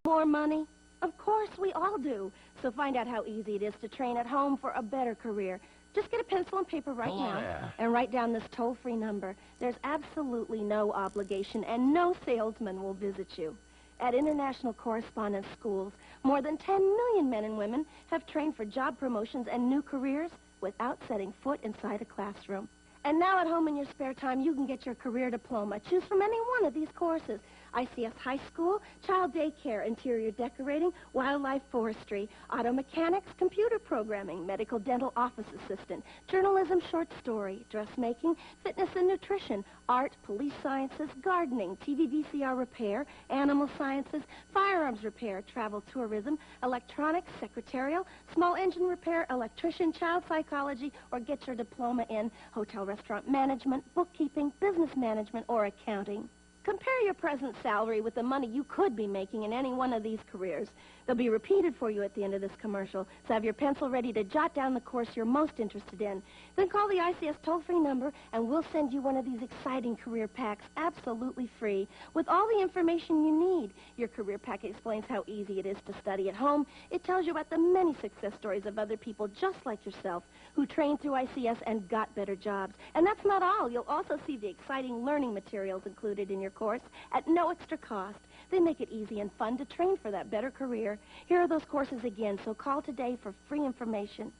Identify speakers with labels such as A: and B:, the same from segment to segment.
A: more money? Of course, we all do. So find out how easy it is to train at home for a better career. Just get a pencil and paper right now and write down this toll-free number. There's absolutely no obligation, and no salesman will visit you. At International Correspondence Schools, more than 10 million men and women have trained for job promotions and new careers without setting foot inside a classroom. And now at home in your spare time, you can get your career diploma. Choose from any one of these courses. ICS High School, Child Daycare, Interior Decorating, Wildlife Forestry, Auto Mechanics, Computer Programming, Medical Dental Office Assistant, Journalism Short Story, Dressmaking, Fitness and Nutrition, Art, Police Sciences, Gardening, TV VCR Repair, Animal Sciences, Firearms Repair, Travel Tourism, Electronics, Secretarial, Small Engine Repair, Electrician, Child Psychology, or get your diploma in Hotel Restaurant Management, Bookkeeping, Business Management, or Accounting. Compare your present salary with the money you could be making in any one of these careers. They'll be repeated for you at the end of this commercial, so have your pencil ready to jot down the course you're most interested in. Then call the ICS toll-free number, and we'll send you one of these exciting career packs absolutely free with all the information you need. Your career pack explains how easy it is to study at home. It tells you about the many success stories of other people just like yourself who trained through ICS and got better jobs. And that's not all. You'll also see the exciting learning materials included in your course at no extra cost. They make it easy and fun to train for that better career. Here are those courses again, so call today for free information.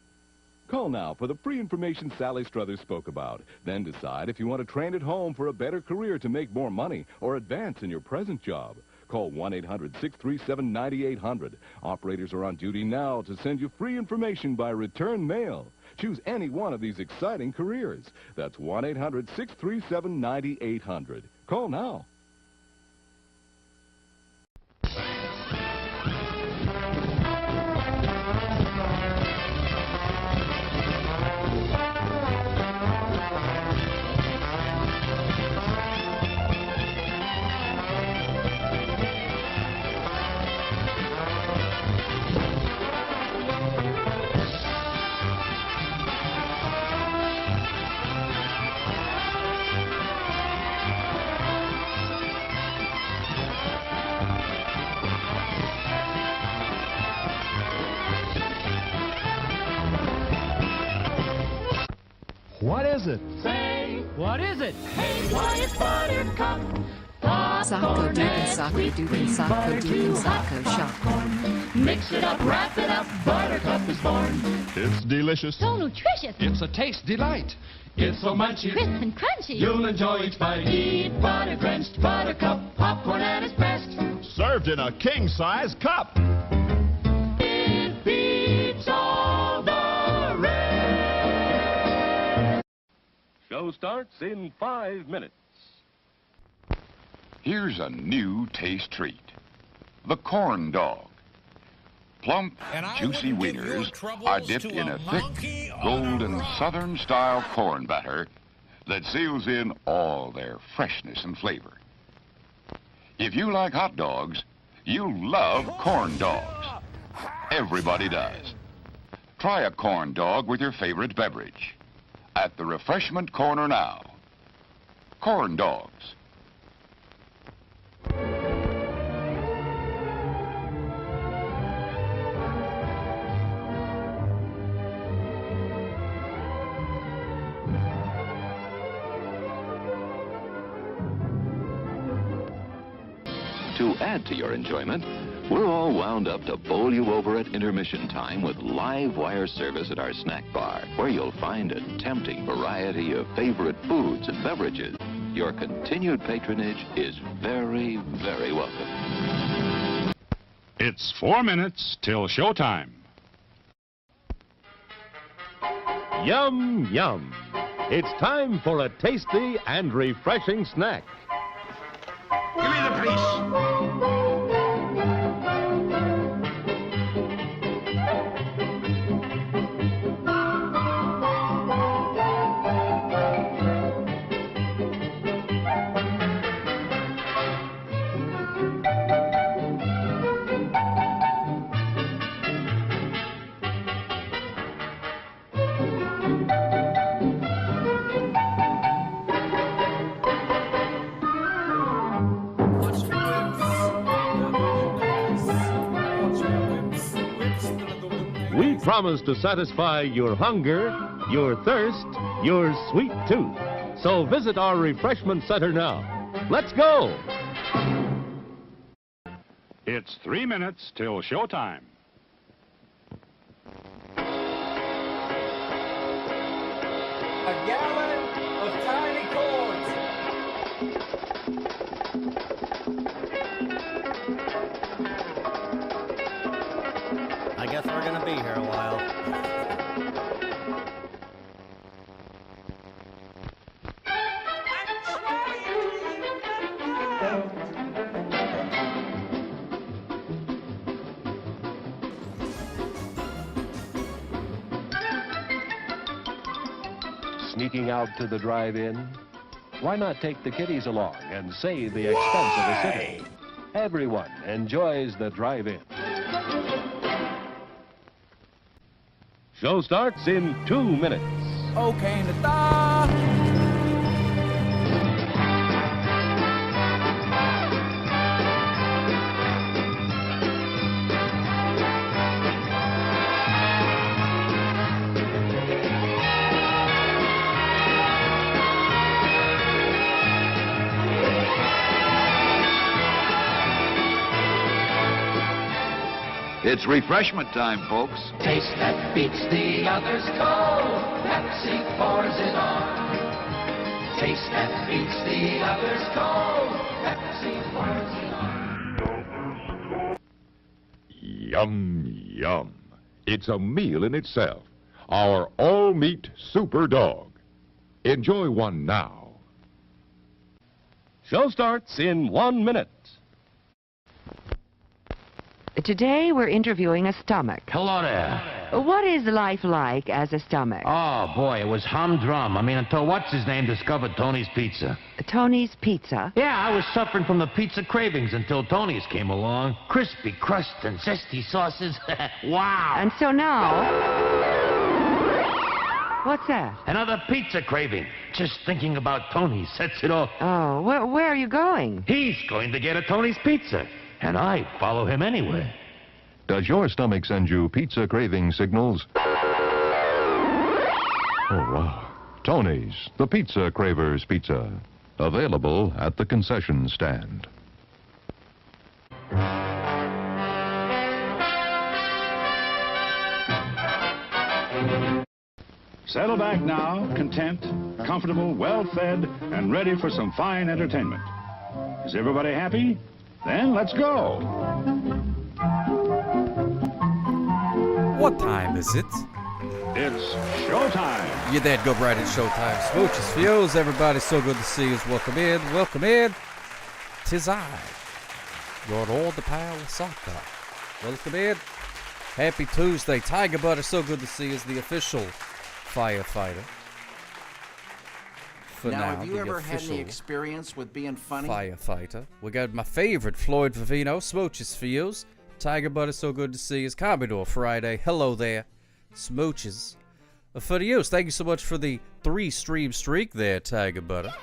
B: Call now for the free information Sally Struthers spoke about. Then decide if you want to train at home for a better career to make more money or advance in your present job. Call 1-800-637-9800. Operators are on duty now to send you free information by return mail. Choose any one of these exciting careers. That's 1-800-637-9800. Call now.
C: What is it?
D: Say,
C: what is it?
D: Hey, why is Buttercup?
E: Socko Dugan, Socko Dugan, Socko Dugan, Socko Shop.
D: Mix it up, wrap it up, Buttercup is born.
C: It's delicious.
F: So nutritious.
C: It's a taste delight.
D: It's so munchy,
F: Crisp and crunchy.
D: you'll enjoy each bite. Eat butter-drenched Buttercup, popcorn at its best.
C: Served in a king-size cup.
D: It beats all the rest.
B: Show starts in 5 minutes.
G: Here's a new taste treat. The corn dog. Plump, juicy wieners are dipped in a thick, golden southern-style corn batter that seals in all their freshness and flavor. If you like hot dogs, you'll love corn dogs. Everybody does. Try a corn dog with your favorite beverage. At the refreshment corner now. Corn dogs.
H: To add to your enjoyment, we're all wound up to bowl you over at intermission time with live wire service at our snack bar, where you'll find a tempting variety of favorite foods and beverages. Your continued patronage is very, very welcome.
I: It's 4 minutes till showtime.
J: Yum, yum. It's time for a tasty and refreshing snack.
D: Give me the police.
J: promise to satisfy your hunger, your thirst, your sweet tooth. So visit our refreshment center now. Let's go!
I: It's 3 minutes till showtime.
F: A gallon of tiny corns.
K: I guess we're gonna be here a while.
J: Sneaking out to the drive-in? Why not take the kiddies along and save the expense of a sitting? Everyone enjoys the drive-in. Show starts in 2 minutes.
F: Okay, Nata.
G: It's refreshment time, folks.
D: Taste that beats the others cold. Pepsi pours it on. Taste that beats the others cold. Pepsi pours it on.
C: Yum, yum. It's a meal in itself. Our all-meat super dog. Enjoy one now.
J: Show starts in 1 minute.
L: Today we're interviewing a stomach.
M: Hello there.
L: What is life like as a stomach?
M: Oh, boy, it was humdrum. I mean, until what's-his-name discovered Tony's Pizza.
L: Tony's Pizza?
M: Yeah, I was suffering from the pizza cravings until Tony's came along. Crispy crust and zesty sauces. Wow.
L: And so now... What's that?
M: Another pizza craving. Just thinking about Tony's sets it off.
L: Oh, where are you going?
M: He's going to get a Tony's Pizza. And I follow him anywhere.
C: Does your stomach send you pizza craving signals? Oh, wow. Tony's, the Pizza Cravers Pizza. Available at the concession stand.
I: Settle back now, content, comfortable, well-fed, and ready for some fine entertainment. Is everybody happy? Then let's go.
F: What time is it?
I: It's showtime.
F: You did go right at showtime. Smooches Fuse, everybody, so good to see you. Welcome in, welcome in. 'Tis I, your all the power soccer. Welcome in. Happy Tuesday. Tiger Butter, so good to see you, is the official firefighter.
N: Now, have you ever had any experience with being funny?
F: Firefighter. We got my favorite, Floyd Vivino, Smooches for you. Tiger Butter, so good to see you. Commodore Friday, hello there. Smooches for you. Thank you so much for the 3-stream streak there, Tiger Butter.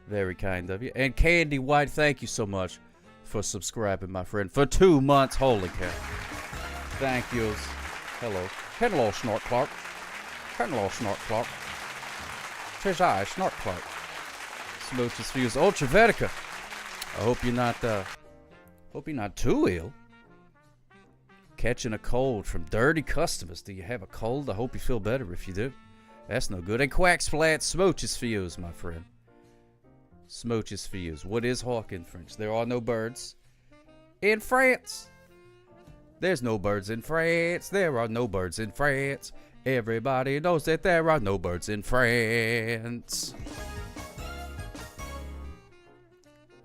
F: Very kind of you. And Candy White, thank you so much for subscribing, my friend, for 2 months. Holy cow. Thank yous. Hello. Hello, Snort Clark. Hello, Snort Clark. 'Tis I, Snort Clark. Smooches for you. Ultra Vetica. I hope you're not too ill. Catching a cold from dirty customers. Do you have a cold? I hope you feel better if you do. That's no good. And Quack's Flat, Smooches for you, my friend. Smooches for you. What is hawk in French? There are no birds in France. There's no birds in France. There are no birds in France. Everybody knows that there are no birds in France.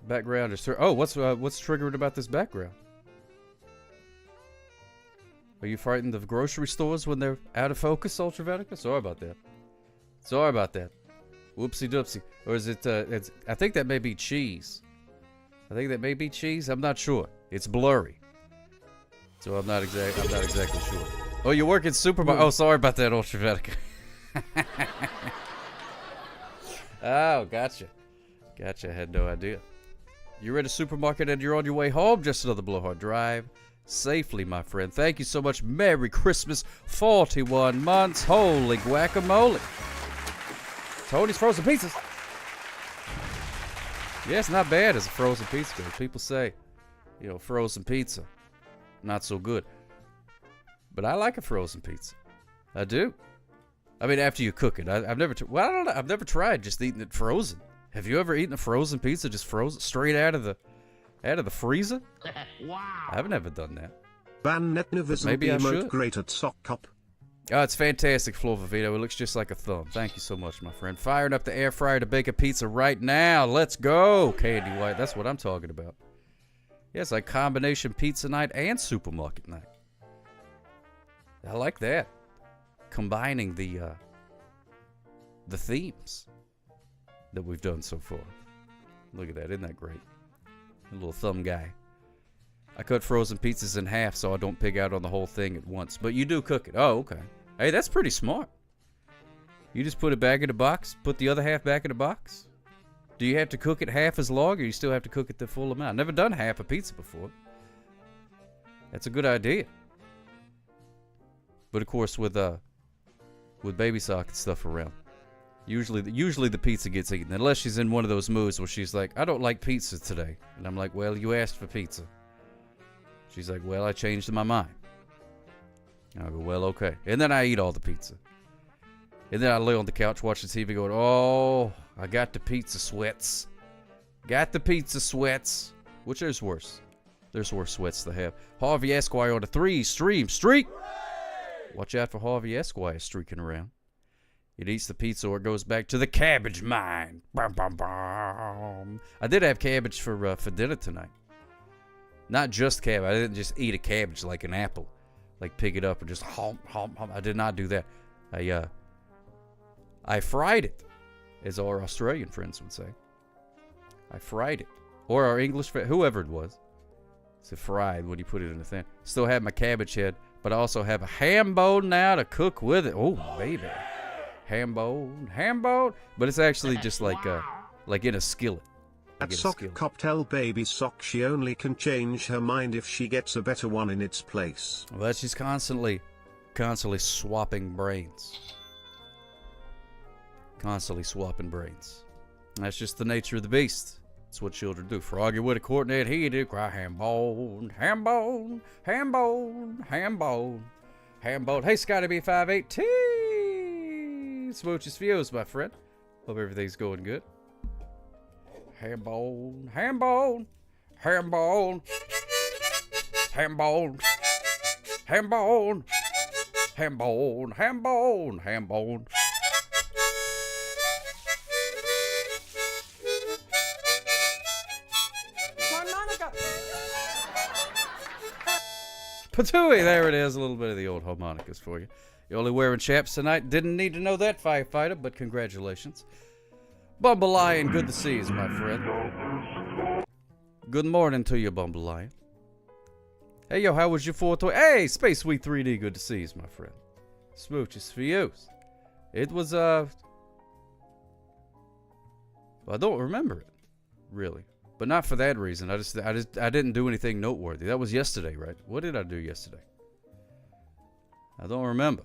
F: Background is... Oh, what's triggered about this background? Are you frightened of grocery stores when they're out of focus, Ultravetica? Sorry about that. Sorry about that. Whoopsie doopsie. Or is it, I think that may be cheese. I think that may be cheese. I'm not sure. It's blurry. So I'm not exactly sure. Oh, you work at supermarket. Oh, sorry about that, Ultravetica. Oh, gotcha. Gotcha. I had no idea. You're at a supermarket and you're on your way home. Just another blowhard drive. safely, my friend. Thank you so much. Merry Christmas. 41 months. Holy guacamole. Tony's Frozen Pizzas. Yeah, it's not bad as a frozen pizza goes. People say, you know, frozen pizza, not so good. But I like a frozen pizza. I do. I mean, after you cook it. I've never, well, I don't know. I've never tried just eating it frozen. Have you ever eaten a frozen pizza just frozen straight out of the freezer?
M: Wow.
F: I've never done that.
O: Van Netnevis
F: Maybe I should.
O: Great at Sock Cup.
F: Oh, it's fantastic, Flo Vivito. It looks just like a thumb. Thank you so much, my friend. Firing up the air fryer to bake a pizza right now. Let's go, Candy White. That's what I'm talking about. Yeah, it's like combination pizza night and supermarket night. I like that. Combining the themes that we've done so far. Look at that. Isn't that great? A little thumb guy. I cut frozen pizzas in half so I don't pig out on the whole thing at once. But you do cook it. Oh, okay. Hey, that's pretty smart. You just put it back in the box, put the other half back in the box. Do you have to cook it half as long, or you still have to cook it the full amount? Never done half a pizza before. That's a good idea. But of course, with baby socket stuff around, usually the pizza gets eaten, unless she's in one of those moods where she's like, I don't like pizza today, and I'm like, well, you asked for pizza. She's like, well, I changed my mind. I go, well, okay. And then I eat all the pizza. And then I lay on the couch watching TV going, oh, I got the pizza sweats. Got the pizza sweats. Which there's worse. There's worse sweats to have. Harvey Esquire on a 3-stream streak. Watch out for Harvey Esquire streaking around. It eats the pizza or it goes back to the cabbage mine. Bum, bum, bum. I did have cabbage for dinner tonight. Not just cabbage. I didn't just eat a cabbage like an apple. Like pick it up and just hum, hum, hum. I did not do that. I fried it, as our Australian friends would say. I fried it. Or our English friend, whoever it was. It's fried when you put it in the thing. Still have my cabbage head, but I also have a ham bone now to cook with it. Oh, baby. Ham bone. But it's actually just like in a skillet.
O: At Sock Cocktail Baby Sock, she only can change her mind if she gets a better one in its place.
F: Well, she's constantly swapping brains. Constantly swapping brains. That's just the nature of the beast. That's what children do. Froggy with a cornet, he did cry ham bone, ham bone, ham bone, ham bone, ham bone. Hey, Scotty B518. Smooches views, my friend. Hope everything's going good. Ham bone, ham bone, ham bone, ham bone, ham bone, ham bone, ham bone, ham bone. Patooey, there it is. A little bit of the old harmonicas for you. You're only wearing chaps tonight. Didn't need to know that, firefighter, but congratulations. Bumble Lion, good to see you, my friend. Good morning to you, Bumble Lion. Hey, yo, how was your 420? Hey, Space Sweet 3D, good to see you, my friend. Smooches for you. It was, I don't remember it, really. But not for that reason. I didn't do anything noteworthy. That was yesterday, right? What did I do yesterday? I don't remember.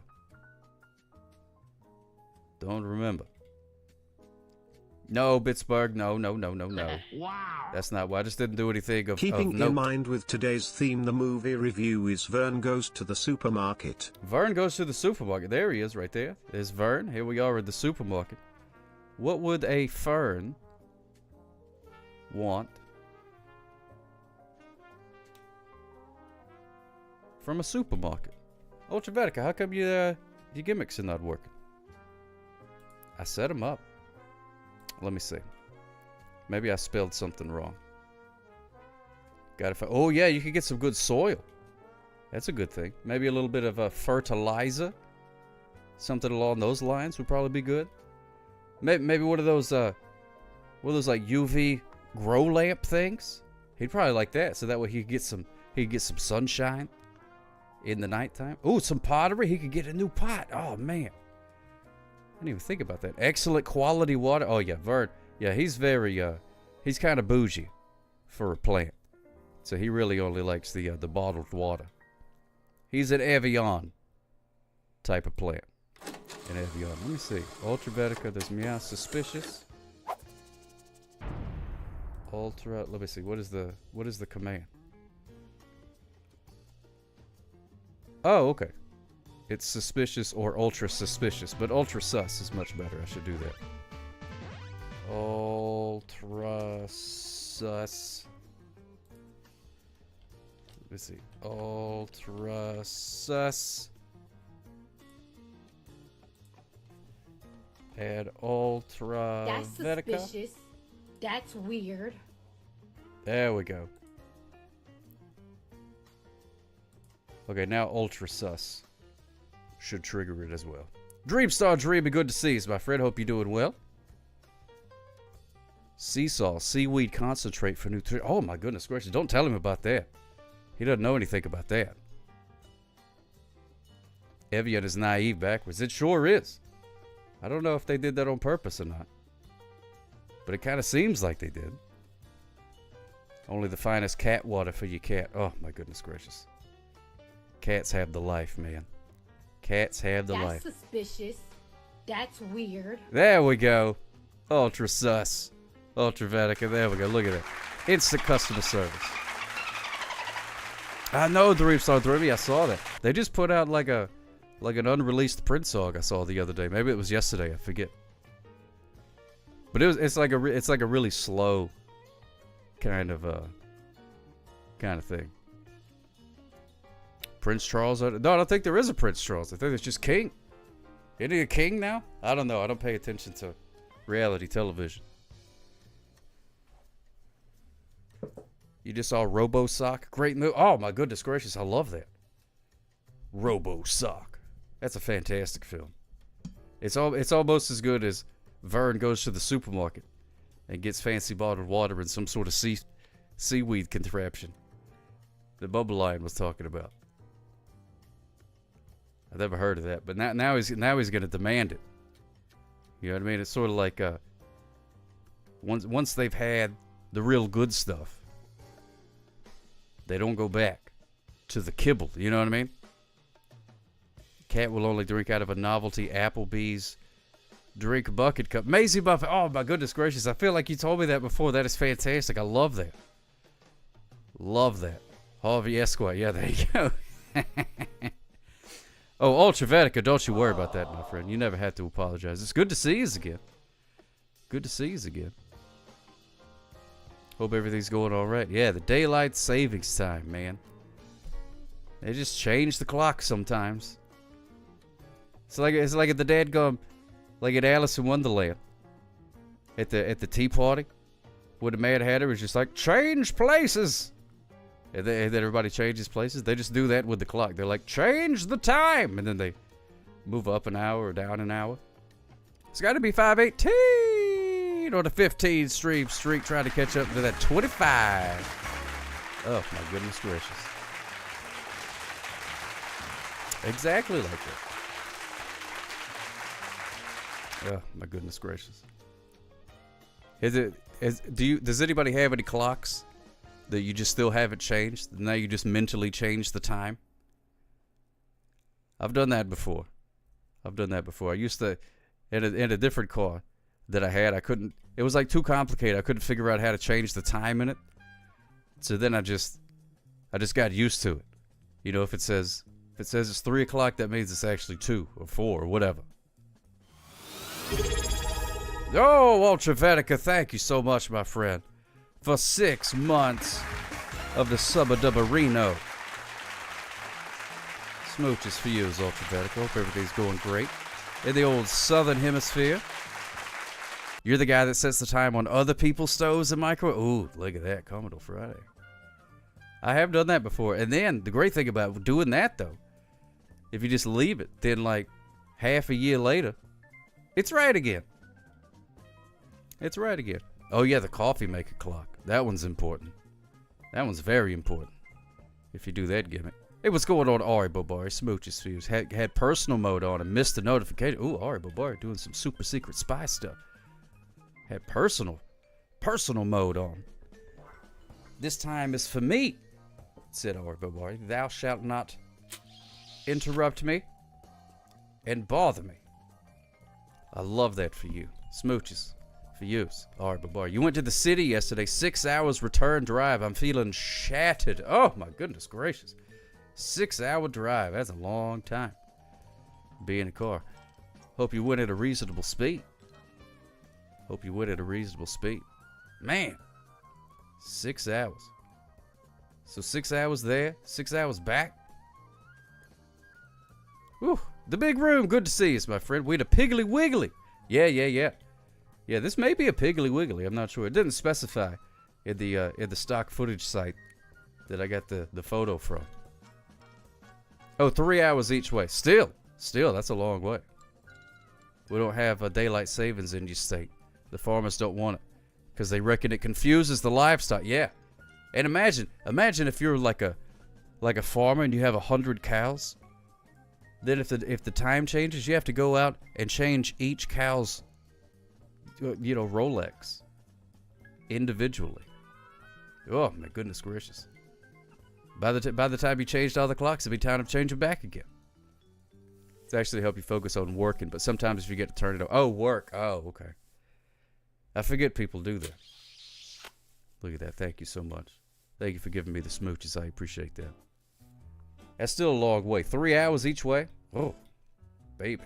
F: Don't remember. No, Pittsburgh. No. Wow. That's not why. I just didn't do anything of
O: Keeping
F: note.
O: in mind with today's theme, the movie review is Vern Goes to the Supermarket.
F: Vern Goes to the Supermarket. There he is right there. There's Vern. Here we are at the supermarket. What would a Fern want from a supermarket? Ultravetica, how come your gimmicks are not working? I set them up. Let me see. Maybe I spelled something wrong. Oh yeah, you could get some good soil. That's a good thing. Maybe a little bit of a fertilizer. Something along those lines would probably be good. Maybe one of those like UV grow lamp things. He'd probably like that, so that way he could get some sunshine in the nighttime. Ooh, some pottery. He could get a new pot. Oh man, I didn't even think about that. Excellent quality water. Oh yeah, Vern. Yeah, he's very he's kind of bougie for a plant. So he really only likes the bottled water. He's an Evian type of plant. An Evian. Let me see. Ultravetica, there's Meow Suspicious. Ultra, let me see. What is the command? Oh, okay. It's suspicious or ultra suspicious, but ultra sus is much better. I should do that. Ultra sus. Let me see. Ultra sus. Add ultra.
P: That's suspicious. That's weird.
F: There we go. Okay, now ultra sus should trigger it as well. Dreamstar Dreamy, good to see you, my friend. Hope you're doing well. Seesaw, seaweed concentrate for nutrition. Oh my goodness gracious, don't tell him about that. He doesn't know anything about that. Evian is naive backwards. It sure is. I don't know if they did that on purpose or not. But it kind of seems like they did. Only the finest cat water for your cat. Oh my goodness gracious. Cats have the life, man. Cats have the life.
P: That's suspicious. That's weird.
F: There we go. Ultra sus. Ultravetica. There we go. Look at that. Instant customer service. I know Dreamstar Dreamy. I saw that. They just put out like an unreleased print song I saw the other day. Maybe it was yesterday. I forget. But it's like a really slow kind of thing. Prince Charles? No, I don't think there is a Prince Charles. I think it's just King. Isn't he a king now? I don't know. I don't pay attention to reality television. You just saw Robo Sock? Great movie. Oh my goodness gracious, I love that. Robo Sock. That's a fantastic film. It's almost as good as Vern goes to the supermarket and gets fancy bottled water in some sort of seaweed contraption that Bubba Lion was talking about. I've never heard of that, but now he's going to demand it. You know what I mean? It's sort of like once they've had the real good stuff, they don't go back to the kibble. You know what I mean? Cat will only drink out of a novelty Applebee's drink bucket cup. Maisie Buffett. Oh my goodness gracious! I feel like you told me that before. That is fantastic. I love that. Love that. Harvey Esquire. Yeah, there you go. Oh, Ultravetica, don't you worry about that, my friend. You never had to apologize. It's good to see you again. Good to see you again. Hope everything's going all right. Yeah, the daylight savings time, man. They just change the clock sometimes. It's like at the dadgum, like at Alice in Wonderland, at the tea party, where the Mad Hatter was just like, change places. And then everybody changes places. They just do that with the clock. They're like, change the time. And then they move up an hour or down an hour. It's got to be 5:18 on the 15 stream streak, trying to catch up to that 25. Oh, my goodness gracious. Exactly like that. Oh, my goodness gracious. Does anybody have any clocks that you just still haven't changed? Now you just mentally change the time? I've done that before. I used to, in a different car that I had, it was like too complicated. I couldn't figure out how to change the time in it. So then I just got used to it. You know, if it says it's 3 o'clock, that means it's actually 2 or 4 or whatever. Oh, Ultravetica, thank you so much, my friend, for 6 months of the Subba-Dubba-Reno. Smooches for you, Ultravetica. Hope everything's going great in the old southern hemisphere. You're the guy that sets the time on other people's stoves and microwave. Ooh, look at that, Commodore Friday. I have done that before. And then the great thing about doing that, though, if you just leave it, then like half a year later, it's right again. It's right again. Oh, yeah, the coffee maker clock. That one's important. That one's very important if you do that gimmick. Hey, what's going on, Ari Bobari? Smooches Fuse. Had personal mode on and missed the notification. Ooh, Ari Bobari doing some super secret spy stuff. Had personal mode on. This time is for me. said Horrible Boy. Thou shalt not interrupt me and bother me. I love that for you. Smooches. For you, Horrible Boy. You went to the city yesterday. 6 hours return drive. I'm feeling shattered. Oh, my goodness gracious. 6-hour drive. That's a long time. Be in a car. Hope you went at a reasonable speed. Hope you went at a reasonable speed. Man. 6 hours. So 6 hours there. 6 hours back. Whew. The big room. Good to see us, my friend. We had a Piggly Wiggly. Yeah. Yeah, this may be a Piggly Wiggly. I'm not sure. It didn't specify in the stock footage site that I got the photo from. Oh, 3 hours each way. Still, that's a long way. We don't have a daylight savings in your state. The farmers don't want it because they reckon it confuses the livestock. Yeah, and imagine if you're like a farmer and you have 100 cows. Then if the time changes, you have to go out and change each cow's Rolex individually. Oh my goodness gracious! By the time you changed all the clocks, it'd be time to change them back again. It's actually help you focus on working, but sometimes if you get to turn it on, oh work, oh okay. I forget people do that. Look at that! Thank you so much. Thank you for giving me the smooches. I appreciate that. That's still a long way. 3 hours each way. Oh, baby.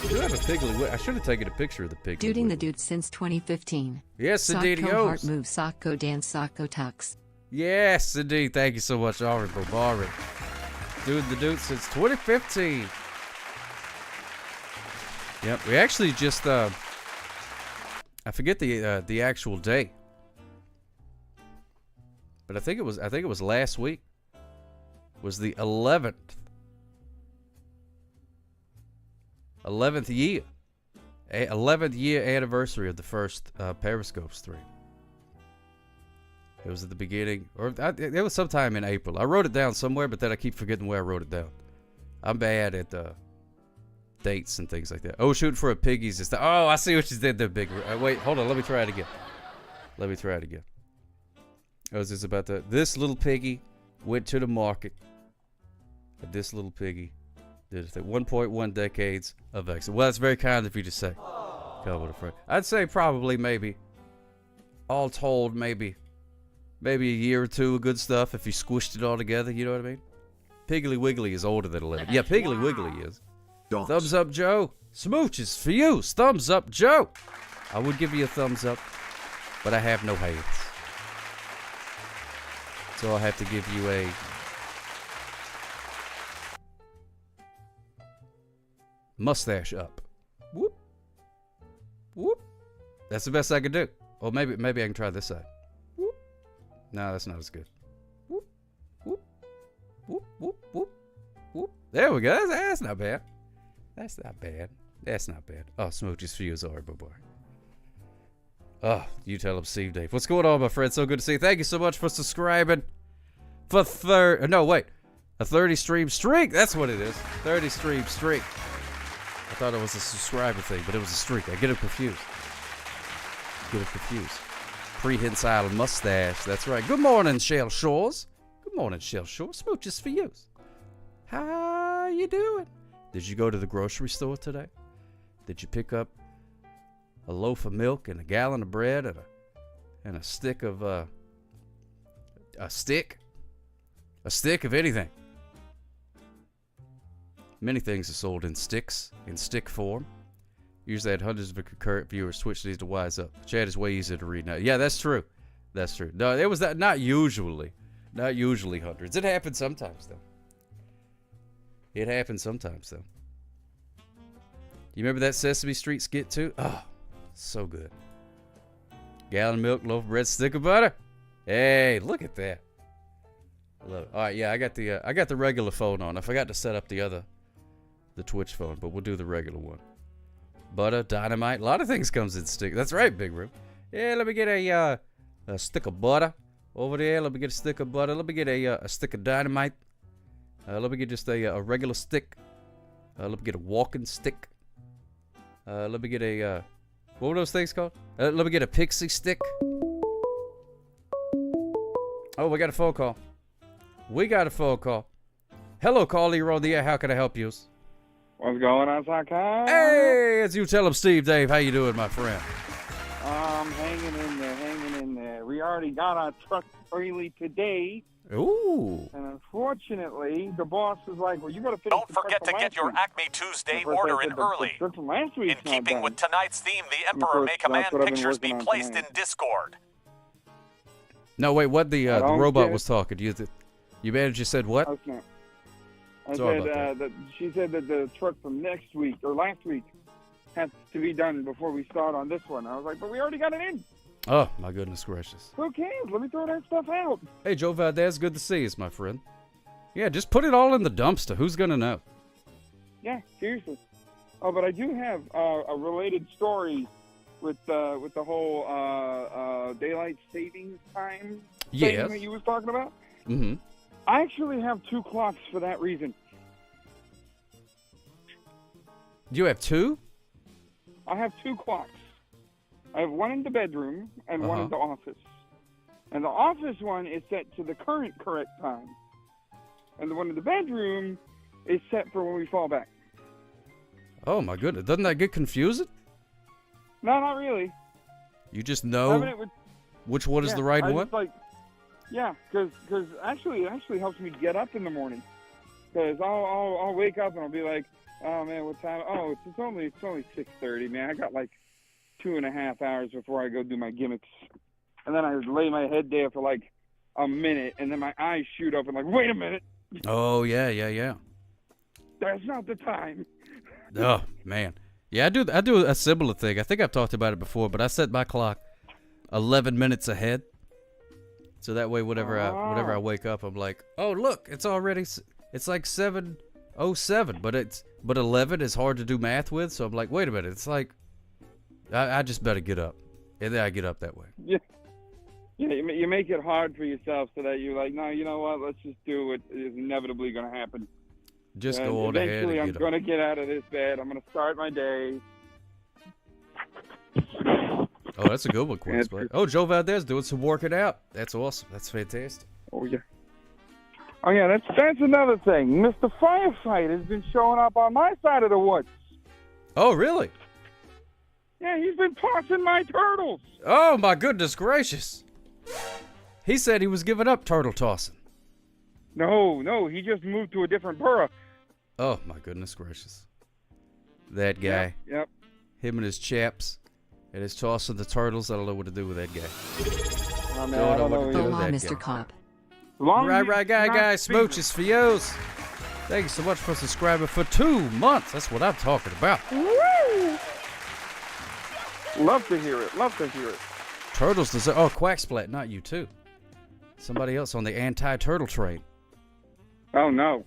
F: I do have a Piggly. I should have taken a picture of the Piggly.
E: Duding the dude since 2015.
F: Yes, indeed.
E: Socko heart move, Socko dance, Socko tux.
F: Yes, indeed. Thank you so much, Honorable Barry. Dude the dude since 2015. Yep, we actually just I forget the actual day, but I think it was last week. Was the 11th year. 11th year anniversary of the first Periscope stream. It was at the beginning, or it was sometime in April. I wrote it down somewhere, but then I keep forgetting where I wrote it down. I'm bad at dates and things like that. Oh, shooting for a piggies is oh, I see what you did there, big. Wait, hold on. Let me try it again. I was just about to. This little piggy went to the market. This little piggy did 1.1 decades of exit. Well, that's very kind of you to say. Come with a friend. I'd say probably maybe, all told, maybe a year or two of good stuff if you squished it all together. You know what I mean? Piggly Wiggly is older than 11. Yeah, Piggly Wiggly is. Dots. Thumbs up, Joe. Smooches for you. Thumbs up, Joe. I would give you a thumbs up, but I have no hands. So I'll have to give you a mustache up. Whoop. Whoop. That's the best I can do. Or maybe I can try this side. Whoop. No, that's not as good. Whoop. Whoop. Whoop. Whoop. Whoop. Whoop. There we go. That's not bad. That's not bad. Oh, smooches for you, Horrible Boy. Oh, you tell him Steve Dave. What's going on, my friend? So good to see you. Thank you so much for subscribing. For a 30 stream streak. That's what it is. 30 stream streak. I thought it was a subscriber thing, but it was a streak. I get it confused. Prehensile mustache. That's right. Good morning, Shell Shores. Smooches for you. How you doing? Did you go to the grocery store today? Did you pick up a loaf of milk and a gallon of bread and a stick of a stick of anything? Many things are sold in sticks, in stick form. Usually had hundreds of concurrent viewers. Twitch needs to wise up. Chat is way easier to read now. Yeah, that's true. No, it was that. Not usually hundreds. It happens sometimes though. You remember that Sesame Street skit too? Oh, so good. Gallon of milk, loaf of bread, stick of butter. Hey, look at that. I love it. All right, yeah, I got the regular phone on. I forgot to set up the Twitch phone, but we'll do the regular one. Butter, dynamite, a lot of things comes in stick. That's right, Big Room. Yeah, let me get a stick of butter over there. Let me get a stick of butter. Let me get a stick of dynamite. Let me get just a regular stick. Let me get a walking stick. Let me get a what were those things called? Let me get a pixie stick. Oh, we got a phone call. We got a phone call. Hello, caller. You're on the air. How can I help you?
Q: What's going on, Sakai?
F: Hey, as you tell him, Steve Dave. How you doing, my friend?
Q: Hanging in there, hanging in there. We already got our truck early today.
F: Ooh.
Q: And unfortunately, the boss is like, well, you got to finish
R: Don't
Q: the truck
R: forget to
Q: from
R: get
Q: last
R: your
Q: week.
R: Acme Tuesday
Q: At first I
R: order
Q: said
R: in
Q: the
R: early.
Q: truck from last
R: In
Q: week's not
R: keeping
Q: done.
R: with tonight's theme, the
Q: And of
R: Emperor
Q: course,
R: may
Q: that's
R: command
Q: what I've been
R: pictures be
Q: working on
R: placed
Q: tonight.
R: in Discord.
F: No, wait. What the
Q: don't
F: robot
Q: get
F: was talking? You manager said what?
Q: I
F: Sorry
Q: said
F: about
Q: that she said that the truck from next week or last week has to be done before we start on this one. I was like, but we already got it in.
F: Oh, my goodness gracious.
Q: Who cares? Let me throw that stuff out.
F: Hey, Joe Valdez, good to see you, my friend. Yeah, just put it all in the dumpster. Who's going to know?
Q: Yeah, seriously. Oh, but I do have a related story with the whole daylight savings time thing
F: Yes.
Q: that you was talking about.
F: Mm-hmm.
Q: I actually have 2 clocks for that reason.
F: You have 2?
Q: I have 2 clocks. I have one in the bedroom and one in the office. And the office one is set to the current correct time. And the one in the bedroom is set for when we fall back.
F: Oh, my goodness. Doesn't that get confusing?
Q: No, not really.
F: You just know which one is the right one?
Q: Yeah, because actually, it actually helps me get up in the morning. Because I'll wake up and I'll be like, oh man, what time? Oh, it's only 6:30, man. I got like 2.5 hours before I go do my gimmicks, and then I lay my head there for like a minute, and then my eyes shoot up and like, wait a minute.
F: Oh, yeah.
Q: That's not the time.
F: Oh, man. Yeah, I do a similar thing. I think I've talked about it before, but I set my clock 11 minutes ahead. So that way, whenever I wake up, I'm like, oh, look, it's like 7:07, but 11 is hard to do math with. So I'm like, wait a minute, it's like, I just better get up. And then I get up that way.
Q: Yeah. Yeah, you make it hard for yourself so that you're like, no, you know what? Let's just do what is inevitably going to happen.
F: Just go on ahead and
Q: eventually, I'm
F: get up.
Q: going to get out of this bed. I'm going to start my day.
F: Oh, that's a good one, Quinn. Oh, Joe Valdez doing some working out. That's awesome. That's fantastic.
Q: Oh, yeah. Oh, yeah, that's another thing. Mr. Firefight has been showing up on my side of the woods.
F: Oh, really?
Q: Yeah, he's been tossing my turtles.
F: Oh, my goodness gracious. He said he was giving up turtle tossing.
Q: No, he just moved to a different borough.
F: Oh, my goodness gracious. That guy.
Q: Yep.
F: Him and his chaps. And his tossing the turtles. I don't know what to do with that guy.
Q: Oh, man, I don't know
E: The law, Mr. Cop.
F: Right, guy. Smooches for yous. Thank you so much for subscribing for 2 months. That's what I'm talking about.
Q: Woo! Love to hear it.
F: Turtles deserve... Oh, Quacksplat, not you, too. Somebody else on the anti-turtle train.
Q: Oh, no.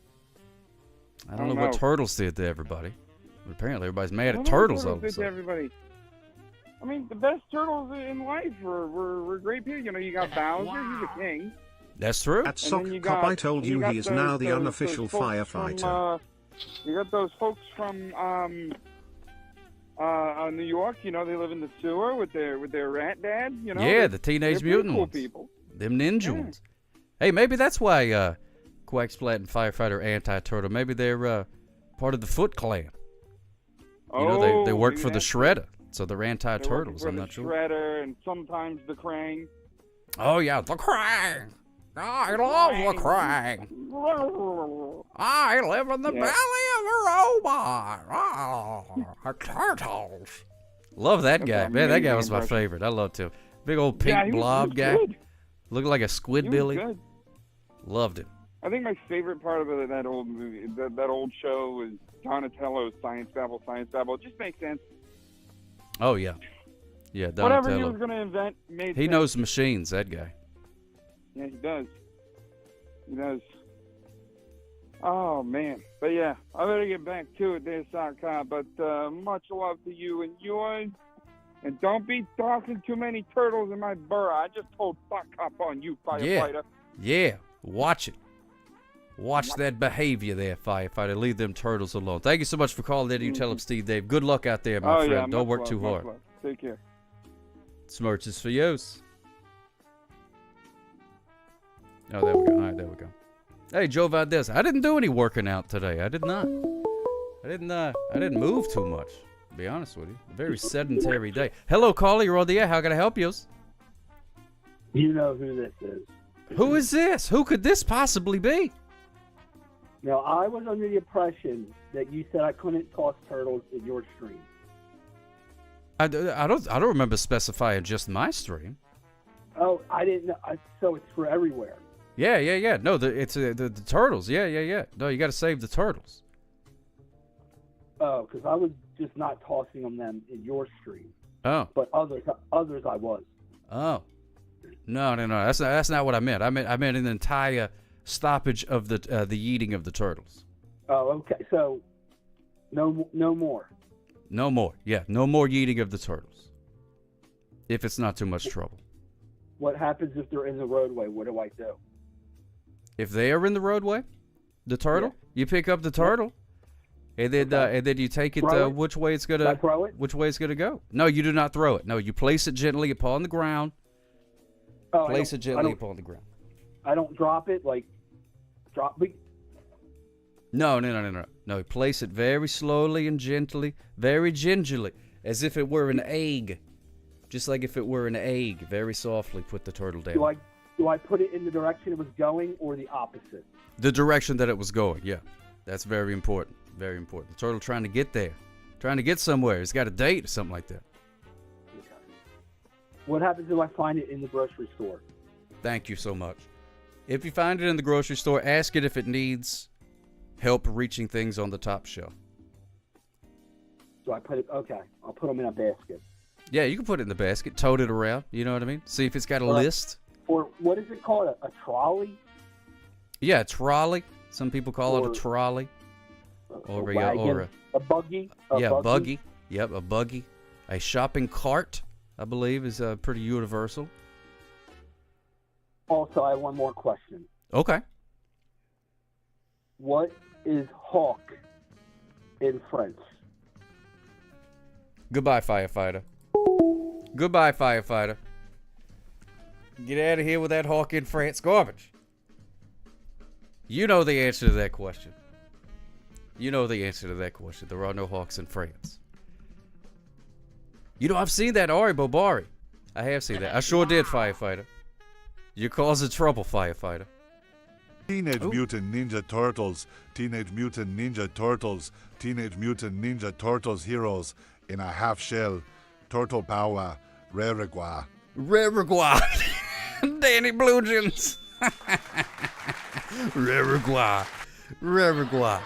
F: I don't know what turtles did to everybody. But apparently everybody's mad at turtles all of a sudden.
Q: Everybody. I mean, the best turtles in life were great people. You know, you got Bowser, he's a king.
F: That's true.
O: At Sock Cop, I told you he is now the unofficial firefighter.
Q: You got those folks from New York. You know, they live in the sewer with their rat dad. You know,
F: yeah, the Teenage Mutant
Q: cool
F: ones.
Q: People.
F: Them ninja ones. Hey, maybe that's why Quacksplat and Firefighter are anti-turtle. Maybe they're part of the Foot Clan. You know, they work for the Shredder, so they're anti-turtles. I'm not sure.
Q: Shredder and sometimes the Krang.
F: Oh yeah, the Krang. I love the Krang. I live in the belly of a robot. Turtles. Love that guy. Man, that guy was my favorite. I loved him. Big old pink blob guy.
Q: Good.
F: Looked like a Squidbilly.
Q: Good.
F: Loved him.
Q: I think my favorite part of that old movie, that old show, was Donatello's Science Babble. It just makes sense.
F: Oh, yeah. Yeah, Donatello.
Q: Whatever he was going to invent made sense.
F: He knows machines, that guy.
Q: Yeah, he does. He does. Oh, man. But, yeah, I better get back to it there, Sock Cop. But much love to you and yours. And don't be tossing too many turtles in my burrow. I just told Sock Cop on you, firefighter.
F: Yeah. Watch it. Watch that behavior there, firefighter. Leave them turtles alone. Thank you so much for calling in. You tell them, Steve Dave. Good luck out there, my friend.
Q: Yeah,
F: don't work too hard.
Q: Love. Take care.
F: Smirch is for you. Oh, there we go. All right, there we go. Hey, Joe Valdez. I didn't do any working out today. I did not. I didn't move too much, to be honest with you. A very sedentary day. Hello, caller. You're on the air. How can I help you?
R: You know who this is.
F: Who is this? Who could this possibly be?
R: Now, I was under the impression that you said I couldn't toss turtles in your stream.
F: I don't remember specifying just my stream.
R: Oh, I didn't know. So it's for everywhere.
F: Yeah. No, it's the turtles. Yeah. No, you got to save the turtles.
R: Oh, because I was just not tossing them in your stream.
F: Oh.
R: But others I was.
F: Oh. No. That's not what I meant. I meant an entire stoppage of the eating of the turtles.
R: Oh, okay. So no more.
F: No more. Yeah, no more eating of the turtles. If it's not too much trouble.
R: What happens if they're in the roadway? What do I do?
F: If they are in the roadway, the turtle, you pick up the turtle, and then you take it which way it's gonna which way it's gonna go. No, you do not throw it. No, you place it gently upon the ground.
R: Oh,
F: place it gently upon the ground.
R: I don't drop it drop it.
F: No. No, place it very slowly and gently, very gingerly, as if it were an egg. Just like if it were an egg, very softly put the turtle down.
R: Do I put it in the direction it was going or the opposite?
F: The direction that it was going, yeah. That's very important. Very important. The turtle trying to get there. Trying to get somewhere. It's got a date or something like that.
R: Okay. What happens if I find it in the grocery store?
F: Thank you so much. If you find it in the grocery store, ask it if it needs help reaching things on the top shelf.
R: So I put it, okay, I'll put them in a basket.
F: Yeah, you can put it in the basket, tote it around, you know what I mean? See if it's got a list.
R: Or what is it called, a trolley?
F: Yeah, a trolley. Some people call it a trolley. Or
R: a buggy?
F: A buggy. Yep, a buggy. A shopping cart, I believe, is pretty universal.
R: Also, I have one more question.
F: Okay.
R: What is hawk in French?
F: Goodbye, firefighter. Goodbye, firefighter. Get out of here with that hawk in France garbage. You know the answer to that question. You know the answer to that question. There are no hawks in France. You know, I've seen that Ari Bobari. I have seen that. I sure did, firefighter. You're causing trouble, firefighter.
S: Teenage Mutant Ninja Turtles, Teenage Mutant Ninja Turtles, Teenage Mutant Ninja Turtles heroes in a half shell, turtle power, Rarigua.
F: Rarigua. Danny Blue Jeans. Rarigua. Rarigua.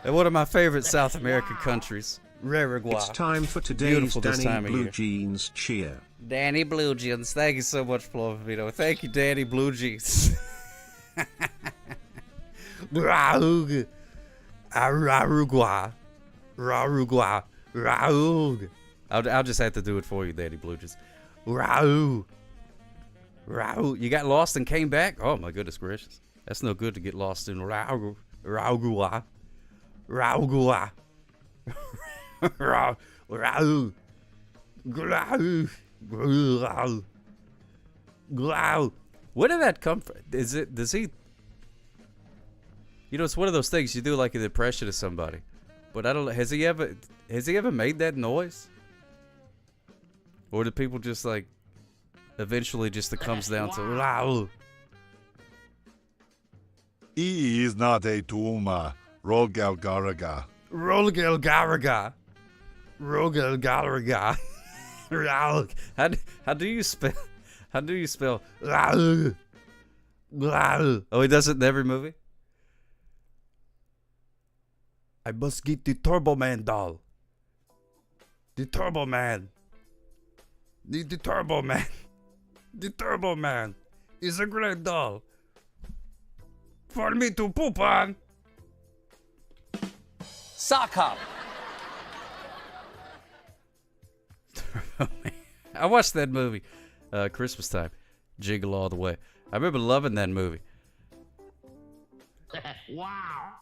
F: And one of my favorite South American countries. Rarigua.
O: It's time for today's Danny Blue Jeans cheer.
F: Danny Blue Jeans. Thank you so much, Flovino. Thank you, Danny Blue Jeans. Raug. Rarugua. Rarugua. Raug. I'll just have to do it for you, Danny Blue Jeans. Raug. Raug. You got lost and came back? Oh, my goodness gracious. That's no good to get lost in Raug. Raugua. Raugua. Raug. Raug. Glau. Glau. Glau. Where did that come from? Does he? You know, it's one of those things you do like an impression of somebody. But I don't know, has he ever made that noise? Or do people just like, eventually just it comes down to, Glau.
S: He is not a tumor, Rogal Garaga.
F: Rogal Garaga. Rogal Garaga. How do you spell? How do you spell? Oh, he does it in every movie? I must get the Turbo Man doll. The Turbo Man. The Turbo Man. The Turbo Man is a great doll. For me to poop on.
T: Sock hop.
F: I watched that movie Christmas time. Jingle All the Way. I remember loving that movie.
T: Wow.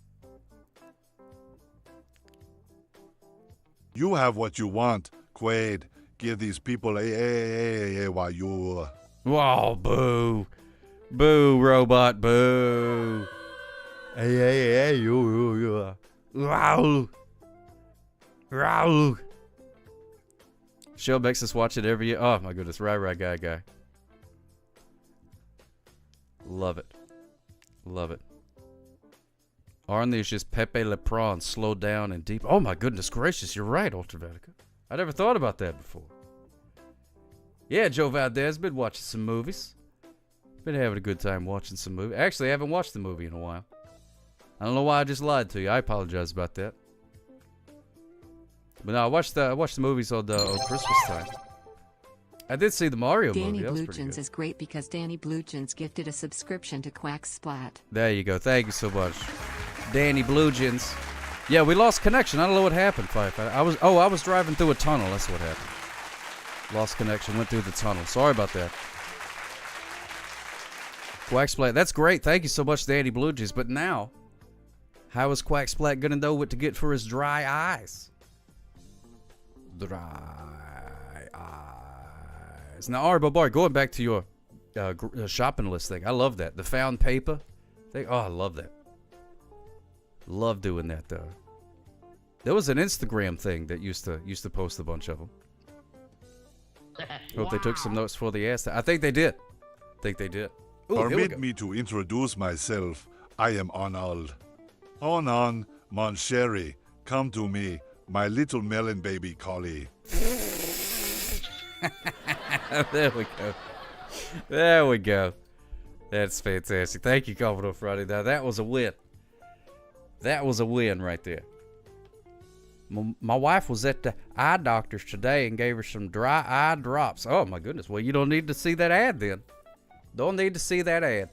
S: You have what you want, Quaid. Give these people a while you.
F: Wow, boo. Boo, robot, boo. Hey, you. Raul. Raul. Show makes us watch it every year. Oh, my goodness. Right, guy. Love it. Love it. Arnie is just Pepe Le Prawn, slowed down and deep. Oh, my goodness gracious. You're right, Ultravetica. I never thought about that before. Yeah, Joe Valdez, been watching some movies. Been having a good time watching some movies. Actually, I haven't watched the movie in a while. I don't know why I just lied to you. I apologize about that. But no, I watched the movies on Christmas time. I did see the Mario movie. That was pretty good.
E: Is great because Danny Bluejeans gifted a subscription to Quack Splat.
F: There you go. Thank you so much, Danny Bluejeans. Yeah, we lost connection. I don't know what happened, Firefighter. I was driving through a tunnel. That's what happened. Lost connection. Went through the tunnel. Sorry about that. Quack Splat. That's great. Thank you so much, Danny Bluejeans. But now, how is Quack Splat gonna know what to get for his dry eyes? Dry eyes. Now, Arbo Boy, going back to your shopping list thing. I love that. The found paper thing. Oh, I love that. Love doing that, though. There was an Instagram thing that used to post a bunch of them. Hope they took some notes for the ass. I think they did. Ooh,
S: Permit me to introduce myself. I am Arnold. Onan, mon chéri, come to me, my little melon baby collie.
F: There we go. That's fantastic. Thank you, Commodore Friday. Now, that was a win. That was a win right there. My wife was at the eye doctor's today and gave her some dry eye drops. Oh, my goodness. Well, you don't need to see that ad then. Don't need to see that ad.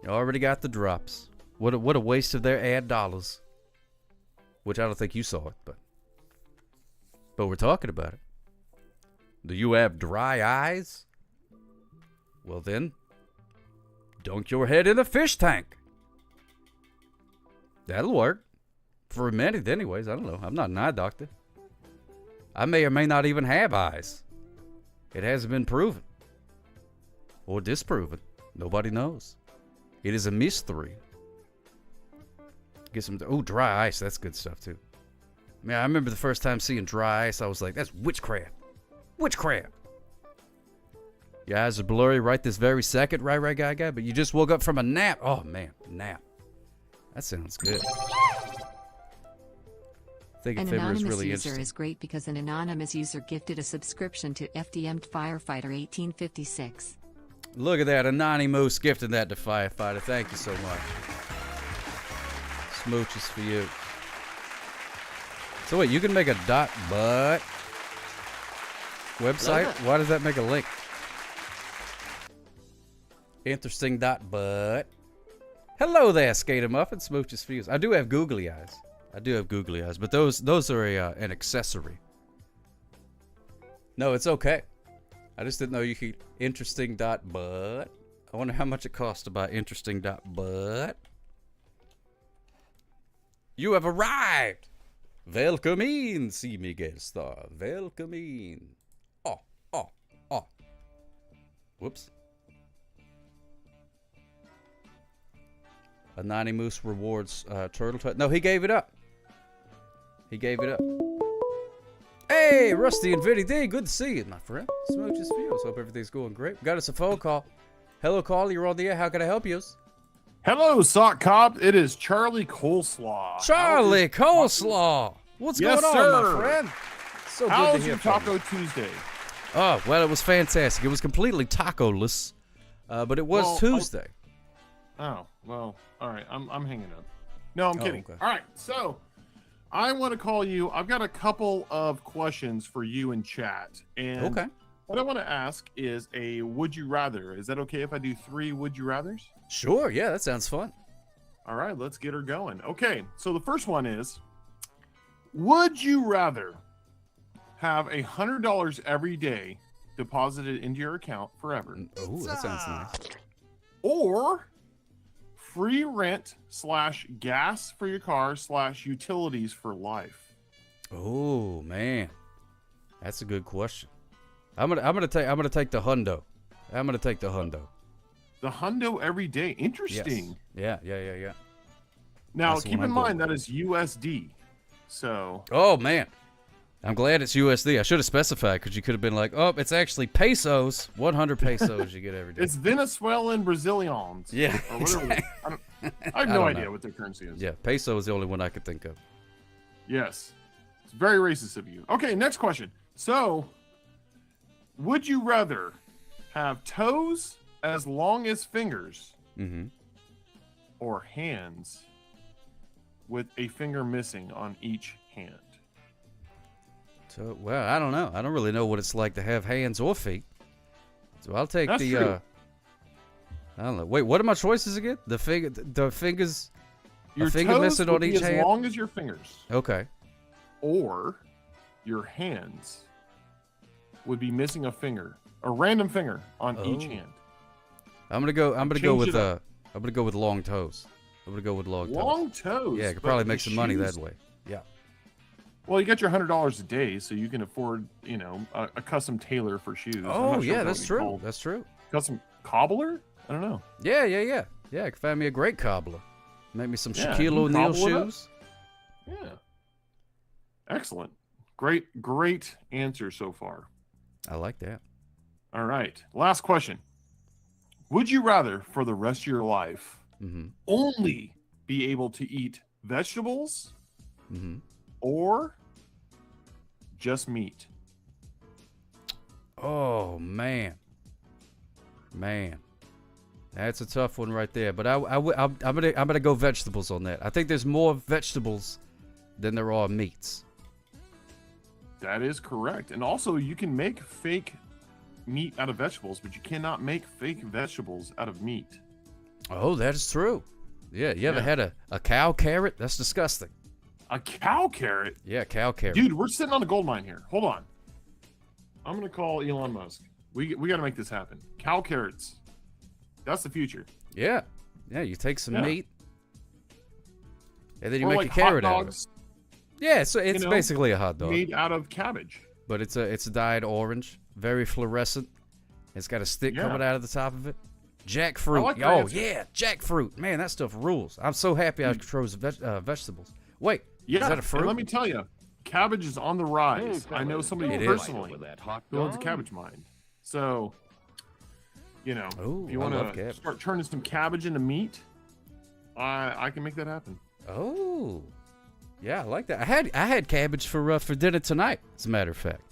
F: You already got the drops. What a waste of their ad dollars. Which I don't think you saw it, but we're talking about it. Do you have dry eyes? Well then, dunk your head in a fish tank. That'll work. For a minute anyways, I don't know. I'm not an eye doctor. I may or may not even have eyes. It hasn't been proven. Or disproven. Nobody knows. It is a mystery. Get some, dry ice. That's good stuff too. Man, I remember the first time seeing dry ice, I was like, that's witchcraft. Witchcraft. Your eyes are blurry right this very second, right, guy, but you just woke up from a nap. Oh, man, nap. That sounds good. I think
E: An
F: Fibber
E: anonymous
F: is really
E: user
F: interesting.
E: is great because an anonymous user gifted a subscription to FDM Firefighter 1856.
F: Look at that, Anonymous gifting that to Firefighter. Thank you so much. Smooches for you. So wait, you can make a .but website? Why does that make a link? Interesting .but. Hello there, Skater Muffin. Smooches for you. I do have googly eyes. But those are an accessory. No, it's okay. I just didn't know you could interesting .but. I wonder how much it costs to buy interesting .but. You have arrived. Welcome in, see Miguel Star. Welcome in. Oh. Whoops. Anonymous rewards turtle. No, he gave it up. Hey, Rusty and Vinny D, good to see you, my friend. Smooches feels. Hope everything's going great. Got us a phone call. Hello, call. You're on the air. How can I help you?
U: Hello, Sock Cop. It is Charlie Coleslaw.
F: Charlie Coleslaw. What's going on, my friend? So
U: How
F: good to
U: was
F: hear
U: your
F: from
U: Taco
F: you.
U: Tuesday?
F: Oh, well, it was fantastic. It was completely taco-less, but it was Tuesday.
U: Oh, well, all right. I'm hanging up. No, I'm kidding.
F: Okay.
U: All right, so I want to call you. I've got a couple of questions for you in chat. And
F: Okay.
U: what I want to ask is a would you rather. Is that okay if I do 3 would you rathers?
F: Sure, yeah, that sounds fun.
U: All right, let's get her going. Okay, so the first one is, would you rather have $100 every day deposited into your account forever?
F: Oh, that sounds nice.
U: Or free rent / gas for your car / utilities for life?
F: Oh man, that's a good question. I'm gonna take the hundo. I'm gonna take the hundo.
U: The hundo every day. Interesting.
F: Yes. Yeah.
U: Now,
F: That's the
U: keep
F: one
U: in
F: I'm
U: mind
F: going
U: that is USD. So.
F: Oh, man. I'm glad it's USD. I should have specified because you could have been like, oh, it's actually pesos. 100 pesos you get every day.
U: It's Venezuelan Brazilians.
F: Yeah.
U: Or whatever. I have no idea what their currency is.
F: Yeah, peso is the only one I could think of.
U: Yes. It's very racist of you. Okay, next question. So, would you rather have toes as long as fingers or hands with a finger missing on each hand?
F: So, well, I don't know. I don't really know what it's like to have hands or feet. So I'll take
U: That's
F: the
U: true.
F: I don't know. Wait, what are my choices again? The fingers.
U: Your
F: a finger
U: toes
F: missing
U: would
F: on
U: be
F: each
U: as
F: hand.
U: long as your fingers.
F: Okay.
U: Or your hands would be missing a finger, a random finger on each hand.
F: I'm gonna go
U: Change
F: with
U: it up.
F: I'm gonna go with long toes. I'm gonna go with long toes.
U: Long toes.
F: Yeah, I could
U: but
F: probably
U: the
F: make some money that
U: shoes-
F: way. Yeah.
U: Well, you got your $100 a day, so you can afford, a custom tailor for shoes. I'm
F: Oh
U: not sure
F: yeah,
U: what
F: that's
U: would be
F: true.
U: called.
F: That's true.
U: Custom cobbler? I don't know.
F: Yeah. I could find me a great cobbler. Make me some
U: Yeah,
F: Shaquille
U: you can
F: O'Neal
U: cobble it up.
F: shoes.
U: Yeah. Excellent. Great answer so far.
F: I like that.
U: All right. Last question. Would you rather, for the rest of your life, only be able to eat vegetables or just meat?
F: Oh man, that's a tough one right there. But I'm gonna go vegetables on that. I think there's more vegetables than there are meats.
U: That is correct. And also, you can make fake meat out of vegetables, but you cannot make fake vegetables out of meat.
F: Oh, that is true. Yeah, you ever had a cow carrot? That's disgusting.
U: A cow carrot?
F: Yeah, cow carrot.
U: Dude, we're sitting on a gold mine here. Hold on. I'm going to call Elon Musk. We got to make this happen. Cow carrots. That's the future.
F: Yeah, you take some
U: Yeah.
F: meat, and then you
U: Or
F: make
U: like
F: a carrot
U: hot
F: out of it.
U: dogs,
F: Yeah, so it's basically a hot dog.
U: made out of cabbage.
F: But it's dyed orange, very fluorescent. It's got a stick
U: Yeah.
F: coming out of the top of it. Jackfruit.
U: like that
F: Oh
U: answer.
F: yeah, jackfruit. Man, that stuff rules. I'm so happy I chose vegetables. Wait,
U: Yeah,
F: is that a fruit?
U: and let me tell you, cabbage is on the rise. I know somebody
F: It is.
U: personally who owns a cabbage mine. So,
F: Ooh,
U: if you
F: I
U: want
F: love
U: to
F: cabbage.
U: start turning some cabbage into meat, I can make that happen.
F: Oh, yeah, I like that. I had cabbage for dinner tonight. As a matter of fact.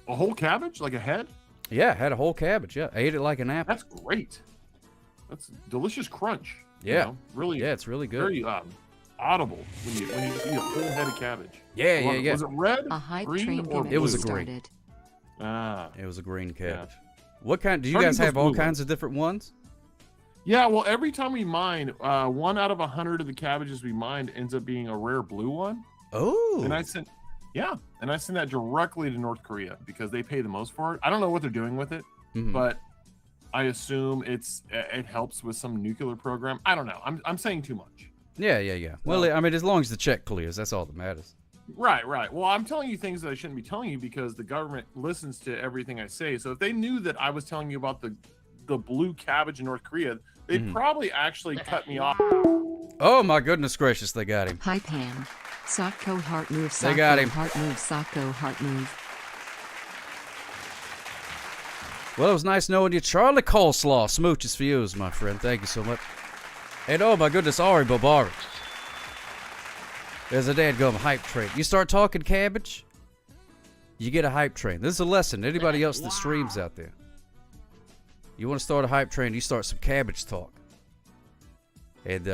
U: A whole cabbage, like a head?
F: Yeah, I had a whole cabbage. Yeah, I ate it like an apple.
U: That's great. That's delicious crunch.
F: Yeah.
U: Really.
F: Yeah, it's really good.
U: Very audible when you just eat a whole head of cabbage.
F: Yeah.
U: Was it red,
E: A hype
U: green,
E: train
U: or
E: gimmick
F: It was a
E: started.
F: green.
U: Ah.
F: It was a green cabbage. What kind? Do you
U: Starting
F: guys
U: with
F: have all
U: blue
F: kinds of different ones?
U: Yeah, well, every time we mine, 1 out of 100 of the cabbages we mined ends up being a rare blue one.
F: Oh.
U: And I sent that directly to North Korea because they pay the most for it. I don't know what they're doing with it, but I assume it helps with some nuclear program. I don't know. I'm saying too much.
F: Yeah. Well, I mean, as long as the check clears, that's all that matters.
U: Right. Well, I'm telling you things that I shouldn't be telling you because the government listens to everything I say. So if they knew that I was telling you about the blue cabbage in North Korea, they'd probably actually cut me off.
F: Oh my goodness gracious, they got him.
E: Hype hand. Socko heart move.
F: They got him.
E: Heart move. Socko heart move.
F: Well, it was nice knowing you. Charlie Coleslaw. Smooches for you, my friend. Thank you so much. And oh my goodness, Ari Bobari. There's a dadgum hype train. You start talking cabbage, you get a hype train. This is a lesson. Anybody else that streams out there. You want to start a hype train, you start some cabbage talk. And,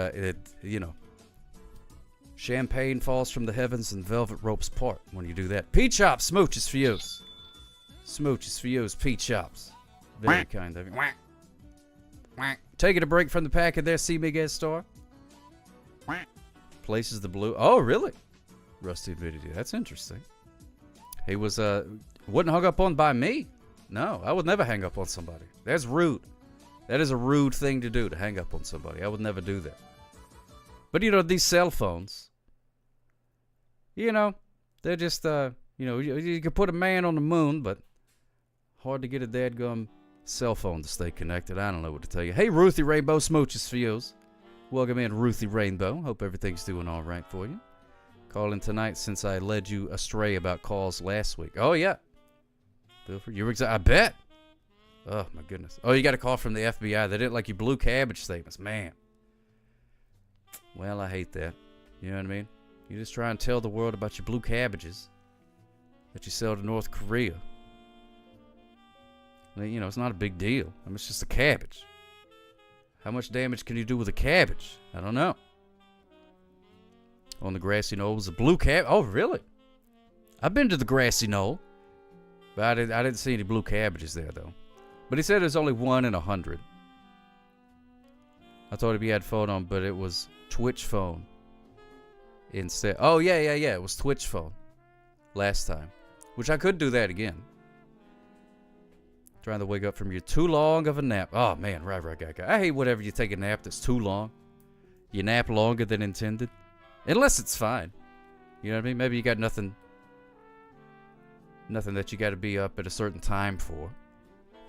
F: champagne falls from the heavens and velvet ropes part when you do that. P-Chop, smooches for you. Smooches for you, P-Chops. Very kind of you. Taking a break from the pack of their C Miguel store. Places the blue. Oh, really? Rusty Avidity. That's interesting. He was, wasn't hung up on by me. No, I would never hang up on somebody. That's rude. That is a rude thing to do, to hang up on somebody. I would never do that. But, these cell phones, they're just, you could put a man on the moon, but hard to get a dadgum cell phone to stay connected. I don't know what to tell you. Hey, Ruthie Rainbow, smooches for yous. Welcome in, Ruthie Rainbow. Hope everything's doing all right for you. Calling tonight since I led you astray about calls last week. Oh, yeah. You were I bet. Oh, my goodness. Oh, you got a call from the FBI. They didn't like your blue cabbage statements. Man. Well, I hate that. You know what I mean? You just try and tell the world about your blue cabbages that you sell to North Korea. You know, it's not a big deal. I mean, it's just a cabbage. How much damage can you do with a cabbage? I don't know. On the grassy knoll was a blue cabbage. Oh, really? I've been to the grassy knoll. But I didn't see any blue cabbages there, though. But he said there's only 1 in 100. I thought if he had phone on, but it was Twitch phone instead. Oh, yeah. It was Twitch phone last time. Which I could do that again. Trying to wake up from your too long of a nap. Oh, man, right. I hate whatever you take a nap that's too long. You nap longer than intended. Unless it's fine. You know what I mean? Maybe you got nothing that you got to be up at a certain time for.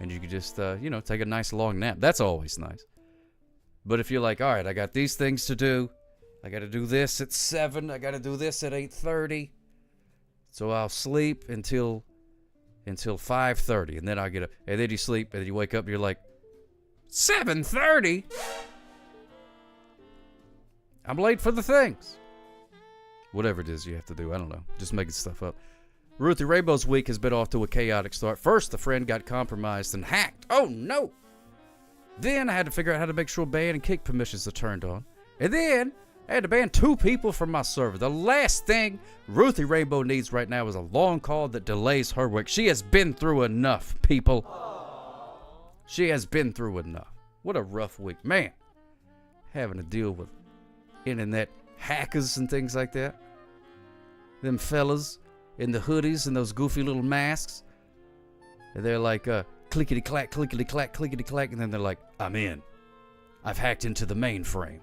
F: And you could just, take a nice long nap. That's always nice. But if you're like, all right, I got these things to do. I got to do this at 7. I got to do this at 8:30. So I'll sleep until 5:30. And then I'll get up. And then you sleep. And then you wake up and you're like, 7:30? I'm late for the things. Whatever it is you have to do. I don't know. Just making stuff up. Ruthie Rainbow's week has been off to a chaotic start. First, a friend got compromised and hacked. Oh, no. Then I had to figure out how to make sure ban and kick permissions are turned on. And then I had to ban 2 people from my server. The last thing Ruthie Rainbow needs right now is a long call that delays her work. She has been through enough, people. She has been through enough. What a rough week. Man, having to deal with internet hackers and things like that. Them fellas in the hoodies and those goofy little masks. And they're like, clickety-clack, clickety-clack, clickety-clack. And then they're like, I'm in. I've hacked into the mainframe.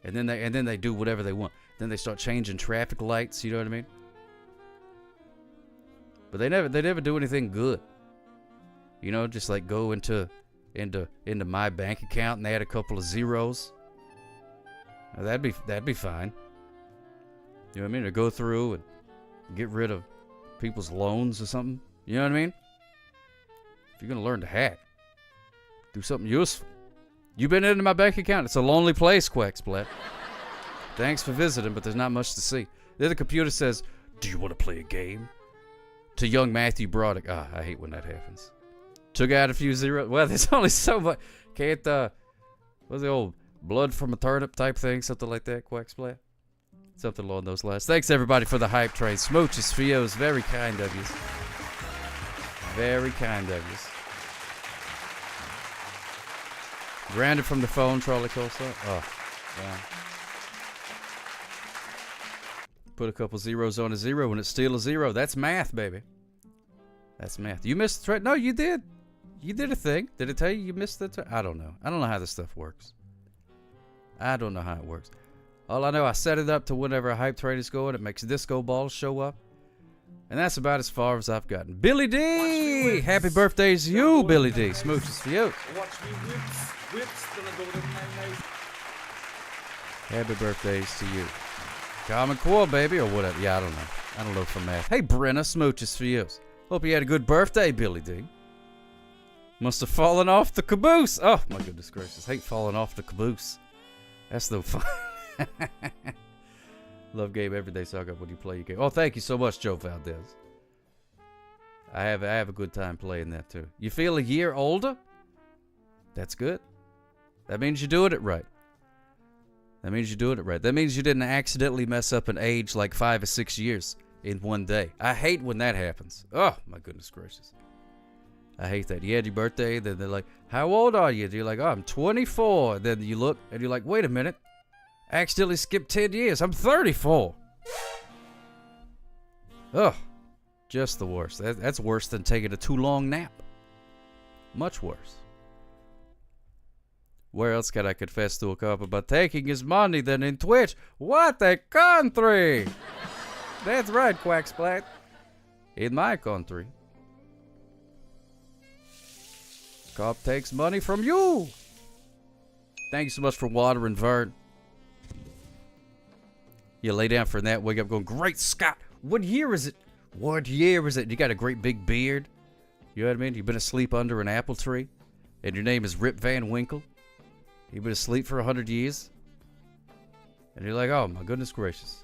F: And then they do whatever they want. Then they start changing traffic lights, you know what I mean? But they never do anything good. You know, just like go into my bank account and add a couple of zeros. Now, that'd be fine. You know what I mean? Or go through and get rid of people's loans or something. You know what I mean? If you're gonna learn to hack, do something useful. You've been into my bank account. It's a lonely place, Quacksplat. Thanks for visiting, but there's not much to see. Then the computer says, do you want to play a game? To young Matthew Broderick. I hate when that happens. Took out a few zeros. Well, there's only so much. Can't, what's the old blood from a turnip type thing? Something like that, Quacksplat? Something along those lines. Thanks, everybody, for the hype train. Smooches for you. Very kind of you. Very kind of you. Grounded from the phone, Charlie Colestar. Oh, wow. Put a couple zeros on a zero and it's still a zero. That's math, baby. That's math. You missed the threat? No, you did. You did a thing. Did it tell you missed the I don't know. I don't know how this stuff works. I don't know how it works. All I know, I set it up to whenever a hype train is going, it makes disco balls show up. And that's about as far as I've gotten. Billy D! Happy birthday to you, Billy D. Smooches for you.
A: Watch me whips, gonna go to my nice.
F: Happy birthdays to you. Common Core, baby, or whatever. Yeah, I don't know. I don't know for math. Hey, Brenna, smooches for you. Hope you had a good birthday, Billy D. Must have fallen off the caboose. Oh, my goodness gracious. Hate falling off the caboose. That's no fun. Love game every day, suck up when you play your game. Oh, thank you so much, Joe Valdez. I have a good time playing that, too. You feel a year older? That's good. That means you're doing it right. That means you're doing it right. That means you didn't accidentally mess up an age like 5 or 6 years in one day. I hate when that happens. Oh, my goodness gracious. I hate that. You had your birthday, then they're like, how old are you? And you're like, oh, I'm 24. Then you look, and you're like, wait a minute. I accidentally skipped 10 years. I'm 34. Ugh. Just the worst. That's worse than taking a too long nap. Much worse. Where else can I confess to a cop about taking his money than in Twitch? What a country! That's right, Quacksplat. In my country. Cop takes money from you. Thank you so much for watering, Vern. You lay down for a nap, wake up going, great Scott, what year is it? What year is it? You got a great big beard. You know what I mean? You've been asleep under an apple tree, and your name is Rip Van Winkle. You've been asleep for 100 years. And you're like, oh my goodness gracious.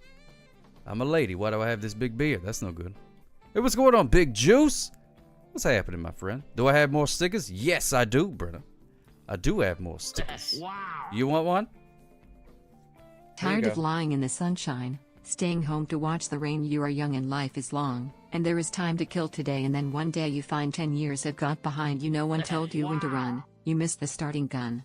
F: I'm a lady. Why do I have this big beard? That's no good. Hey, what's going on, Big Juice? What's happening, my friend? Do I have more stickers? Yes, I do, Brenna. I do have more stickers. Wow. You want one?
E: Tired of lying in the sunshine, staying home to watch the rain? You are young and life is long, and there is time to kill today, and then one day you find 10 years have got behind you. No one told you when to run. You missed the starting gun.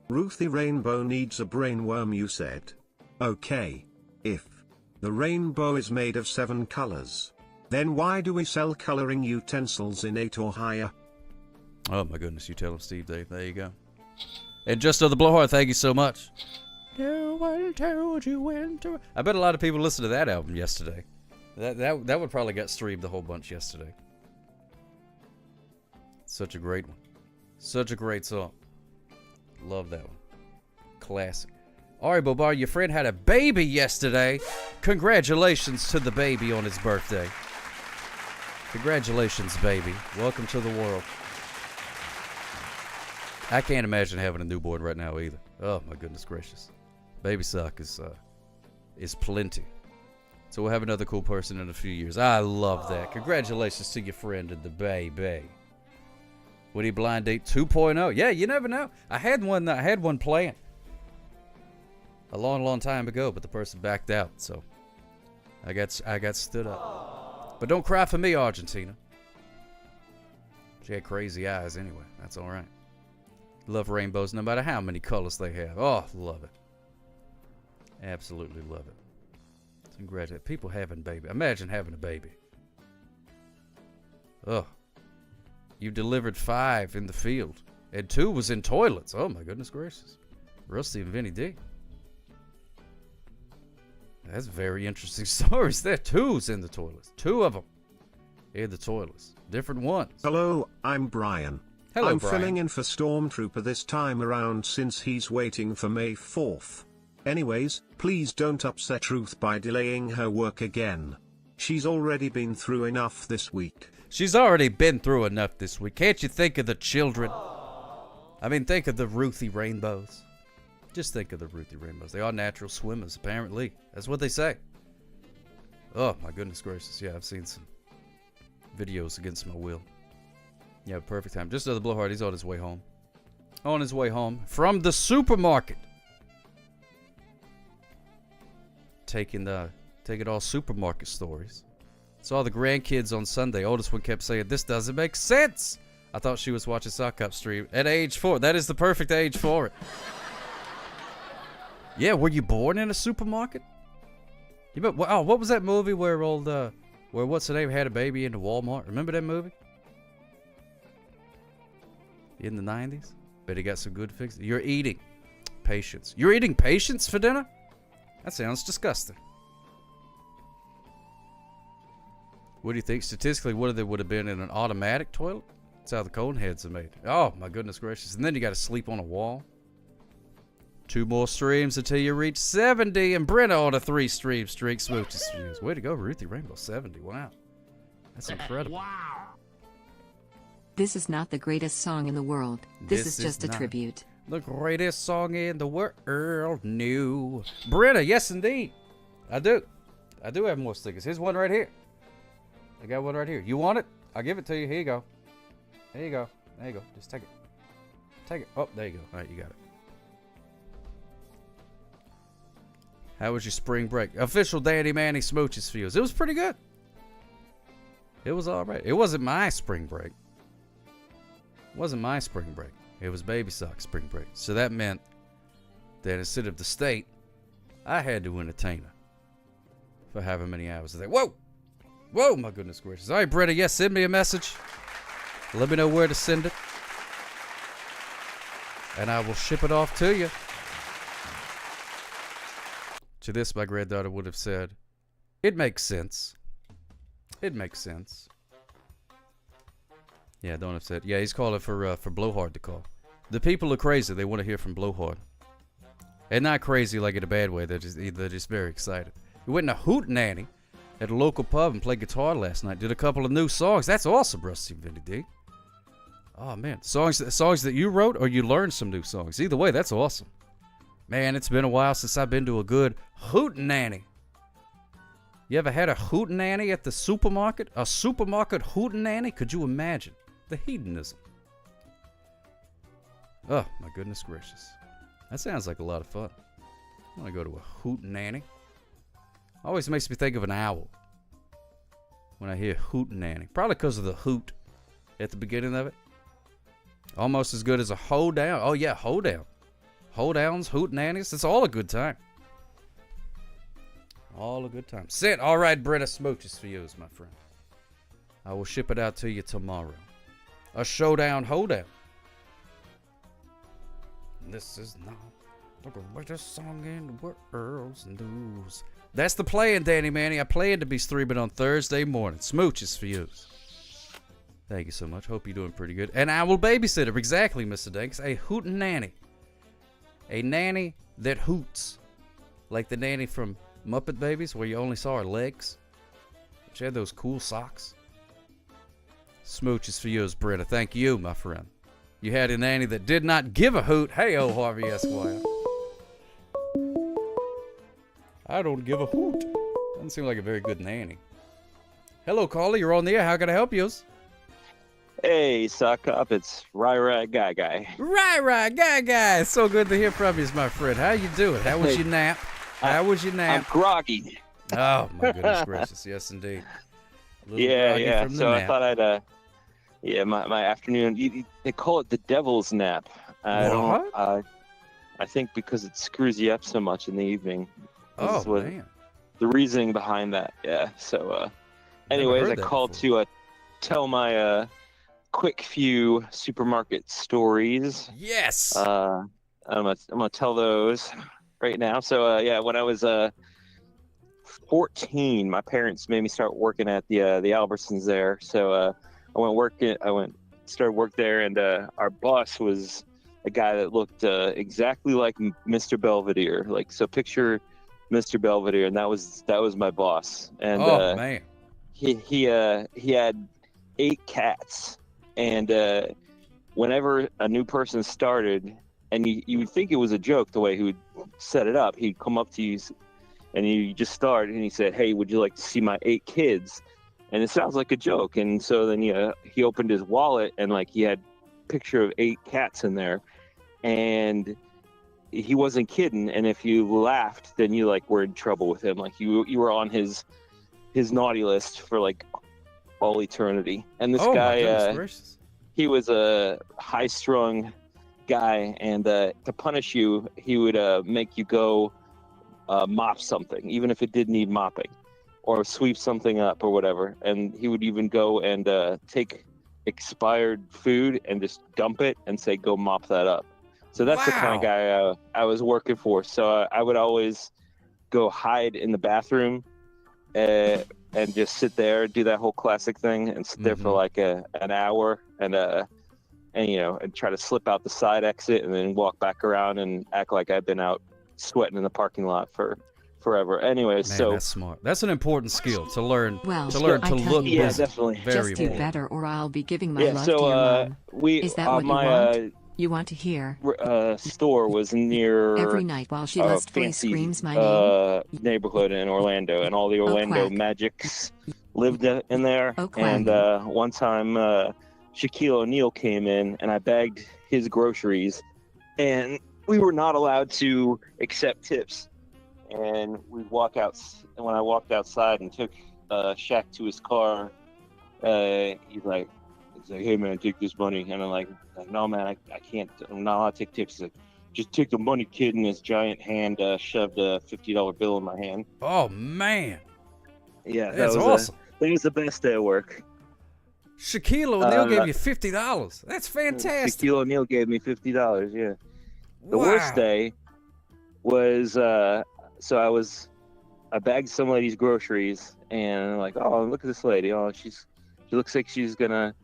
O: Ruthie Rainbow needs a brainworm, you said. Okay. If the rainbow is made of 7 colors, then why do we sell coloring utensils in 8 or higher?
F: Oh my goodness, you tell him, Steve Dave. There you go. And just the blowhard, thank you so much. No one told you when to. I bet a lot of people listened to that album yesterday. That would probably get streamed a whole bunch yesterday. Such a great one. Such a great song. Love that one. Classic. All right, Bobar, your friend had a baby yesterday. Congratulations to the baby on his birthday. Congratulations, baby. Welcome to the world. I can't imagine having a newborn right now either. Oh my goodness gracious. Baby suck is plenty. So we'll have another cool person in a few years. I love that. Congratulations to your friend and the baby. Would he blind date 2.0? Yeah, you never know. I had one planned a long time ago, but the person backed out, so I got stood up. But don't cry for me, Argentina. She had crazy eyes anyway. That's all right. Love rainbows no matter how many colors they have. Oh, love it. Absolutely love it. Congratulations. People having baby. Imagine having a baby. Ugh. You delivered 5 in the field, and 2 was in toilets. Oh my goodness gracious. Rusty and Vinny D. That's very interesting stories. There 2's in the toilets. 2 of them in the toilets. Different ones.
O: Hello, I'm Brian.
F: Hello,
O: I'm
F: Brian.
O: filling in for Stormtrooper this time around since he's waiting for May 4th. Anyways, please don't upset Ruth by delaying her work again. She's already been through enough this week.
F: She's already been through enough this week. Can't you think of the children? I mean, think of the Ruthie Rainbows. Just think of the Ruthie Rainbows. They are natural swimmers, apparently. That's what they say. Oh, my goodness gracious. Yeah, I've seen some videos against my will. Yeah, perfect time. Just another blowhard. He's on his way home. On his way home from the supermarket. Taking all supermarket stories. Saw the grandkids on Sunday. Oldest one kept saying, this doesn't make sense. I thought she was watching Sock Up stream at age 4. That is the perfect age for it. Yeah, were you born in a supermarket? What was that movie where where what's the name had a baby into Walmart? Remember that movie? In the 90s? Bet he got some good fixes. You're eating patience. You're eating patience for dinner? That sounds disgusting. What do you think? Statistically, what would have been in an automatic toilet? That's how the cone heads are made. Oh, my goodness gracious. And then you got to sleep on a wall. 2 more streams until you reach 70. And Brenna on a 3-stream streak. Smooches. Way to go, Ruthie Rainbow. 70. Wow. That's incredible.
E: Wow. This is not the greatest song in the world. This is just a tribute.
F: The greatest song in the world. New. Brenna, yes indeed. I do have more stickers. Here's one right here. I got one right here. You want it? I'll give it to you. Here you go. There you go. There you go. Just take it. Take it. Oh, there you go. All right, you got it. How was your spring break? Official Danny Manny Smooches Feels. It was pretty good. It was all right. It wasn't my spring break. It wasn't my spring break. It was Baby Sock spring break. So that meant that instead of the state, I had to entertain her for however many hours a day. Whoa! Whoa, my goodness gracious. All right, Britta, yes, send me a message. Let me know where to send it. And I will ship it off to you. To this, my granddaughter would have said, it makes sense. It makes sense. Yeah, don't upset. Yeah, he's calling for Blowhard to call. The people are crazy. They want to hear from Blowhard. And not crazy like in a bad way. They're just very excited. We went to Hootenanny at a local pub and played guitar last night. Did a couple of new songs. That's awesome, Rusty Vinny D. Oh, man. Songs that you wrote or you learned some new songs. Either way, that's awesome. Man, it's been a while since I've been to a good Hootenanny. You ever had a Hootenanny at the supermarket? A supermarket Hootenanny? Could you imagine? The hedonism. Oh, my goodness gracious. That sounds like a lot of fun. I want to go to a Hootenanny. Always makes me think of an owl when I hear Hootenanny. Probably because of the hoot at the beginning of it. Almost as good as a hoedown. Oh, yeah, hoedown. Hoedowns, Hootenannies, it's all a good time. All a good time. Sit. All right, Britta, smooches for you, my friend. I will ship it out to you tomorrow. A showdown hoedown. This is not the greatest song in the world's news. That's the plan, Danny Manny. I plan to be streaming on Thursday morning. Smooches for you. Thank you so much. Hope you're doing pretty good. And I will babysit her. Exactly, Mr. Danks. A hootenanny. A nanny that hoots. Like the nanny from Muppet Babies, where you only saw her legs. She had those cool socks. Smooches for you, Britta. Thank you, my friend. You had a nanny that did not give a hoot. Hey, oh, Harvey Esquire. I don't give a hoot. Doesn't seem like a very good nanny. Hello, caller. You're on the air. How can I help you?
B: Hey, Sock Up. It's Rai Guy Guy.
F: Rai Guy Guy. It's so good to hear from you, my friend. How you doing? How was your nap? How was your nap?
B: I'm groggy.
F: Oh, my goodness gracious. Yes, indeed.
B: Yeah.
F: From the
B: So
F: nap.
B: I thought I'd, my afternoon, they call it the devil's nap. I think because it screws you up so much in the evening.
F: Oh, man.
B: The reasoning behind that, yeah. So, anyways, I called to tell my quick few supermarket stories.
F: Yes.
B: I'm gonna tell those right now. So, when I was 14, my parents made me start working at the Albertsons there. So I started work there, and our boss was a guy that looked exactly like Mr. Belvedere. Like, so picture Mr. Belvedere, and that was my boss. And
F: man,
B: he had 8 cats, and whenever a new person started, and you would think it was a joke the way he would set it up, he'd come up to you and you just start, and he said, "Hey, would you like to see my 8 kids?" And it sounds like a joke. And so then he opened his wallet, and like he had a picture of 8 cats in there, and he wasn't kidding. And if you laughed, then you like were in trouble with him. Like you were on his naughty list for like all eternity. And this guy, he was a high-strung guy, and to punish you, he would make you go mop something, even if it did need mopping, or sweep something up or whatever. And he would even go and take expired food and just dump it and say, "Go mop that up." So that's the kind of guy I was working for. So I would always go hide in the bathroom and just sit there, do that whole classic thing, and sit there for like an hour, and try to slip out the side exit, and then walk back around and act like I'd been out sweating in the parking lot for forever. Anyways,
F: man,
B: so
F: that's smart. That's an important skill to learn.
E: Well,
F: to learn
E: I
F: to
E: tell
F: look
E: you
F: busy.
E: what,
F: Very
E: just do
F: important.
E: better, or I'll be giving my
B: yeah,
E: love
B: so
E: to your mom.
B: we
E: Is that what you
B: my
E: want? You want to hear?
B: store was near
E: Every night while she lustfully
B: fancy
E: screams my name.
B: neighborhood in Orlando, and all the Orlando
E: quack.
B: Magics lived in there.
E: Oh, quack.
B: And one time Shaquille O'Neal came in, and I bagged his groceries, and we were not allowed to accept tips. And we'd walk out, and when I walked outside and took Shaq to his car, he's like, "Hey man, take this money." And I'm like, "No man, I can't. I'm not allowed to take tips." He's like, "Just take the money, kid." And his giant hand shoved a $50 bill in my hand.
F: Oh man,
B: yeah, that
F: that's
B: was
F: awesome.
B: That was the best day at work.
F: Shaquille O'Neal gave you $50. That's fantastic.
B: Shaquille O'Neal gave me $50. Yeah. The worst day was so I bagged some lady's groceries, and I'm like, "Oh, look at this lady. Oh, she looks like she's gonna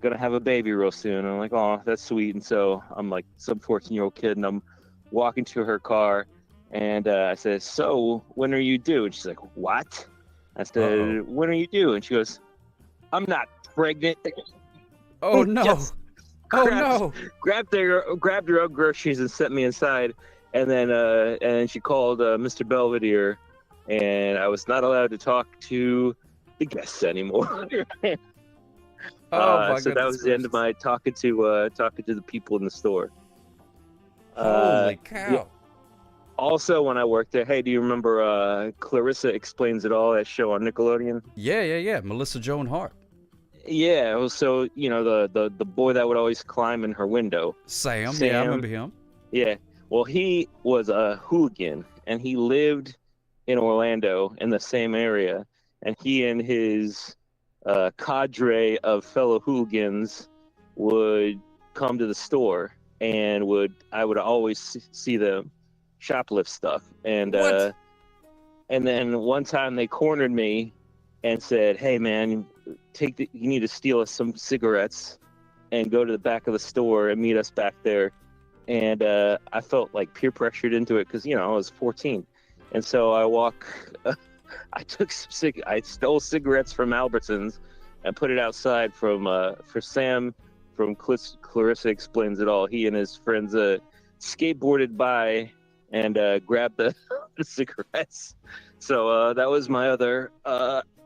B: gonna have a baby real soon. And I'm like, oh, that's sweet. And so I'm like some 14-year-old kid, and I'm walking to her car, and I said, so when are you due? And she's like, what? I said, when are you due? And she goes, I'm not pregnant.
F: Oh no!
B: Just grabbed her up groceries and sent me inside, and then she called Mr. Belvedere, and I was not allowed to talk to the guests anymore. So that was the end of my talking to the people in the store.
F: Holy cow!
B: Yeah. Also, when I worked there, hey, do you remember Clarissa Explains It All, that show on Nickelodeon?
F: Yeah. Melissa Joan Hart.
B: Yeah, so the boy that would always climb in her window.
F: Sam. Yeah, I remember him.
B: Yeah, well, he was a hooligan, and he lived in Orlando in the same area, and he and his cadre of fellow hooligans would come to the store, and I would always see them shoplift stuff, and then one time they cornered me and said, hey man, you need to steal us some cigarettes and go to the back of the store and meet us back there. And I felt like peer pressured into it because I was 14, and so I stole cigarettes from Albertsons and put it outside for Sam from Clarissa Explains It All. He and his friends skateboarded by and grabbed the cigarettes. So that was my other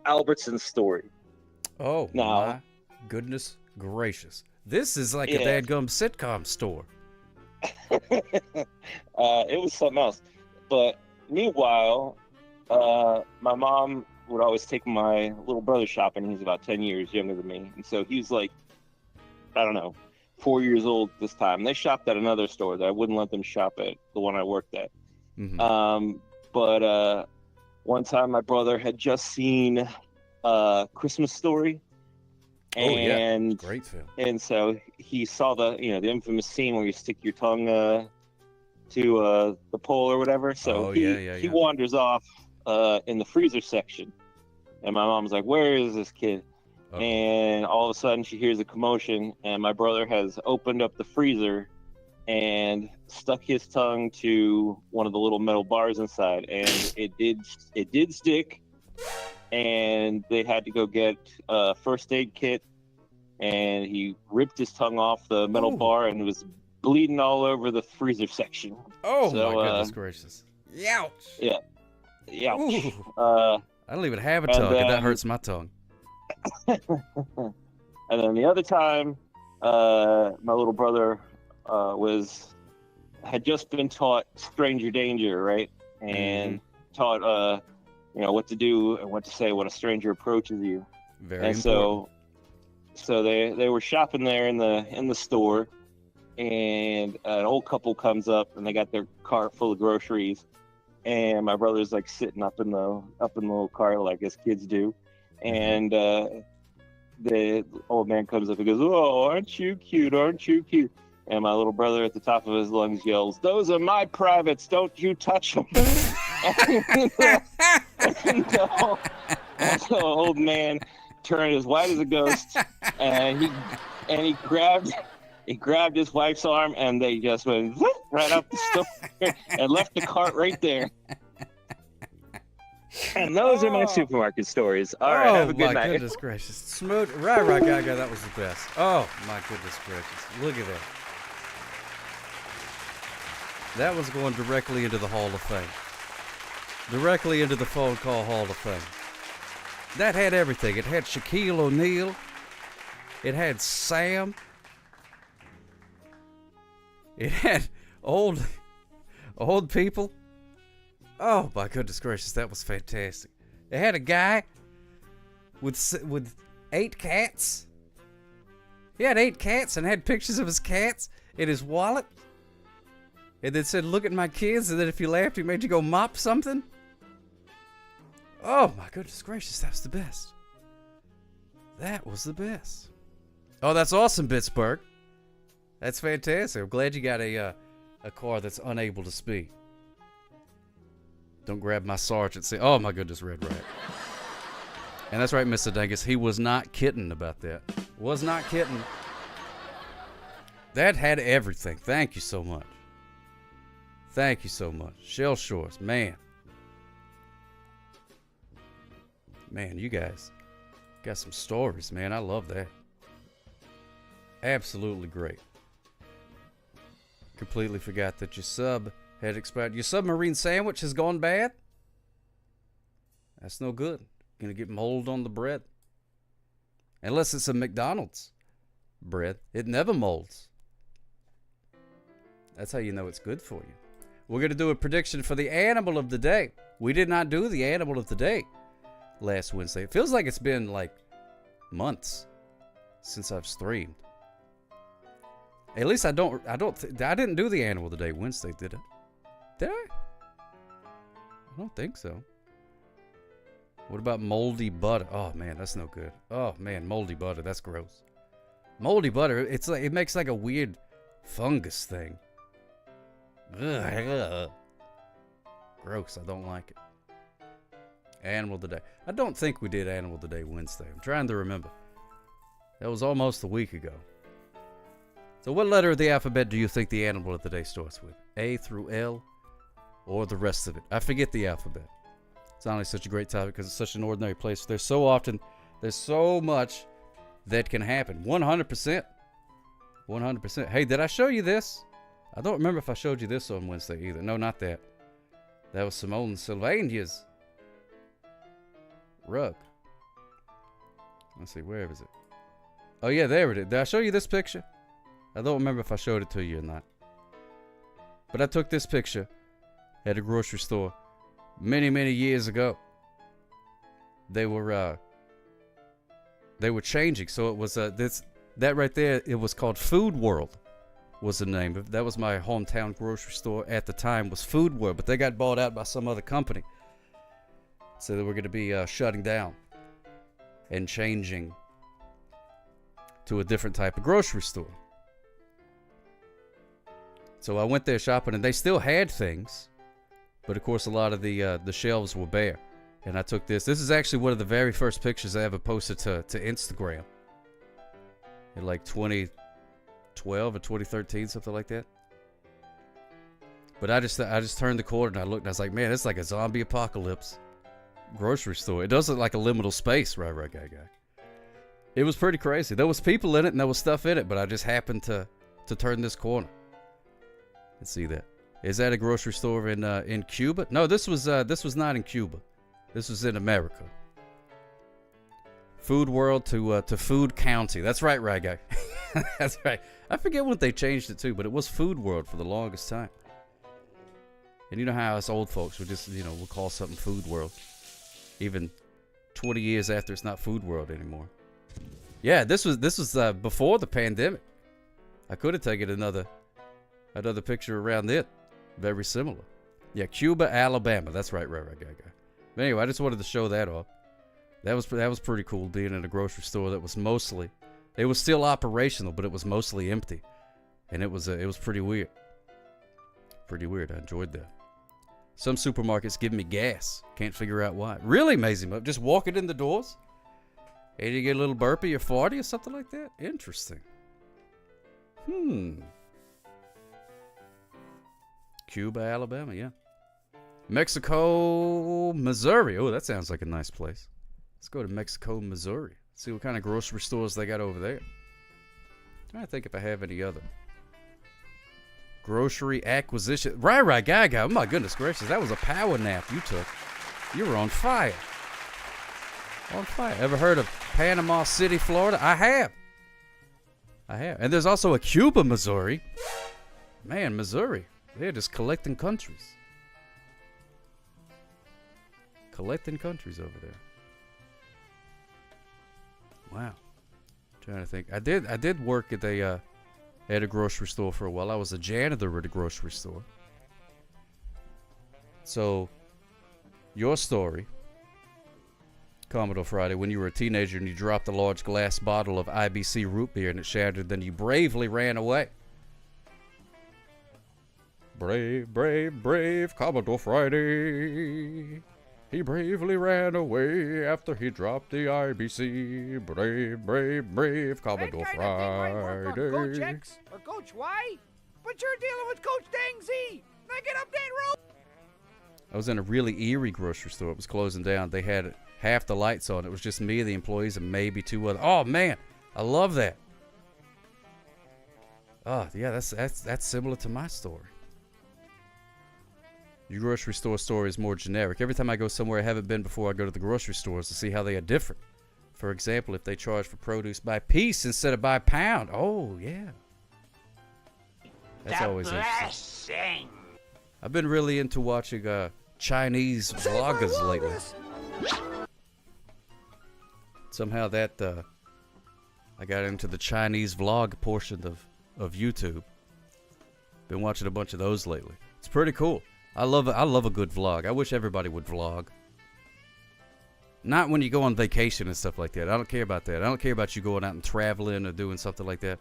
B: Albertson story.
F: Oh, my goodness gracious. This is like a dadgum sitcom store.
B: It was something else. But meanwhile, my mom would always take my little brother shopping. He's about 10 years younger than me. And so he was like, I don't know, 4 years old this time. They shopped at another store that I wouldn't let them shop at, the one I worked at.
F: Mm-hmm.
B: But one time my brother had just seen Christmas Story. And,
F: great film.
B: And so he saw the infamous scene where you stick your tongue to the pole or whatever. So he wanders off in the freezer section, and my mom's like, where is this kid? And all of a sudden she hears a commotion, and my brother has opened up the freezer and stuck his tongue to one of the little metal bars inside, and it did stick, and they had to go get a first aid kit, and he ripped his tongue off the metal bar and was bleeding all over the freezer section.
F: Oh, so, my goodness gracious. Youch.
B: Yeah. Youch.
F: I don't even have a tongue, and that hurts my tongue.
B: And then the other time, my little brother had just been taught stranger danger, right? And taught what to do and what to say when a stranger approaches you.
F: Very
B: and
F: important.
B: So they were shopping there in the store, and an old couple comes up, and they got their cart full of groceries, and my brother's like sitting up in the little car like as kids do, and the old man comes up and goes, oh, aren't you cute, and my little brother at the top of his lungs yells, those are my privates, don't you touch them. And the old man turned as white as a ghost, and he grabbed his wife's arm, and they just went right up the store and left the cart right there. And those are my supermarket stories. All right, have a good night.
F: Oh, my goodness gracious. Smooth. Right, Gaga, that was the best. Oh, my goodness gracious. Look at that. That was going directly into the Hall of Fame. Directly into the phone call Hall of Fame. That had everything. It had Shaquille O'Neal. It had Sam. It had old people. Oh, my goodness gracious, that was fantastic. It had a guy with 8 cats. He had 8 cats and had pictures of his cats in his wallet. And then said, look at my kids, and then if you laughed, he made you go mop something. Oh, my goodness gracious, that was the best. That was the best. Oh, that's awesome, Pittsburgh. That's fantastic. I'm glad you got a car that's unable to speak. Don't grab my sergeant. Say, oh, my goodness, Red Rat. And that's right, Mr. Dangus. He was not kidding about that. Was not kidding. That had everything. Thank you so much. Thank you so much. Shell Shores, man. Man, you guys got some stories, man. I love that. Absolutely great. Completely forgot that your sub had expired. Your submarine sandwich has gone bad? That's no good. Gonna get mold on the bread. Unless it's a McDonald's bread. It never molds. That's how you know it's good for you. We're going to do a prediction for the animal of the day. We did not do the animal of the day last Wednesday. It feels like it's been like months since I've streamed. At least I didn't do the animal of the day Wednesday, did I? Did I? I don't think so. What about moldy butter? Oh man, that's no good. Oh man, moldy butter, that's gross. Moldy butter, it's like, it makes like a weird fungus thing. Ugh. Gross, I don't like it. Animal of the day. I don't think we did animal of the day Wednesday. I'm trying to remember. That was almost a week ago. So what letter of the alphabet do you think the animal of the day starts with? A through L or the rest of it? I forget the alphabet. It's only such a great topic because it's such an ordinary place. There's so much that can happen. 100%. 100%. Hey, did I show you this? I don't remember if I showed you this on Wednesday either. No, not that. That was Simone Sylvania's rug. Let's see, where is it? Oh yeah, there it is. Did I show you this picture? I don't remember if I showed it to you or not. But I took this picture at a grocery store many, many years ago. They were changing, so it was that right there. It was called Food World, was the name of it. That was my hometown grocery store at the time, was Food World, but they got bought out by some other company, so they were going to be shutting down and changing to a different type of grocery store. So I went there shopping, and they still had things, but of course a lot of the shelves were bare. And I took this. This is actually one of the very first pictures I ever posted to Instagram. In like 2012 or 2013, something like that. But I just turned the corner and I looked and I was like, man, it's like a zombie apocalypse grocery store. It does look like a liminal space, right, guy. It was pretty crazy. There was people in it and there was stuff in it, but I just happened to turn this corner and see that. Is that a grocery store in Cuba? No, this was not in Cuba. This was in America. Food World to Food County. That's right, guy. That's right. I forget what they changed it to, but it was Food World for the longest time. And you know how us old folks would just, we'll call something Food World, even 20 years after it's not Food World anymore. Yeah, this was before the pandemic. I could have taken another picture around it. Very similar. Yeah, Cuba, Alabama. That's right, guy. But anyway, I just wanted to show that off. That was pretty cool, being in a grocery store that was mostly, it was still operational, but it was mostly empty, and it was pretty weird. Pretty weird. I enjoyed that. Some supermarkets give me gas. Can't figure out why. Really amazing. But just walking in the doors, and you get a little burpee or farty or something like that. Interesting. Cuba, Alabama, yeah. Mexico, Missouri. Oh, that sounds like a nice place. Let's go to Mexico, Missouri. See what kind of grocery stores they got over there. I'm trying to think if I have any other grocery acquisition. Right, guy. Oh my goodness gracious, that was a power nap you took. You were on fire. On fire. Ever heard of Panama City, Florida? I have. And there's also a Cuba, Missouri. Man, Missouri. They're just collecting countries. Collecting countries over there. Wow. Trying to think. I did work at a grocery store for a while. I was a janitor at a grocery store. So, your story, Commodore Friday, when you were a teenager and you dropped a large glass bottle of IBC root beer and it shattered, then you bravely ran away. Brave, Commodore Friday. He bravely ran away after he dropped the IBC. Brave, brave, brave Commodore Friday.
H: Coach X or Coach Y, but you're dealing with Coach Dang Z. Now get up that road.
F: I was in a really eerie grocery store. It was closing down. They had half the lights on. It was just me, the employees, and maybe two other. Oh man, I love that. Oh yeah, that's similar to my story. Your grocery store story is more generic. Every time I go somewhere I haven't been before, I go to the grocery stores to see how they are different. For example, if they charge for produce by piece instead of by pound. Oh, yeah. That's always interesting. I've been really into watching Chinese vloggers lately. Somehow that I got into the Chinese vlog portion of YouTube. Been watching a bunch of those lately. It's pretty cool. I love a good vlog. I wish everybody would vlog. Not when you go on vacation and stuff like that. I don't care about that. I don't care about you going out and traveling or doing something like that.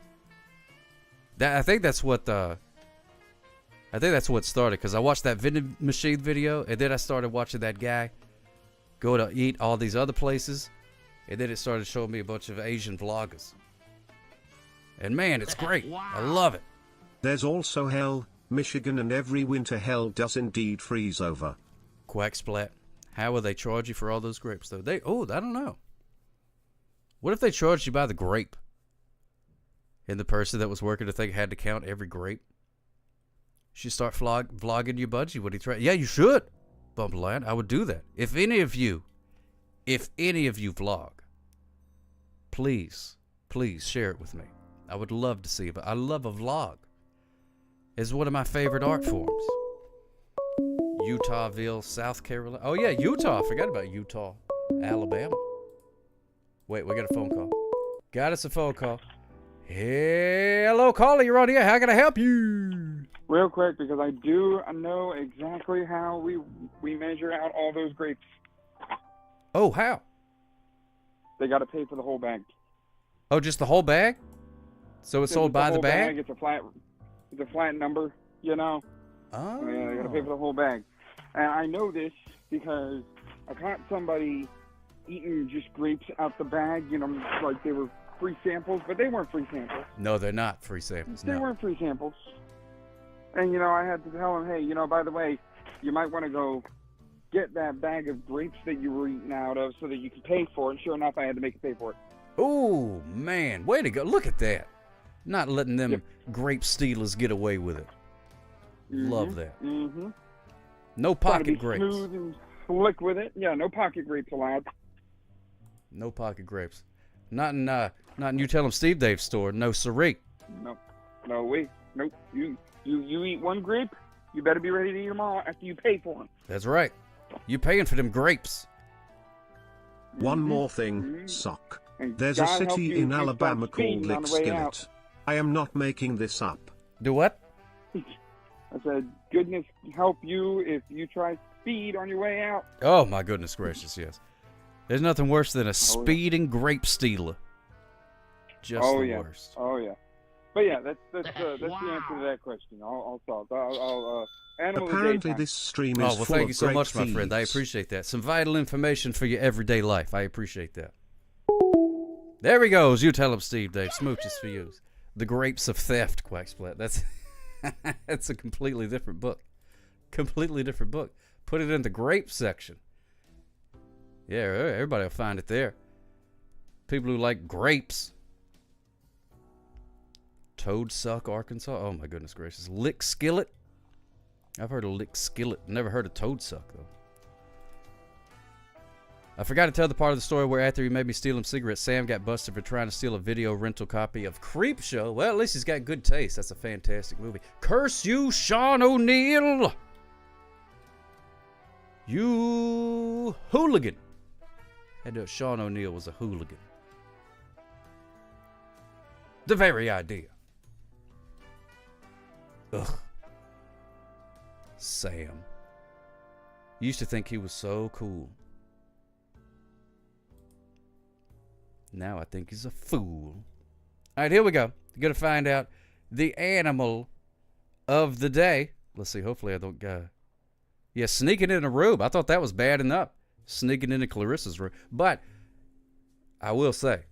F: I think that's what started, because I watched that vending machine video, and then I started watching that guy go to eat all these other places, and then it started showing me a bunch of Asian vloggers. And man, it's great. I love it.
O: There's also hell. Michigan, and every winter hell does indeed freeze over.
F: Quack splat. How will they charge you for all those grapes, though? I don't know. What if they charged you by the grape? And the person that was working the thing had to count every grape? Should start vlogging your budgie. Would he try? Yeah, you should. Bumpline. I would do that. If any of you vlog, please share it with me. I would love to see it. But I love a vlog. It's one of my favorite art forms. Utahville, South Carolina. Oh yeah, Utah. I forgot about Utah, Alabama. Wait, we got a phone call. Got us a phone call. Hello, caller. You're on here. How can I help you?
Q: Real quick, because I do know exactly how we measure out all those grapes.
F: Oh, how?
Q: They got to pay for the whole bag.
F: Oh, just the whole bag? So it's sold by the bag?
Q: It's a flat number, you know.
F: Oh.
Q: Yeah, they got to pay for the whole bag. And I know this because I caught somebody eating just grapes out the bag, you know, like they were free samples, but they weren't free samples.
F: No, they're not free samples.
Q: They weren't free samples. And, you know, I had to tell them, hey, you know, by the way, you might want to go get that bag of grapes that you were eating out of so that you can pay for it. And sure enough, I had to make you pay for it.
F: Oh, man. Way to go. Look at that. Not letting them grape stealers get away with it. Love that.
Q: Mm-hmm.
F: No pocket grapes.
Q: Smooth and slick with it. Yeah, no pocket grapes allowed.
F: No pocket grapes. Not in You Tell 'em Steve Dave's store. No siree.
Q: No way. Nope. You eat one grape, you better be ready to eat them all after you pay for them.
F: That's right. You paying for them grapes.
O: One more thing, sock. There's a city in Alabama called Lick Skillet. I am not making this up.
F: Do what?
Q: I said, goodness help you if you try speed on your way out.
F: Oh, my goodness gracious, yes. There's nothing worse than a speeding grape stealer. Just the worst.
Q: Oh, yeah. But yeah, that's the answer to that question. I'll solve.
O: Apparently this stream is full
F: thank you
O: of
F: so
O: great
F: much, my
O: thieves.
F: friend. I appreciate that. Some vital information for your everyday life. I appreciate that. There he goes. You tell him, Steve Dave. Smooches for you. The Grapes of Theft, Quacksplat. That's a completely different book. Completely different book. Put it in the grape section. Yeah, everybody will find it there. People who like grapes. Toadsuck, Arkansas. Oh my goodness gracious. Lick Skillet. I've heard of Lick Skillet. Never heard of Toadsuck though. I forgot to tell the part of the story where after he made me steal him cigarettes, Sam got busted for trying to steal a video rental copy of Creepshow. Well, at least he's got good taste. That's a fantastic movie. Curse you, Sean O'Neill! You hooligan. Sean O'Neill was a hooligan. The very idea. Ugh. Sam. Used to think he was so cool. Now I think he's a fool. All right, here we go. You're going to find out the animal of the day. Let's see. Hopefully I don't... sneaking in a room. I thought that was bad enough. sneaking into Clarissa's room. But I will say,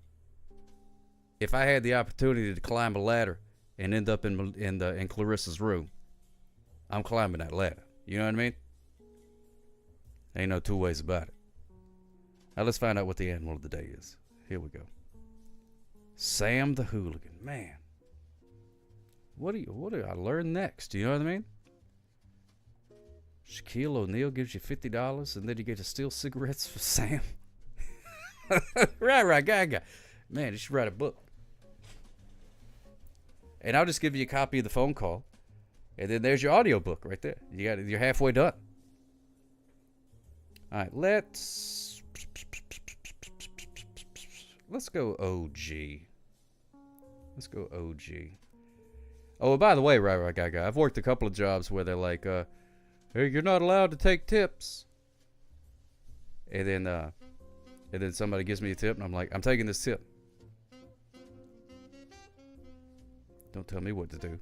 F: if I had the opportunity to climb a ladder and end up in Clarissa's room, I'm climbing that ladder. You know what I mean? Ain't no two ways about it. Now let's find out what the animal of the day is. Here we go. Sam the Hooligan. Man. What do I learn next? You know what I mean? Shaquille O'Neal gives you $50 and then you get to steal cigarettes for Sam. Right, gaga. Man, you should write a book. And I'll just give you a copy of the phone call. And then there's your audio book right there. You're halfway done. All right, let's go OG. Let's go OG. Oh, by the way, right, gaga. I've worked a couple of jobs where they're like, hey, you're not allowed to take tips. And then somebody gives me a tip, and I'm like, I'm taking this tip. Don't tell me what to do.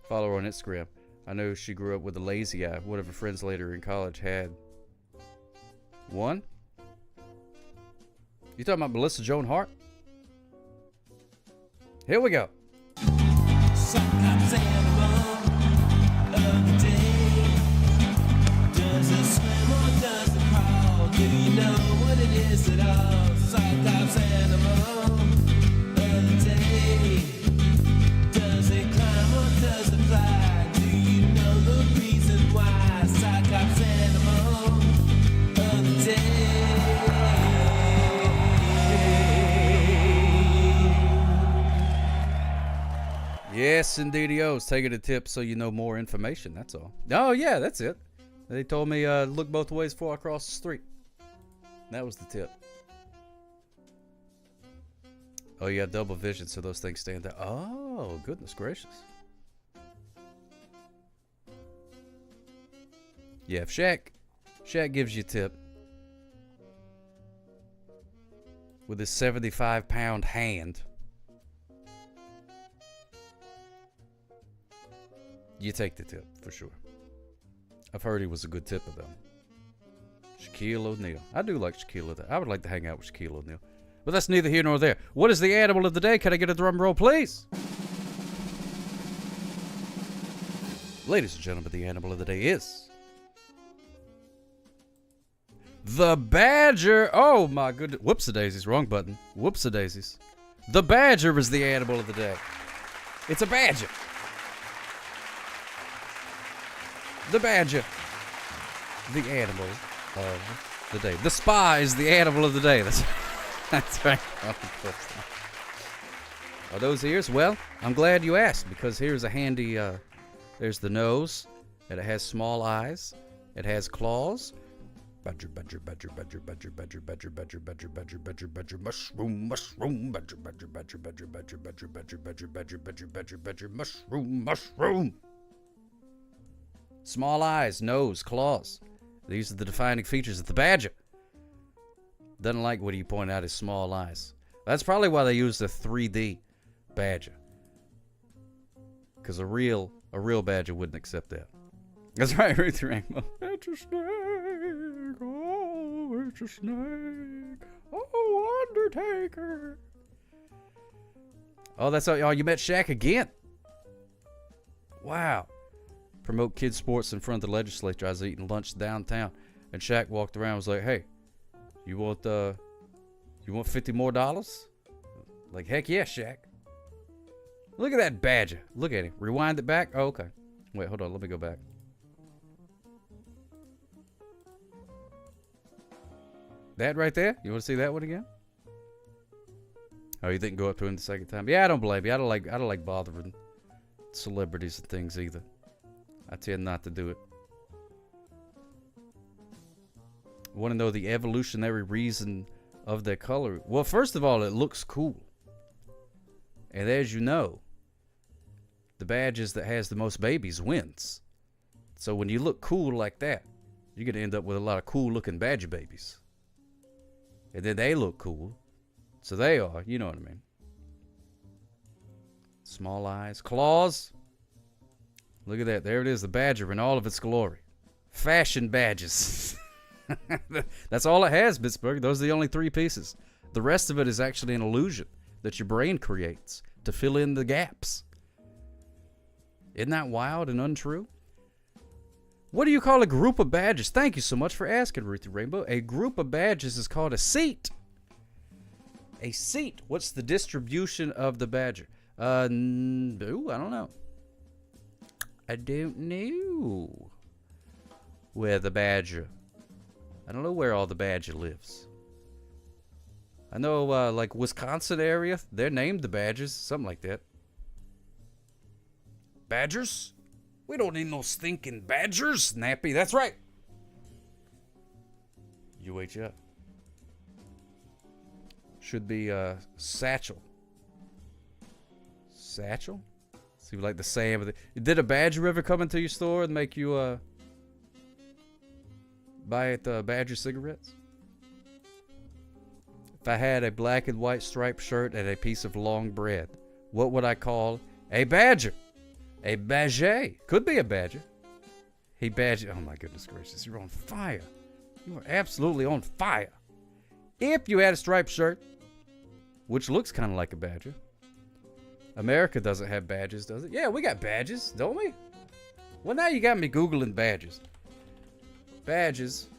F: Follow her on Instagram. I know she grew up with a lazy eye. One of her friends later in college had one. You talking about Melissa Joan Hart? Here we go.
D: Sometimes animal of the day. Does it swim or does it crawl? Do you know what it is at all? Sometimes animal of the day. Does it climb or does it fly? Do you know the reason why? Sometimes animal of the day.
F: Yes, indeedios. Taking a tip so you know more information. That's all. Oh, yeah, that's it. They told me look both ways before I cross the street. That was the tip. Oh, you have double vision, so those things stand out. Oh, goodness gracious. Yeah, if Shaq gives you a tip with his 75-pound hand, you take the tip, for sure. I've heard he was a good tipper, though. Shaquille O'Neal. I do like Shaquille O'Neal. I would like to hang out with Shaquille O'Neal. But that's neither here nor there. What is the animal of the day? Can I get a drum roll, please? Ladies and gentlemen, the animal of the day is the badger. Oh, my goodness. Whoops-a-daisies. Wrong button. Whoops-a-daisies. The badger is the animal of the day. It's a badger. The badger, the animal of the day. The spa is the animal of the day. That's right. Are those ears? Well, I'm glad you asked, because here's a handy, there's the nose, and it has small eyes. It has claws. Badger, badger, badger, badger, badger, badger, badger, badger, badger, badger, badger, badger, mushroom, mushroom, badger, badger, badger, badger, badger, badger, badger, badger, badger, badger, badger, badger, mushroom, mushroom. Small eyes, nose, claws. These are the defining features of the badger. Doesn't like what you point out his small eyes. That's probably why they use the 3D badger. Because a real badger wouldn't accept that. That's right, Ruth Rainbow. It's a snake. Oh, it's a snake. Oh, Undertaker. Oh, that's how. Oh, you met Shaq again. Wow. Promote kids sports in front of the legislature. I was eating lunch downtown, and Shaq walked around and was like, hey, you want $50 more? Like, heck yeah, Shaq. Look at that badger. Look at him. Rewind it back. Oh, okay. Wait, hold on. Let me go back. That right there? You want to see that one again? Oh, you didn't go up to him the second time? Yeah, I don't blame you. I don't like bothering celebrities and things either. I tend not to do it. Want to know the evolutionary reason of their color? Well, first of all, it looks cool. And as you know, the badges that has the most babies wins. So when you look cool like that, you're going to end up with a lot of cool-looking badger babies. And then they look cool. So they are, you know what I mean. Small eyes. Claws. Look at that. There it is, the badger in all of its glory. Fashion badges. That's all it has, Pittsburgh. Those are the only 3 pieces. The rest of it is actually an illusion that your brain creates to fill in the gaps. Isn't that wild and untrue? What do you call a group of badges? Thank you so much for asking, Ruthie Rainbow. A group of badges is called a seat. A seat. What's the distribution of the badger? I don't know. I don't know where the badger. I don't know where all the badger lives. I know, like Wisconsin area, they're named the Badgers, something like that. Badgers? We don't need no stinking badgers, Nappy. That's right. UHF. Should be satchel. Satchel? Seems like the same. Did a badger ever come into your store and make you buy at the Badger cigarettes? If I had a black and white striped shirt and a piece of long bread, what would I call a badger? A badger. Could be a badger. He badger. Oh my goodness gracious. You're on fire. You are absolutely on fire. If you had a striped shirt, which looks kind of like a badger. America doesn't have badges, does it? Yeah, we got badges, don't we? Well, now you got me Googling badges. Badges.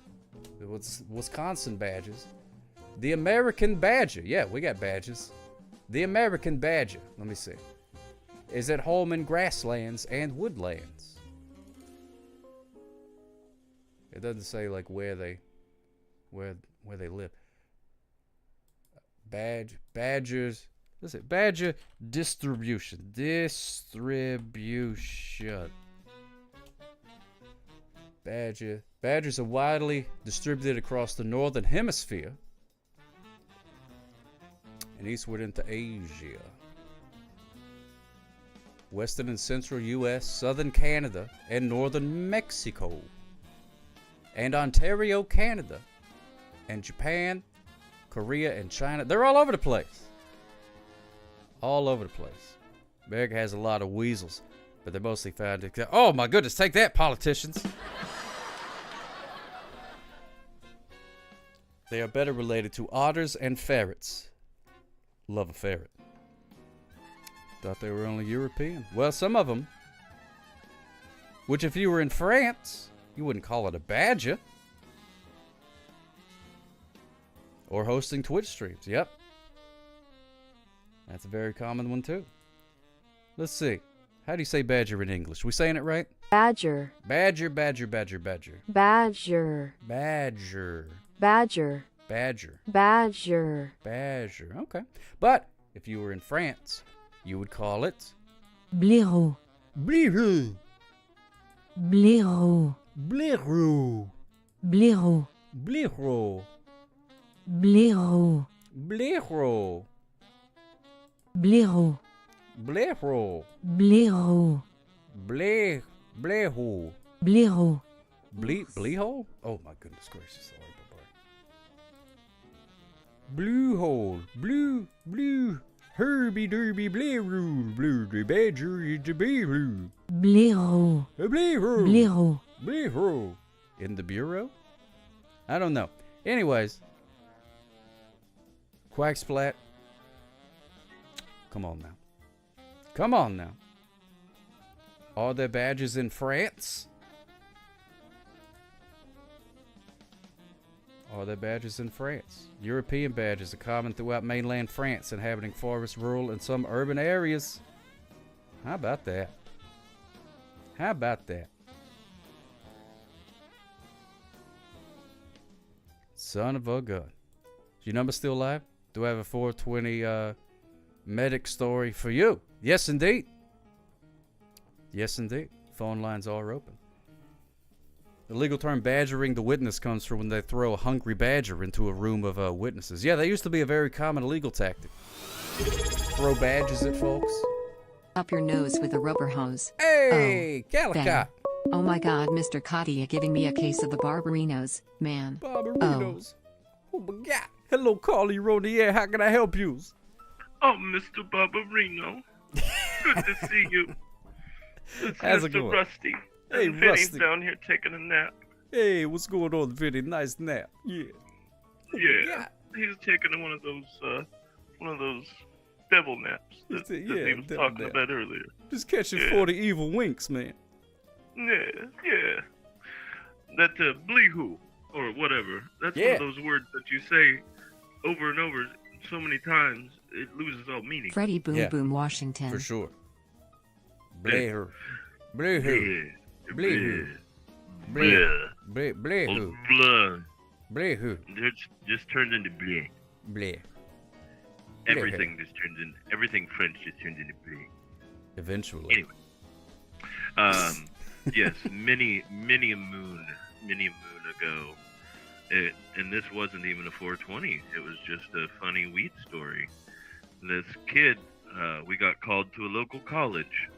F: Wisconsin badges. The American Badger. Yeah, we got badges. The American Badger. Let me see. Is at home in grasslands and woodlands. It doesn't say like where they live. Badgers. Let's see. Badger distribution. Badgers are widely distributed across the northern hemisphere and eastward into Asia. Western and central U.S., southern Canada, and northern Mexico. And Ontario, Canada. And Japan, Korea, and China. They're all over the place. All over the place. America has a lot of weasels, but they're mostly found in... Oh my goodness, take that, politicians. They are better related to otters and ferrets. Love a ferret. Thought they were only European. Well, some of them. Which if you were in France, you wouldn't call it a badger. Or hosting Twitch streams. Yep. That's a very common one too. Let's see. How do you say badger in English? We saying it right?
K: Badger.
F: Badger, badger, badger, badger.
K: Badger.
F: Badger.
K: Badger.
F: Badger.
K: Badger.
F: Badger. Okay. But if you were in France, you would call it
K: blaireau.
F: Blaireau.
K: Blaireau.
F: Blaireau.
K: Blaireau.
F: Blaireau.
K: Blaireau.
F: Blaireau.
K: Blaireau.
F: Blaireau.
K: Blaireau.
F: Blaireau.
K: Blaireau.
F: Bleehole? Oh my goodness gracious. Sorry, Blue hole. Blue. Herbie derby blaireau. Blue the badger is the blaireau.
K: Blaireau.
F: Blaireau.
K: Blaireau.
F: Blaireau. In the bureau? I don't know. Anyways. Quack splat. Come on now. Come on now. Are there badges in France? Are there badges in France? European badges are common throughout mainland France, inhabiting forest, rural, and some urban areas. How about that? How about that? Son of a gun. Is your number still alive? Do I have a 420 medic story for you? Yes, indeed. Yes, indeed. Phone lines are open. The legal term badgering the witness comes from when they throw a hungry badger into a room of witnesses. Yeah, that used to be a very common legal tactic. Throw badges at folks.
E: Up your nose with a rubber hose.
F: Hey, Calicut.
E: Ben. Oh my God, Mr. Katia giving me a case of the Barbarinos, man.
F: Barbarinos. Oh my God. Hello, Carly, you're on the air. How can I help you?
V: Oh, Mr. Barbarino. Good to see you. It's
F: How's it
V: Mr.
F: going?
V: Rusty.
F: Hey,
V: and Vinny's
F: Rusty.
V: down here taking a nap.
F: Hey, what's going on, Vinny? Nice nap. Yeah.
V: Yeah. He's taking one of those devil naps that he was
F: devil
V: talking
F: nap.
V: about earlier.
F: Just catching
V: Yeah.
F: 40 evil winks, man.
V: Yeah. That bleehoo or whatever. That's one
F: Yeah.
V: of those words that you say over and over so many times it loses all meaning.
E: Freddie Boom Boom, Washington.
F: For sure. Bleehoo. Bleehoo. Bleehoo.
V: Bleh.
F: Bleehoo.
V: Blah.
F: Bleehoo.
V: It just turns into bleh.
F: Bleh.
V: Everything just turns into everything French just turns into bleh.
F: Eventually.
V: Anyway. Yes, many a moon ago. And this wasn't even a 420. It was just a funny weed story. This kid, we got called to a local college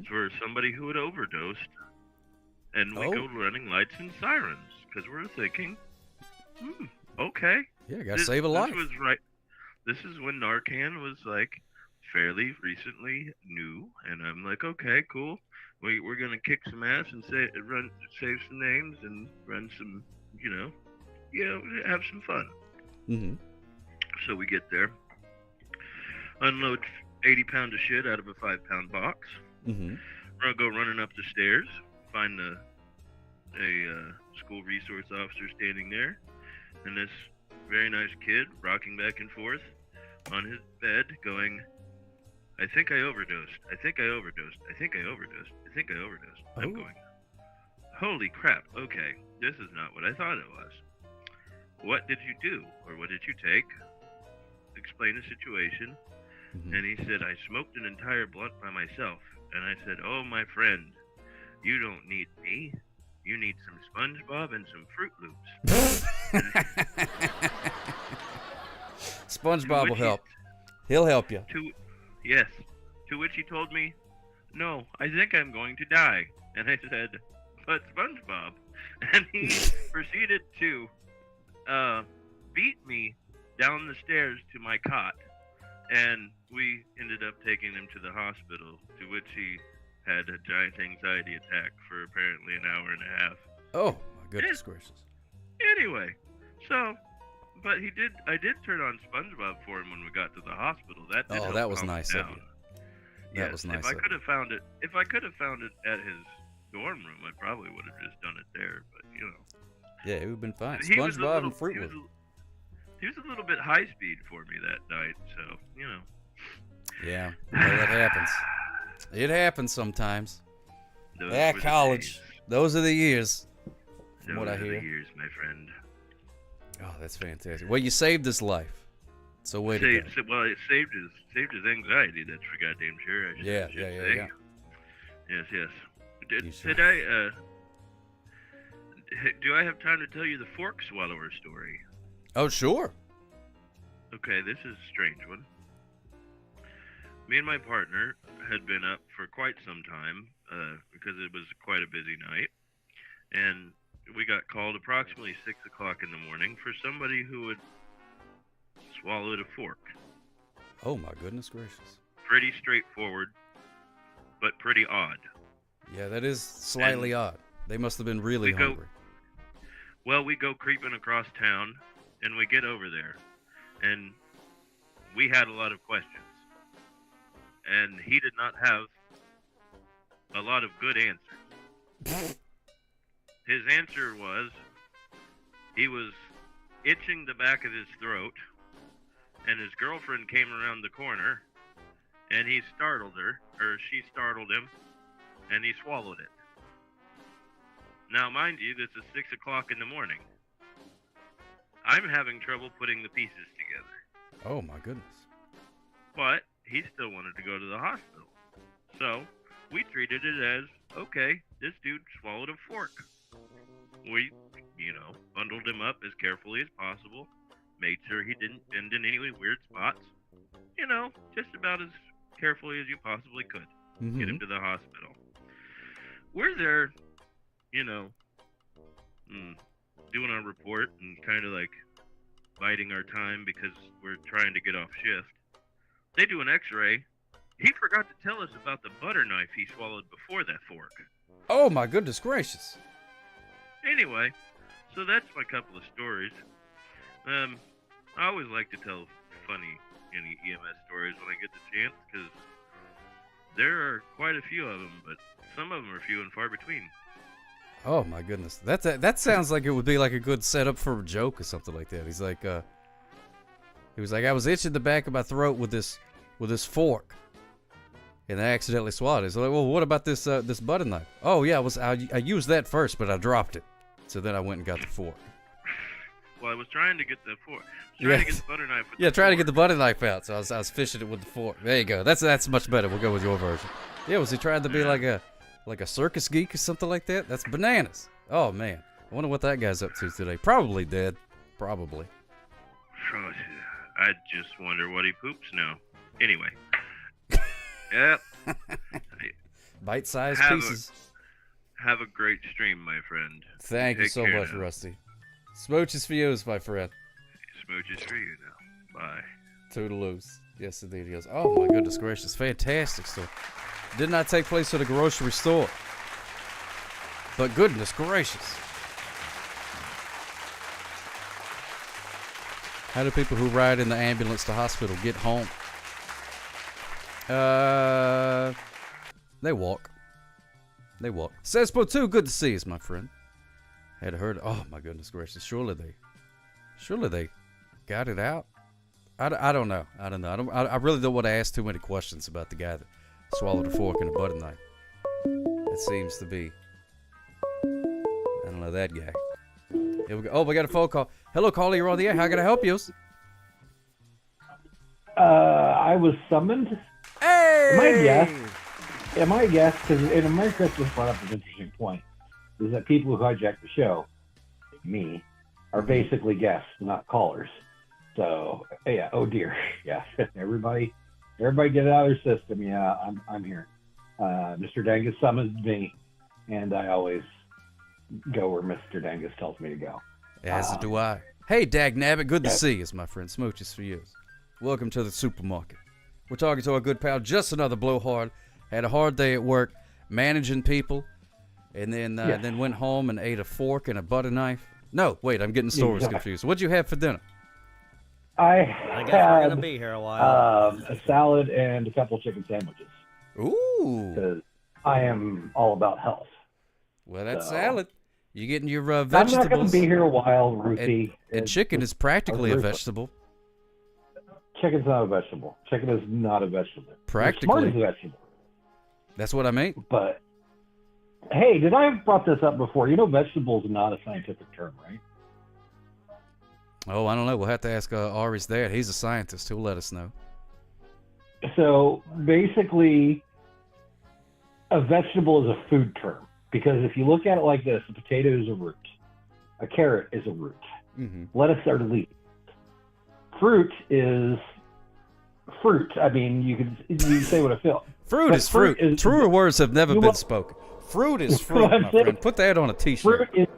V: for somebody who had overdosed. And we go running lights and sirens because we're thinking, okay.
F: Yeah, gotta save a life.
V: This was right. This is when Narcan was like fairly recently new. And I'm like, okay, cool. We're going to kick some ass and save some names and run some, have some fun.
F: Mm-hmm.
V: So we get there, unload 80 pounds of shit out of a 5-pound box.
F: Mm-hmm.
V: We're going to go running up the stairs, find a school resource officer standing there, and this very nice kid rocking back and forth on his bed going, I think I overdosed. I think I overdosed. I think I overdosed. I think I overdosed. I'm going, holy crap, okay, this is not what I thought it was. What did you do? Or what did you take? Explain the situation. And he said, I smoked an entire blunt by myself. And I said, oh, my friend, you don't need me. You need some SpongeBob and some Fruit Loops.
F: SpongeBob will help. He'll help you.
V: Yes. To which he told me, no, I think I'm going to die. And I said, but SpongeBob. And he proceeded to beat me down the stairs to my cot. And we ended up taking him to the hospital, to which he had a giant anxiety attack for apparently an hour and a half.
F: Oh, my goodness gracious.
V: Anyway, so, but I did turn on SpongeBob for him when we got to the hospital. That did help
F: that was
V: calm him
F: nice of
V: down.
F: you. That was nice
V: If I
F: of
V: could have found it at his dorm room, I probably would have just done it there, but
F: Yeah, it would have been fine.
V: He was
F: SpongeBob and Fruit Loops.
V: He was a little bit high speed for me that night, so,
F: Yeah, well, it happens. It happens sometimes.
V: Those were the
F: college. Those are the years. From what I
V: Those are
F: hear.
V: the years, my friend.
F: Oh, that's fantastic. Well, you saved his life. So way to go.
V: Well, it saved his anxiety. That's for goddamn sure. I should say. Yes. Did I? Do I have time to tell you the fork swallower story?
F: Oh, sure.
V: Okay, this is a strange one. Me and my partner had been up for quite some time because it was quite a busy night, and we got called approximately 6 o'clock in the morning for somebody who had swallowed a fork.
F: Oh, my goodness gracious.
V: Pretty straightforward, but pretty odd.
F: Yeah, that is slightly odd. They must have been really hungry.
V: We go creeping across town, and we get over there, and we had a lot of questions. And he did not have a lot of good answers. His answer was, he was itching the back of his throat, and his girlfriend came around the corner, and he startled her, or she startled him, and he swallowed it. Now, mind you, this is 6 o'clock in the morning. I'm having trouble putting the pieces together.
F: Oh, my goodness.
V: But he still wanted to go to the hospital. So we treated it as, okay, this dude swallowed a fork. We, bundled him up as carefully as possible, made sure he didn't bend in any weird spots. Just about as carefully as you possibly could. Get him to the hospital. We're there, doing our report and kind of like biding our time because we're trying to get off shift. They do an x-ray. He forgot to tell us about the butter knife he swallowed before that fork.
F: Oh, my goodness gracious.
V: Anyway, so that's my couple of stories. I always like to tell funny EMS stories when I get the chance, because there are quite a few of them, but some of them are few and far between.
F: Oh my goodness, that sounds like it would be like a good setup for a joke or something like that. He was like, I was itching the back of my throat with this fork, and I accidentally swallowed it. He's like, well, what about this butter knife? Oh yeah, I used that first, but I dropped it, so then I went and got the fork.
V: Well, I was trying to get the fork. Trying to get the butter knife.
F: Trying to get the butter knife out. So I was fishing it with the fork. There you go. That's much better. We'll go with your version. Yeah, was he trying to be like a circus geek or something like that? That's bananas. Oh man, I wonder what that guy's up to today. Probably dead. Probably.
V: I just wonder what he poops now. Anyway. Yep.
F: Bite-sized pieces.
V: Have a great stream, my friend.
F: Thank you so much, Rusty. Smooches for you, my friend.
V: Smooches for you now. Bye.
F: Toodaloos. Yes, indeed. He goes, oh my goodness gracious. Fantastic story. Did not take place at a grocery store. But goodness gracious. How do people who ride in the ambulance to hospital get home? They walk. They walk. Says Spo2, good to see us, my friend. Had heard. Oh my goodness gracious. Surely they got it out. I don't know. I really don't want to ask too many questions about the guy that swallowed a fork and a butter knife. It seems to be. I don't know that guy. Here we go. Oh, we got a phone call. Hello, caller. You're on the air. How can I help you?
G: I was summoned.
F: Hey!
G: My guess, because America just brought up an interesting point, is that people who hijack the show, me, are basically guests, not callers. So, yeah, oh dear. Yeah, everybody get it out of their system. Yeah, I'm here. Mr. Dangus summoned me, and I always go where Mr. Dangus tells me to go.
F: As do I. Hey, Dagnabbit, good to see you, my friend. Smooches for you. Welcome to the supermarket. We're talking to our good pal, just another blowhard. Had a hard day at work, managing people, and then went home and ate a fork and a butter knife. No, wait, I'm getting stories confused. What'd you have for dinner?
G: I
J: guess
G: had,
J: we're gonna be here a while.
G: A salad and a couple chicken sandwiches.
F: Ooh.
G: Because I am all about health.
F: Well, that's salad. You getting your vegetables?
G: I'm not going to be here a while, Ruthie.
F: And chicken is practically a vegetable.
G: Chicken's not a vegetable. Chicken is not a vegetable.
F: Practically.
G: Smart is a vegetable.
F: That's what I mean.
G: But, hey, did I have brought this up before? You know vegetable is not a scientific term, right?
F: Oh, I don't know. We'll have to ask Ari's dad. He's a scientist. He'll let us know.
G: So, basically, a vegetable is a food term. Because if you look at it like this, a potato is a root. A carrot is a root.
F: Mm-hmm.
G: Lettuce are the leaves. Fruit is fruit. I mean, you can say what I feel.
F: Fruit is fruit. Truer words have never been spoken. Fruit is fruit, my friend. Put that on a T-shirt.
G: Fruit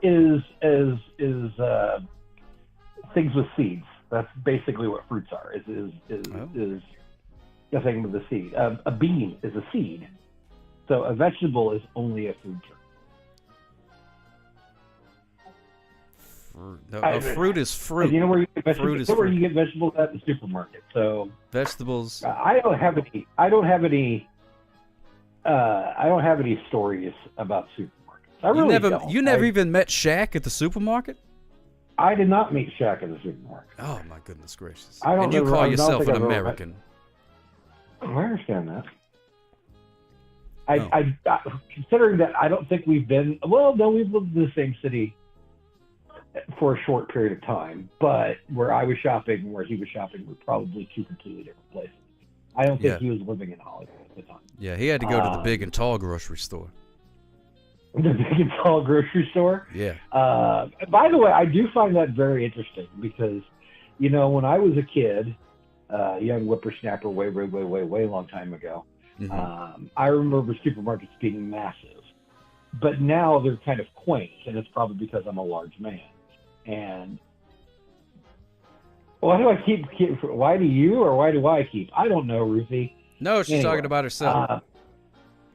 G: is things with seeds. That's basically what fruits are. Is a thing with a seed. A bean is a seed. So a vegetable is only a food term.
F: Fruit is fruit.
G: You know where you get
F: fruit
G: vegetables? Where you get vegetables at the supermarket. So
F: vegetables.
G: I don't have any stories about supermarkets. I really don't.
F: You never even met Shaq at the supermarket?
G: I did not meet Shaq at the supermarket.
F: Oh my goodness gracious!
G: And
F: you call yourself an American?
G: I understand that. I considering that I don't think we've been. Well, no, we've lived in the same city for a short period of time, but where I was shopping and where he was shopping were probably two completely different places. I don't think he was living in Hollywood at the time.
F: Yeah, he had to go to the big and tall grocery store.
G: The big and tall grocery store?
F: Yeah.
G: By the way, I do find that very interesting because, you know, when I was a kid, young whippersnapper way long time ago, I remember supermarkets being massive. But now they're kind of quaint, and it's probably because I'm a large man. And why do I keep why do you or why do I keep? I don't know, Ruthie.
F: No, she's talking about herself.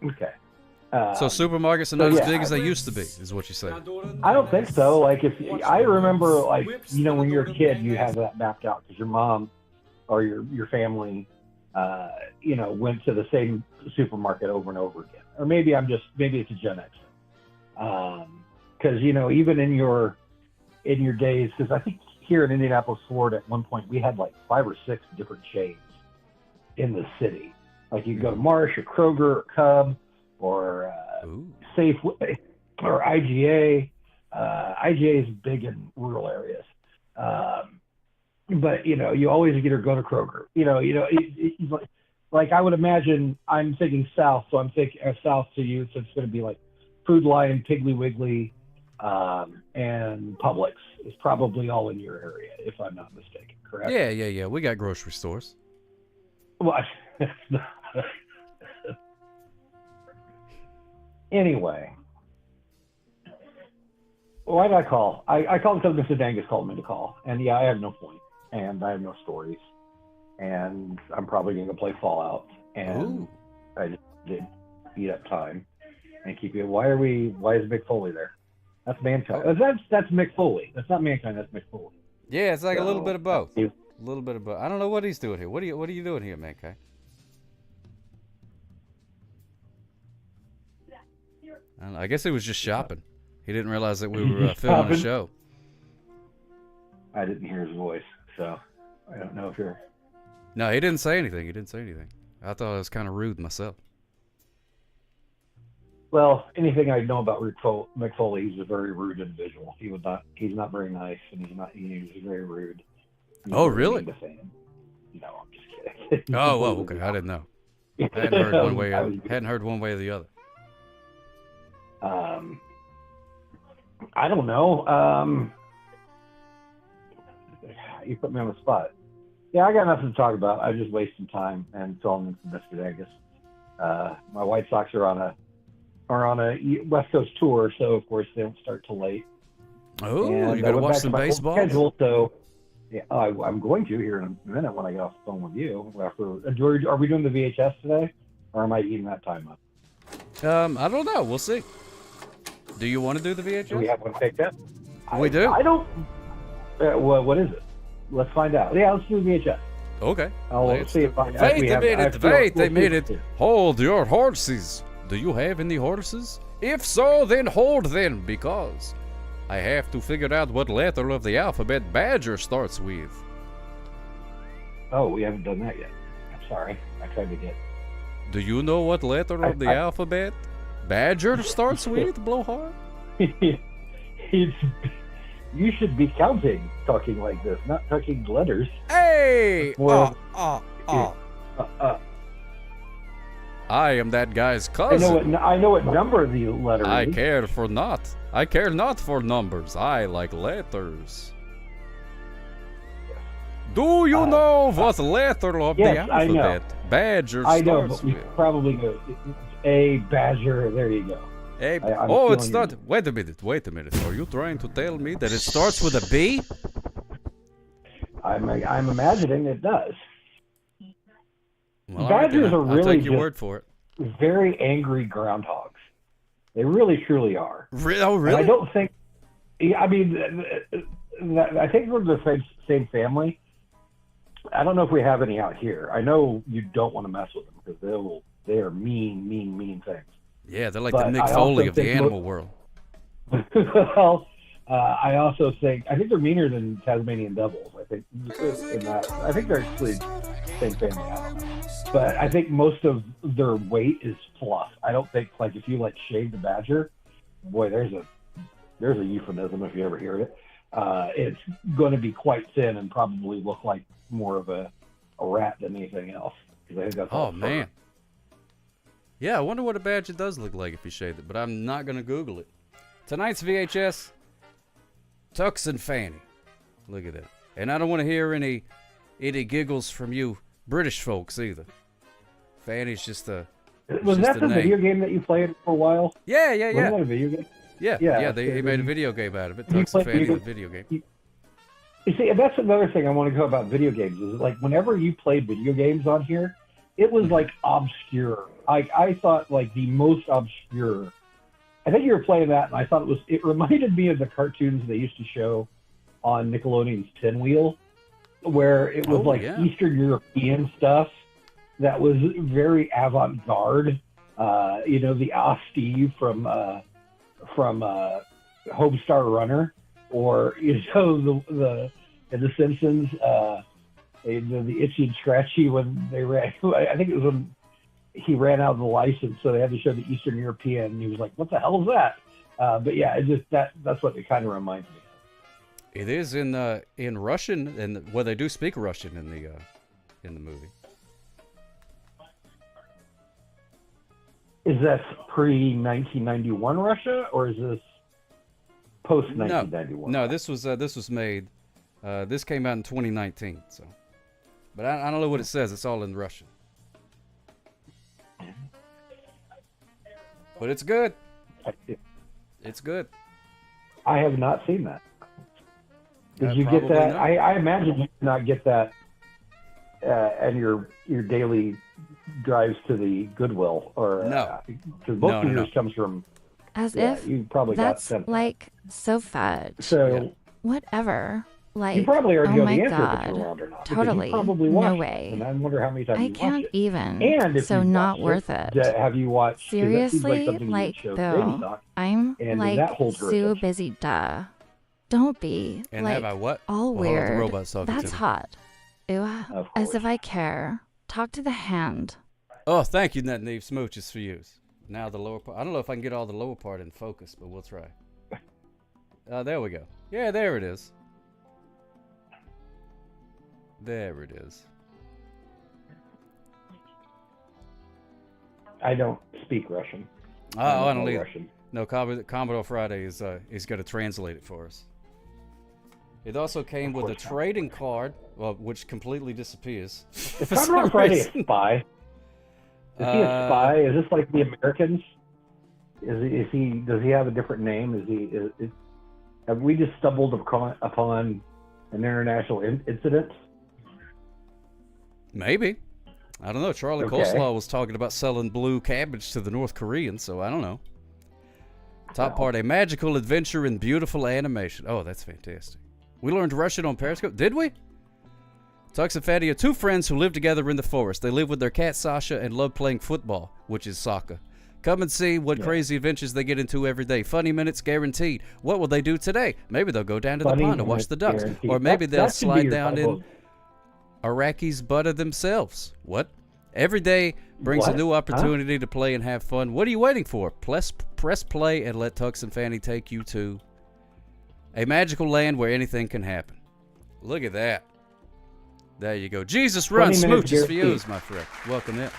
G: Okay.
F: So supermarkets are not as big as they used to be, is what you say.
G: I don't think so. Like I remember, like when you're a kid, you have that mapped out because your mom or your family, went to the same supermarket over and over again. Or maybe it's a Gen X thing. Because even in your days, because I think here in Indianapolis, Florida, at one point we had like 5 or 6 different chains in the city. Like you could go to Marsh or Kroger or Cub or Safeway or IGA. IGA is big in rural areas, but you always either go to Kroger. Like I would imagine, I'm thinking South, so I'm thinking South to you, so it's going to be like Food Lion, Piggly Wiggly, and Publix is probably all in your area, if I'm not mistaken. Correct?
F: Yeah. We got grocery stores.
G: Well, anyway, why did I call? I called because Mr. Dangus called me to call, and I have no point, and I have no stories, and I'm probably going to play Fallout, and I just did eat up time and keep you. Why is Mick Foley there? That's Mankind. That's Mick Foley. That's not Mankind. That's Mick Foley.
F: Yeah, it's like a little bit of both. A little bit of both. I don't know what he's doing here. What are you doing here, Mankind? I guess he was just shopping. He didn't realize that we were filming a show.
G: I didn't hear his voice, so I don't know if you're...
F: No, he didn't say anything. I thought it was kind of rude myself.
G: Well, anything I know about Mick Foley, he's a very rude individual. He's not very nice, and he's very rude.
F: Oh, really?
G: No, I'm just kidding.
F: Oh, well, okay. I didn't know. I hadn't heard one way or the other.
G: I don't know. You put me on the spot. Yeah, I got nothing to talk about. I was just wasting time and filming for Mr. Dangus. My White Sox are on a West Coast tour, so of course they don't start till late.
F: Oh, you got to watch some baseball.
G: Schedule, so yeah, I'm going to here in a minute when I get off the phone with you. Are we doing the VHS today, or am I eating that time up?
F: I don't know. We'll see. Do you want to do the VHS?
G: Do we have one picked up?
F: We do.
G: I don't. What is it? Let's find out. Yeah, let's do the VHS.
F: Okay.
G: I'll see if I.
F: Wait a minute. Hold your horses. Do you have any horses? If so, then hold them, because I have to figure out what letter of the alphabet Badger starts with.
G: Oh, we haven't done that yet. I'm sorry. I tried to get...
F: Do you know what letter of the alphabet Badger starts with, Blowhard?
G: You should be counting, talking like this, not talking letters.
F: Hey! I am that guy's cousin.
G: I know what number the letter is.
F: I care not for numbers. I like letters. Do you know what letter of the alphabet
G: I know.
F: Badger
G: I
F: starts
G: know, but we
F: with?
G: probably go A, Badger. There you go.
F: It's not. Wait a minute. Are you trying to tell me that it starts with a B?
G: I'm imagining it does.
F: Well,
G: Badgers are really
F: I'll take your word for it.
G: Very angry groundhogs. They really, truly are.
F: Oh, really?
G: And I don't think. I mean, I think we're the same family. I don't know if we have any out here. I know you don't want to mess with them because they are mean things.
F: Yeah, they're like the Nick Foley of the animal world.
G: Well, I also think they're meaner than Tasmanian devils. I think they're actually same family. I don't know. But I think most of their weight is fluff. I don't think if you shave the badger, boy, there's a euphemism if you ever hear it. It's going to be quite thin and probably look like more of a rat than anything else. I think that's all
F: man. Yeah, I wonder what a badger does look like if you shaved it, but I'm not going to Google it. Tonight's VHS, Tux and Fanny. Look at that. And I don't want to hear any giggles from you British folks either. Fanny's just a
G: Was that the video game that you played for a while?
F: Yeah.
G: Was that a video game?
F: Yeah. He made a video game out of it. Tux and Fanny, the video game.
G: You see, that's another thing I want to go about video games is whenever you played video games on here, it was obscure I thought like the most obscure. I think you were playing that, and I thought it reminded me of the cartoons they used to show on Nickelodeon's Pinwheel, where it was Eastern European stuff that was very avant-garde. The Steve from Homestar Runner, or the in The Simpsons, the Itchy and Scratchy when they ran. I think it was when he ran out of the license, so they had to show the Eastern European. And he was like, "What the hell is that?" But yeah, it just that's what it kind of reminds me of.
F: It is in Russian, and they do speak Russian in the movie.
G: Is that pre-1991 Russia, or is this post-1991?
F: No, this was made. This came out in 2019. So, but I don't know what it says. It's all in Russian. But it's good. It's good.
G: I have not seen that. Did you get that?
F: Not.
G: I imagine you did not get that and your daily drives to the Goodwill, or
F: no,
G: because most of yours comes from.
J: As if
G: you probably
J: that's
G: got
J: like so fudge.
G: So
J: whatever. Like,
G: you probably already
J: oh
G: know
J: my
G: the answer
J: God.
G: if it's around or not.
J: Totally.
G: You probably
J: No
G: watched
J: way.
G: It, and I wonder how many times
J: I
G: you
J: can't
G: watched it.
J: even.
G: And if
J: so
G: you
J: not
G: watched
J: worth it.
G: Have you watched? 'Cause that seems
J: Seriously,
G: something you
J: like
G: would show
J: Bill,
G: Baby Sock,
J: I'm
G: and
J: like
G: that holds her
J: so
G: attention.
J: busy. Duh. Don't be
F: And
J: like
F: have I what?
J: all
F: Well, hold on, the
J: weird.
F: robot's talking to
J: That's
F: me.
J: hot. Ew, as if I care. Talk to the hand.
F: Oh, thank you, Net Neve. Smooches for you. Now the lower part. I don't know if I can get all the lower part in focus, but we'll try. There we go. Yeah, there it is. There it is.
G: I don't speak Russian.
F: Oh, I don't
G: know
F: either.
G: Russian.
F: No, Commodore Friday is going to translate it for us. It also came with a trading card, which completely disappears.
G: Is Commodore Friday a spy? Is he a spy? Is this like the Americans? Is he? Does he have a different name? Have we just stumbled upon an international incident?
F: Maybe. I don't know. Charlie Coleslaw was talking about selling blue cabbage to the North Koreans, so I don't know. Top part, a magical adventure in beautiful animation. Oh, that's fantastic. We learned Russian on Periscope. Did we? Tux and Fatty are two friends who live together in the forest. They live with their cat Sasha and love playing football, which is soccer. Come and see what crazy adventures they get into every day. Funny minutes guaranteed. What will they do today? Maybe they'll go down to the pond and watch the ducks.
G: Guaranteed.
F: Or maybe they'll
G: that should be
F: slide
G: your
F: down
G: title.
F: in Iraqi's butter themselves. What? Every day brings a new opportunity to play and have fun. What are you waiting for? Press play and let Tux and Fanny take you to a magical land where anything can happen. Look at that. There you go. Jesus run,
G: 20 minutes
F: smooches for you,
G: guaranteed.
F: my friend. Welcome in.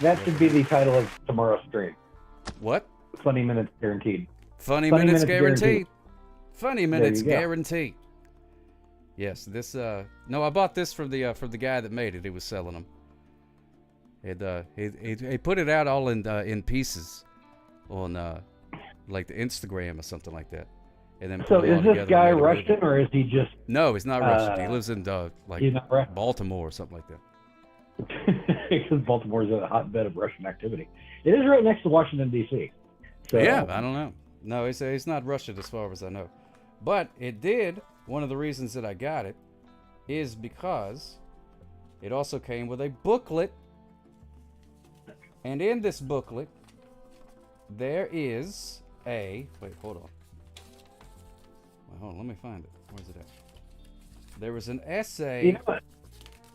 G: That should be the title of tomorrow's stream.
F: What?
G: Funny minutes guaranteed.
F: Funny minutes guaranteed. Funny minutes
G: you go.
F: guaranteed. Yes, this no, I bought this from the guy that made it. He was selling them. He put it out all in pieces on like the Instagram or something like that. And then
G: So
F: put it all
G: is this
F: together
G: guy
F: and made a movie.
G: Russian, or is he just?
F: No, he's not Russian. He lives in
G: he's not Russian?
F: Baltimore or something like that.
G: Because Baltimore is a hotbed of Russian activity. It is right next to Washington D.C. So,
F: Yeah, I don't know. No, he's not Russian as far as I know. But it did. One of the reasons that I got it is because it also came with a booklet. And in this booklet, there is a... Wait, hold on. Wait, hold on, let me find it. Where's it at? There was an essay...
G: You know what?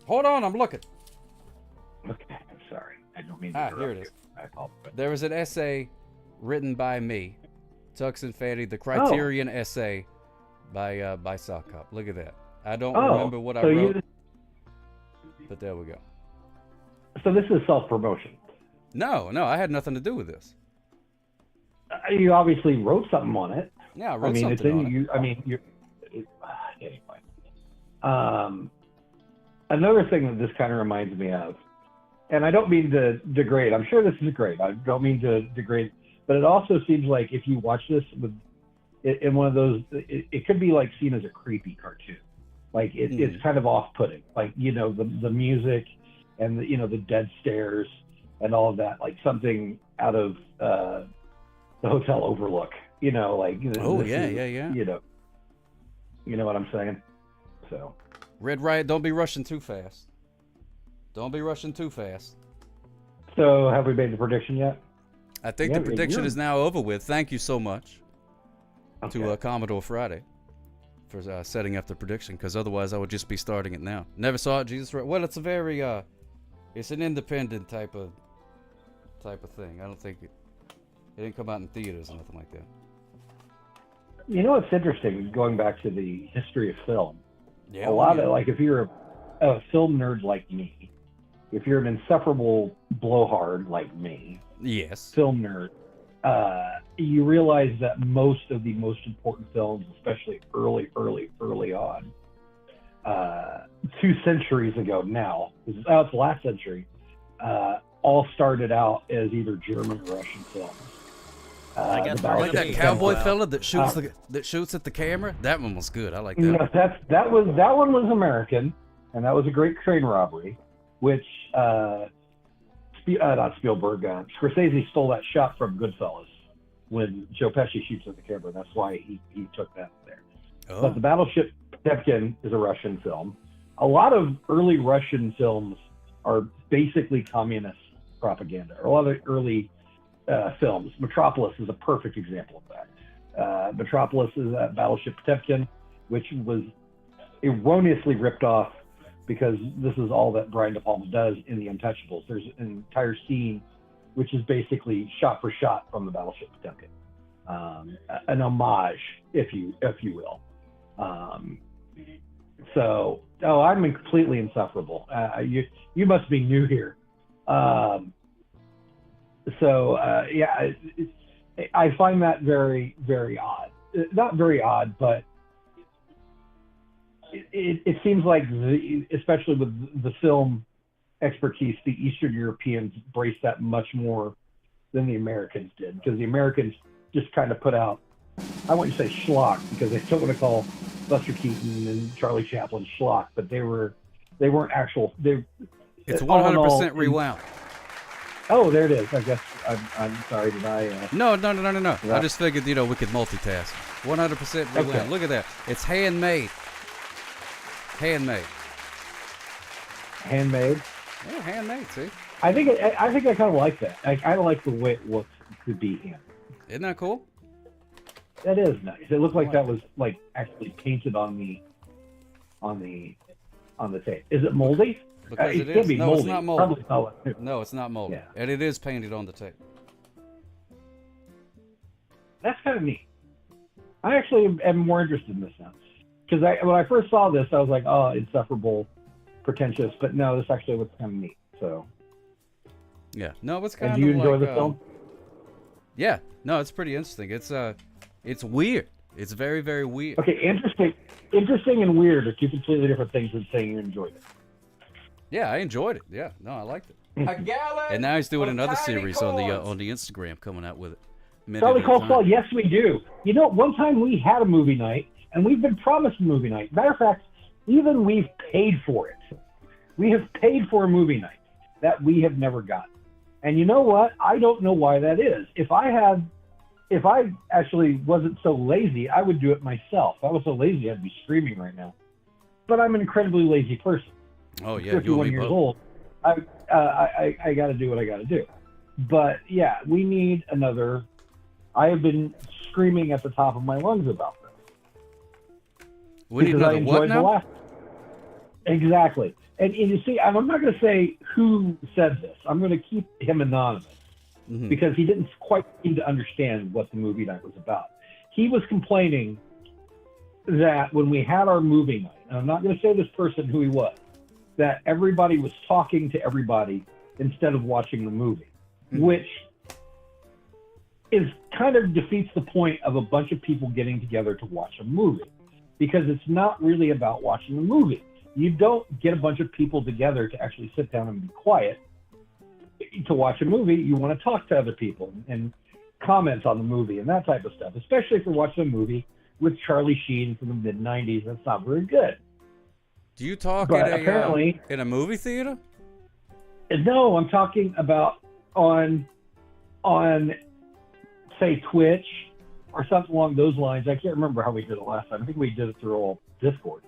F: Hold on, I'm looking.
G: Okay, I'm sorry. I don't mean to
F: Here it
G: interrupt
F: is.
G: you. I apologize.
F: There was an essay written by me, Tux and Fatty, the Criterion essay by Sock Hop. Look at that. I don't remember what I wrote, but there we go.
G: So this is self-promotion.
F: No, I had nothing to do with this.
G: You obviously wrote something on it.
F: Yeah, I wrote
G: mean,
F: something
G: it's in
F: on it.
G: you. I mean, anyway. Another thing that this kind of reminds me of, and I don't mean to degrade. I'm sure this is great. I don't mean to degrade, but it also seems like if you watch this in one of those, it could be like seen as a creepy cartoon. Like it's kind of off-putting. Like the music and the dead stares and all of that, like something out of the Hotel Overlook. You know, like
F: Oh,
G: this
F: yeah.
G: You know what I'm saying? So
F: Red Riot, don't be rushing too fast. Don't be rushing too fast.
G: So have we made the prediction yet?
F: I think the prediction is now over with. Thank you so much to Commodore Friday for setting up the prediction, because otherwise I would just be starting it now. Never saw it, Jesus. Well, it's a very it's an independent type of thing. I don't think it didn't come out in theaters or nothing like that.
G: You know what's interesting, going back to the history of film,
F: Yeah,
G: a lot of, like, if you're a film nerd like me, if you're an insufferable blowhard like me,
F: yes,
G: film nerd, you realize that most of the most important films, especially early on, 2 centuries ago now, it's the last century, all started out as either German or Russian films.
F: Like that cowboy fella that shoots at the camera. That one was good. I like that.
G: No, that one was American, and that was a great train robbery, which not Spielberg, Scorsese stole that shot from Goodfellas when Joe Pesci shoots at the camera. That's why he took that there.
F: Oh.
G: But the Battleship Potemkin is a Russian film. A lot of early Russian films are basically communist propaganda. A lot of early films. Metropolis is a perfect example of that. Metropolis is Battleship Potemkin, which was erroneously ripped off because this is all that Brian De Palma does in The Untouchables. There's an entire scene which is basically shot for shot from the Battleship Potemkin, an homage, if you will. I'm completely insufferable. You must be new here. I find that very, very odd. Not very odd, but it seems like, especially with the film expertise, the Eastern Europeans embraced that much more than the Americans did, because the Americans just kind of put out, I wouldn't say schlock, because they still want to call Buster Keaton and Charlie Chaplin schlock, but they weren't actual.
F: It's 100% rewound.
G: Oh, there it is. I guess I'm sorry. Did I?
F: No.
G: Yeah.
F: I just figured, we could multitask. 100% rewound.
G: Okay.
F: Look at that. It's handmade. Handmade. Yeah, handmade. See.
G: I think I kind of like that. I kind of like the way it looks to be handmade.
F: Isn't that cool?
G: That is nice. It looked like that was like actually painted on the tape. Is it moldy?
F: Because it
G: could
F: is.
G: be
F: No,
G: moldy.
F: it's not moldy.
G: Probably
F: No, it's not moldy.
G: Yeah.
F: And it is painted on the tape.
G: That's kind of neat. I actually am more interested in this now. Because when I first saw this, I was like, oh, insufferable, pretentious. But no, this actually looks kind of neat. So.
F: Yeah. No, it's kind of.
G: And do you enjoy
F: like,
G: the film?
F: Yeah. No, it's pretty interesting. It's weird. It's very, very weird.
G: Okay, interesting and weird are 2 completely different things than saying you enjoyed it.
F: Yeah, I enjoyed it. Yeah, no, I liked it.
A: A gallon
F: And now he's doing
A: of
F: another
A: tiny
F: series
A: corns.
F: on the Instagram, coming out with it.
G: Charlie Calls Saul, yes, we do. You know, one time we had a movie night, and we've been promised a movie night. Matter of fact, even we've paid for it. We have paid for a movie night that we have never gotten. And you know what? I don't know why that is. If I actually wasn't so lazy, I would do it myself. If I was so lazy, I'd be screaming right now. But I'm an incredibly lazy person.
F: Oh, yeah,
G: 51 years old. I got to do what I got to do. But yeah, we need another. I have been screaming at the top of my lungs about this.
F: We need another what now?
G: Exactly. And you see, I'm not going to say who said this. I'm going to keep him anonymous.
F: Mm-hmm.
G: Because he didn't quite seem to understand what the movie night was about. He was complaining that when we had our movie night, and I'm not going to say this person who he was, that everybody was talking to everybody instead of watching the movie, which is kind of defeats the point of a bunch of people getting together to watch a movie, because it's not really about watching the movie. You don't get a bunch of people together to actually sit down and be quiet to watch a movie. You want to talk to other people and comment on the movie and that type of stuff, especially if you're watching a movie with Charlie Sheen from the mid-90s. That's not very good.
F: Do you talk
G: But
F: in a movie theater?
G: No, I'm talking about on say Twitch or something along those lines. I can't remember how we did it last time. I think we did it through all Discord.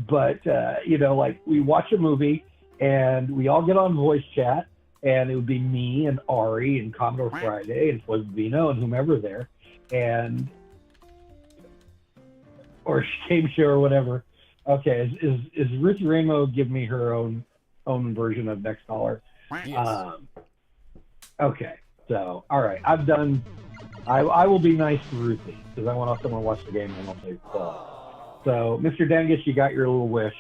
G: But like we watch a movie and we all get on voice chat, and it would be me and Ari and Commodore Friday and Vino and whomever there, and or Game Show or whatever. Okay, is Ruthie Ramo give me her own version of Next Caller?
A: Yes.
G: Okay, so all right, I've done. I will be nice to Ruthie because I want someone to watch the game and I'll say so, Mr. Dengus, you got your little wish.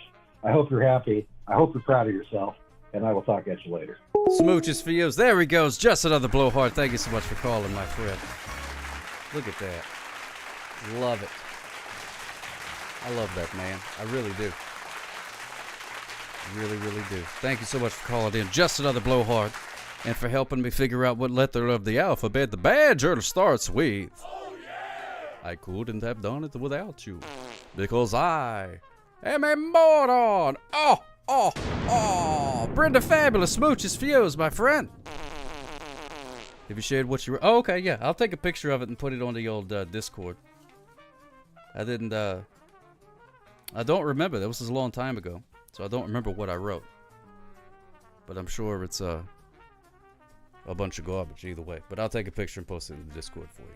G: I hope you're happy. I hope you're proud of yourself, and I will talk at you later.
F: Smooches for you. There he goes. Just another blowhard. Thank you so much for calling, my friend. Look at that. Love it. I love that, man. I really do. Really, really do. Thank you so much for calling in. Just another blowhard. And for helping me figure out what letter of the alphabet the badger starts with. Oh, yeah. I couldn't have done it without you. Because I am a moron. Oh. Brenda Fabulous Smooches Fuse, my friend. Have you shared what you wrote? Oh, okay, yeah. I'll take a picture of it and put it on the old Discord. I didn't, I don't remember. That was a long time ago. So I don't remember what I wrote. But I'm sure it's, a bunch of garbage either way. But I'll take a picture and post it in the Discord for you.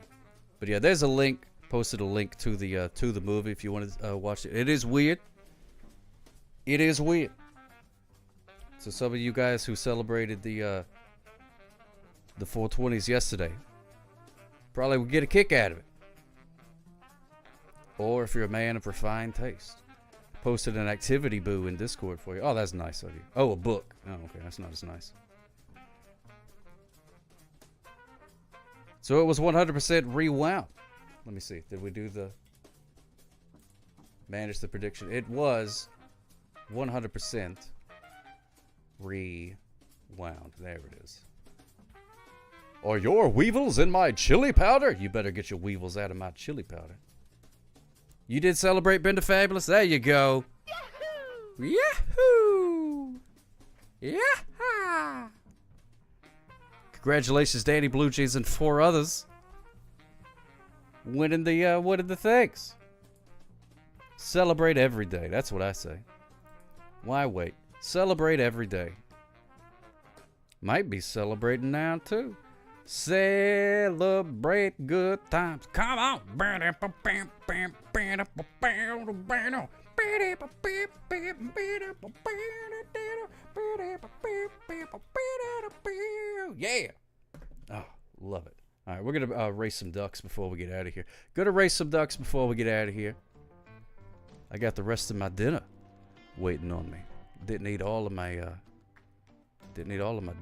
F: But yeah, there's a link. Posted a link to the movie if you want to watch it. It is weird. It is weird. So some of you guys who celebrated the 420s yesterday probably would get a kick out of it. Or if you're a man of refined taste, posted an activity boo in Discord for you. Oh, that's nice of you. Oh, a book. Oh, okay, that's not as nice. So it was 100% rewound. Let me see. Did we manage the prediction? It was 100% rewound. There it is. Are your weevils in my chili powder? You better get your weevils out of my chili powder. You did celebrate Brenda Fabulous? There you go. Yahoo! Yahoo! Congratulations, Danny Blue Jays and 4 others. Winning the things. Celebrate every day. That's what I say. Why wait? Celebrate every day. Might be celebrating now too. Celebrate good times. Come on. Yeah. Oh, love it. All right, we're going to race some ducks before we get out of here. Going to race some ducks before we get out of here. I got the rest of my dinner waiting on me. Didn't eat all of my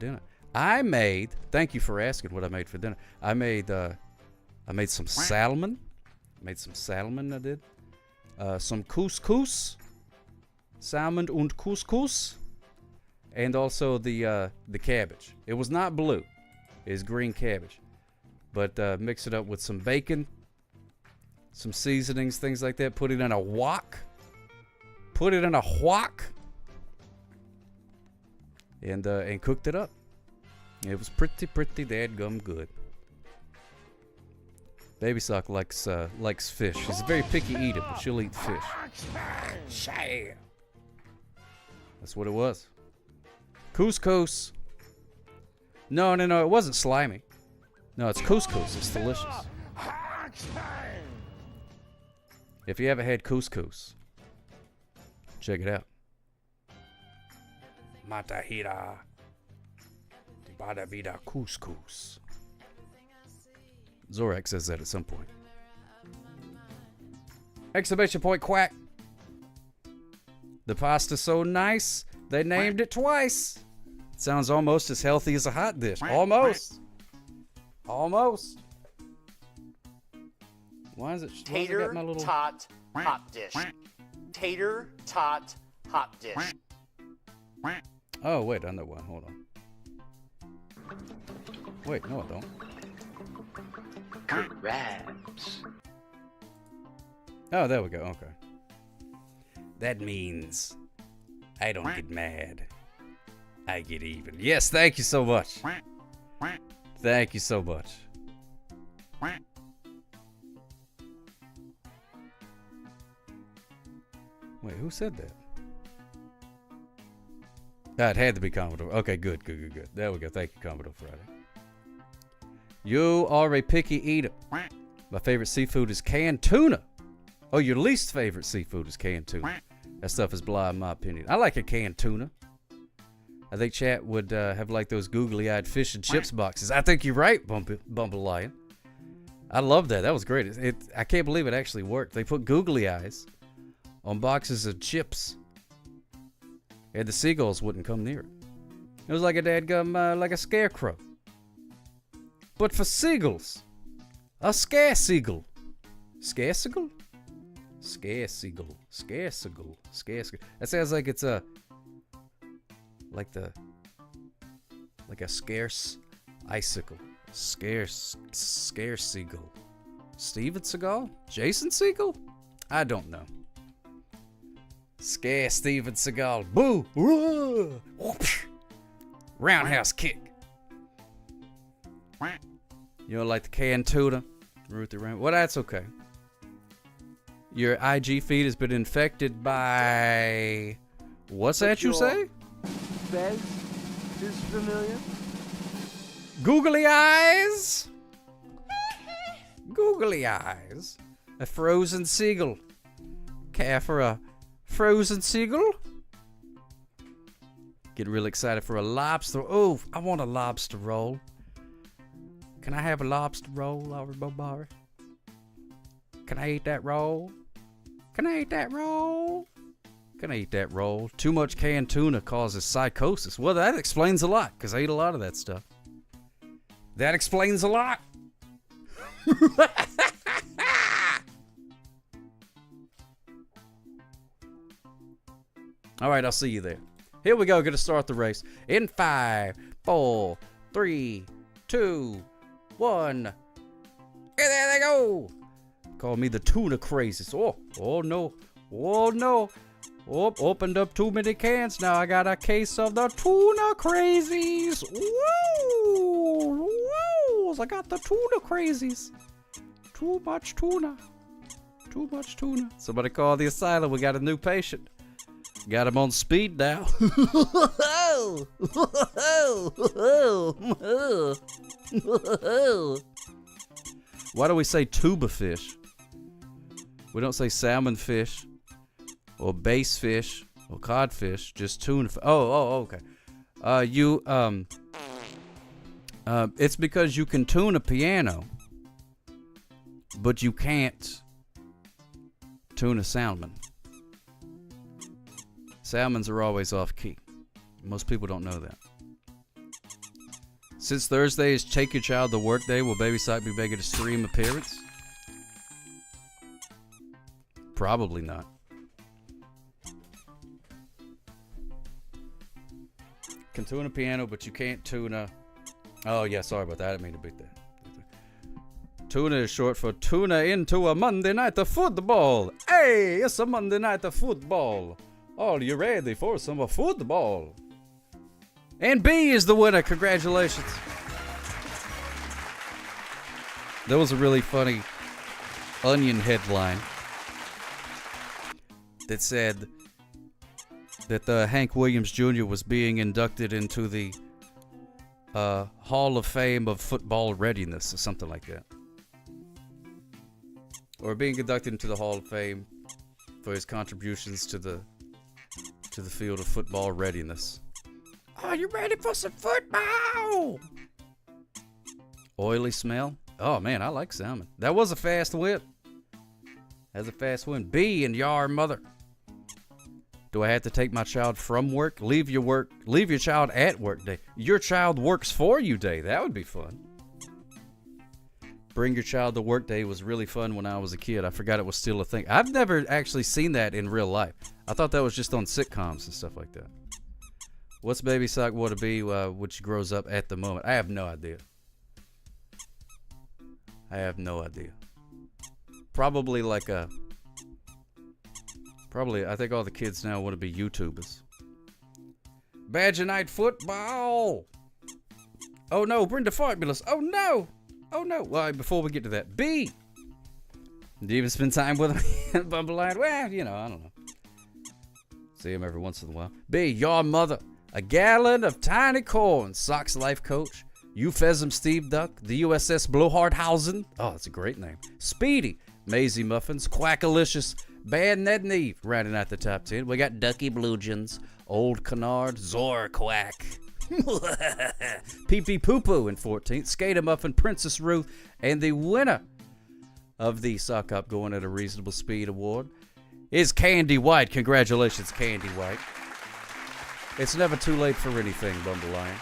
F: dinner. I made, thank you for asking what I made for dinner. I made some salmon. I did. Some couscous. Salmon und couscous. And also the cabbage. It was not blue. It's green cabbage. But mix it up with some bacon, some seasonings, things like that. Put it in a wok. And cooked it up. It was pretty dadgum good. Baby Sock likes fish. She's a very picky eater, but she'll eat fish. That's what it was. Couscous. No, it wasn't slimy. No, it's couscous. It's delicious. If you ever had couscous, check it out. Matahira. Bada vida couscous. Zorak says that at some point. Exclamation point quack. The pasta's so nice, they named it twice. Sounds almost as healthy as a hot dish. Almost. Why is it?
C: Tater tot hot dish. Tater tot hot dish.
F: Oh wait, I know one. Hold on. Wait, no, I don't.
C: Crabs.
F: Oh, there we go. Okay. That means I don't get mad. I get even. Yes, thank you so much. Thank you so much. Wait, who said that? It had to be Commodore. Okay, good. There we go. Thank you, Commodore Friday. You are a picky eater. My favorite seafood is canned tuna. Oh, your least favorite seafood is canned tuna. That stuff is blah, in my opinion. I like a canned tuna. I think chat would have like those googly-eyed fish and chips boxes. I think you're right, Bumble Lion. I love that. That was great. I can't believe it actually worked. They put googly eyes on boxes of chips, and the seagulls wouldn't come near it. It was like a dadgum, like a scarecrow. But for seagulls, a scare seagull. Scare seagull? Scare seagull. Scare seagull. Scare seagull. That sounds like it's a... like a scarce icicle. Scarce seagull. Steven Seagal? Jason Seagal? I don't know. Scare Steven Seagal. Boo! Whoosh. Roundhouse kick. You know, like the canned tuna? Well, that's okay. Your IG feed has been infected by... What's that you say?
I: Bez is familiar.
F: Googly eyes. Googly eyes. A frozen seagull. Care for a frozen seagull? Getting real excited for a lobster. Oh, I want a lobster roll. Can I have a lobster roll, Laura Bobari? Can I eat that roll? Can I eat that roll? Can I eat that roll? Too much canned tuna causes psychosis. Well, that explains a lot, because I eat a lot of that stuff. That explains a lot. All right, I'll see you there. Here we go. Gonna start the race in 5, 4, 3, 2, 1. And there they go. Call me the tuna crazies. Oh no. Oh no. Oh, opened up too many cans. Now I got a case of the tuna crazies. Woo! Woo! I got the tuna crazies. Too much tuna. Too much tuna. Somebody call the asylum. We got a new patient. Got him on speed now. Why do we say tuba fish? We don't say salmon fish or bass fish or codfish, just tuna. Okay. It's because you can tune a piano, but you can't tune a salmon. Salmons are always off key. Most people don't know that. Since Thursday is Take Your Child to Work Day, will Baby Sock be making a stream appearance? Probably not. Can tune a piano, but you can't tune a... Oh, yeah, sorry about that. I didn't mean to beat that. Tuna is short for tuna into a Monday night of football. Hey, it's a Monday night of football. Are you ready for some football? And B is the winner. Congratulations. That was a really funny Onion headline that said that Hank Williams Jr. was being inducted into the Hall of Fame of Football Readiness or something like that. Or being inducted into the Hall of Fame for his contributions to the field of football readiness. Are you ready for some football? Oily smell? Oh man, I like salmon. That was a fast win. That's a fast win. B and yar mother. Do I have to take my child from work? Leave your child at work day. Your child works for you day. That would be fun. Bring your child to work day was really fun when I was a kid. I forgot it was still a thing. I've never actually seen that in real life. I thought that was just on sitcoms and stuff like that. What's Baby Sock want to be when she grows up at the moment? I have no idea. Probably like I think all the kids now want to be YouTubers. Badger Night Football. Oh no, Brenda Fabulous. Oh no. Oh no. Well, before we get to that, B. Do you even spend time with him? Bumbleland? Well, you know, I don't know. See him every once in a while. B, your mother. A gallon of tiny corn. Socks life coach. Euphemism Steve Duck. The USS Blowhardhausen. Oh, that's a great name. Speedy. Maisie Muffins. Quackalicious. Bad Ned and Eve. Rounding out the top 10. We got Ducky Bluegens. Old Canard. Zor Quack. Pee-Pee Poo-Poo in 14th. Skater Muffin. Princess Ruth. And the winner of the Sock Up Going at a Reasonable Speed Award is Candy White. Congratulations, Candy White. It's never too late for anything, Bumbleline.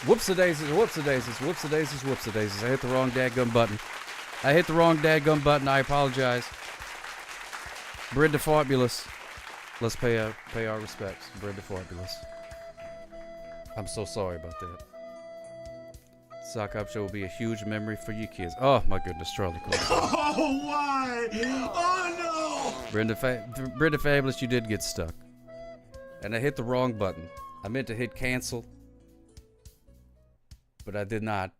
F: Whoops-a-daisies, whoops-a-daisies, whoops-a-daisies, whoops-a-daisies. I hit the wrong dadgum button. I apologize. Brenda Fabulous. Let's pay our respects. Brenda Fabulous. I'm so sorry about that. Sock Up Show will be a huge memory for you kids. Oh, my goodness, Charlie Cole.
L: Oh, why? Oh, no!
F: Brenda Fabulous, you did get stuck. And I hit the wrong button. I meant to hit cancel, but I did not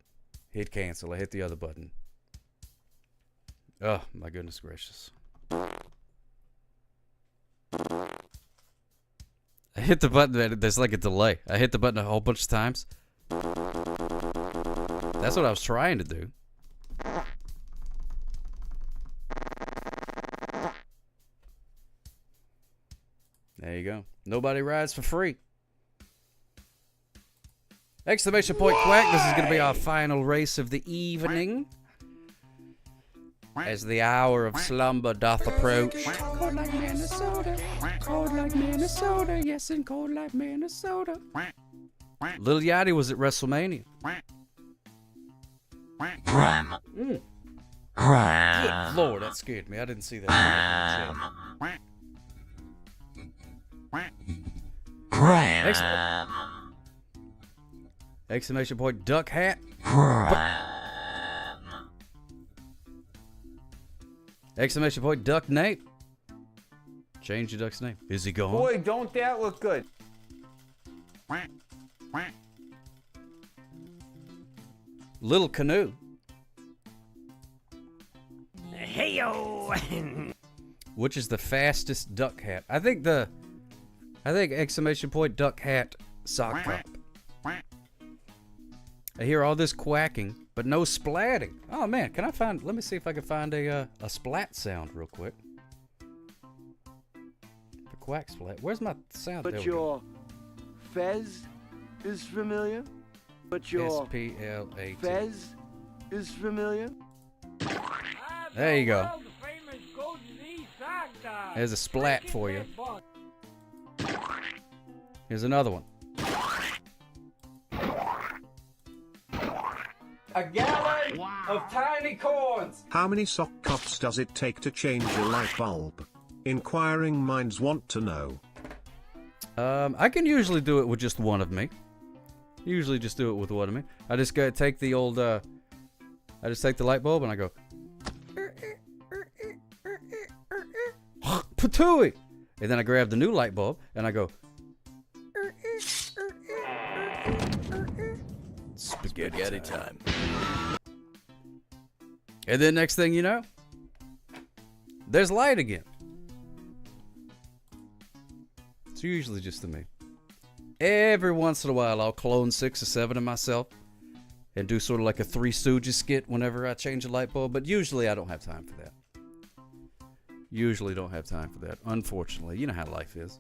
F: hit cancel. I hit the other button. Oh, my goodness gracious. I hit the button. There's like a delay. I hit the button a whole bunch of times. That's what I was trying to do. There you go. Nobody rides for free. Exclamation point quack. This is going to be our final race of the evening. As the hour of slumber doth approach. Cold like Minnesota. Cold like Minnesota. Yes, and cold like Minnesota. Lil Yachty was at WrestleMania. Good Lord, that scared me. I didn't see that. Exclamation point duck hat. Exclamation point duck name. Change your duck's name. Is he gone?
A: Boy, don't that look good.
F: Little canoe.
L: Hey-yo!
F: Which is the fastest duck hat? I think exclamation point duck hat sock cup. I hear all this quacking, but no splatting. Oh man, let me see if I can find a splat sound real quick. The quack splat. Where's my sound?
I: But your fez is familiar? But your
F: S-P-L-A-T.
I: fez is familiar?
F: There you go. There's a splat for you. Here's another one.
A: A gallon of tiny corns.
O: How many sock cups does it take to change a light bulb? Inquiring minds want to know.
F: I can usually do it with just one of me. Usually just do it with one of me. I just go take the old, I just take the light bulb and I go, patooey! And then I grab the new light bulb and I go, spaghetti time. And then next thing you know, there's light again. It's usually just to me. Every once in a while, I'll clone 6 or 7 of myself and do sort of like a Three Stooges skit whenever I change a light bulb, but usually I don't have time for that. Usually don't have time for that, unfortunately. You know how life is.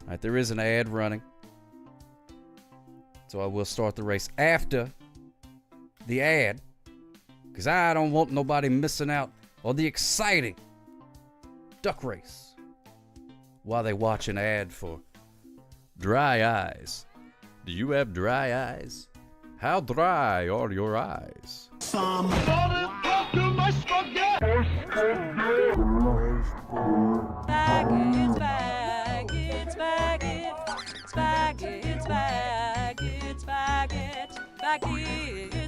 F: All right, there is an ad running, so I will start the race after the ad, because I don't want nobody missing out on the exciting duck race while they watch an ad for dry eyes. Do you have dry eyes? How dry are your eyes?
L: Somebody talk to my spaghetti!
N: Spaghetti, spaghetti, spaghetti, spaghetti, spaghetti, spaghetti,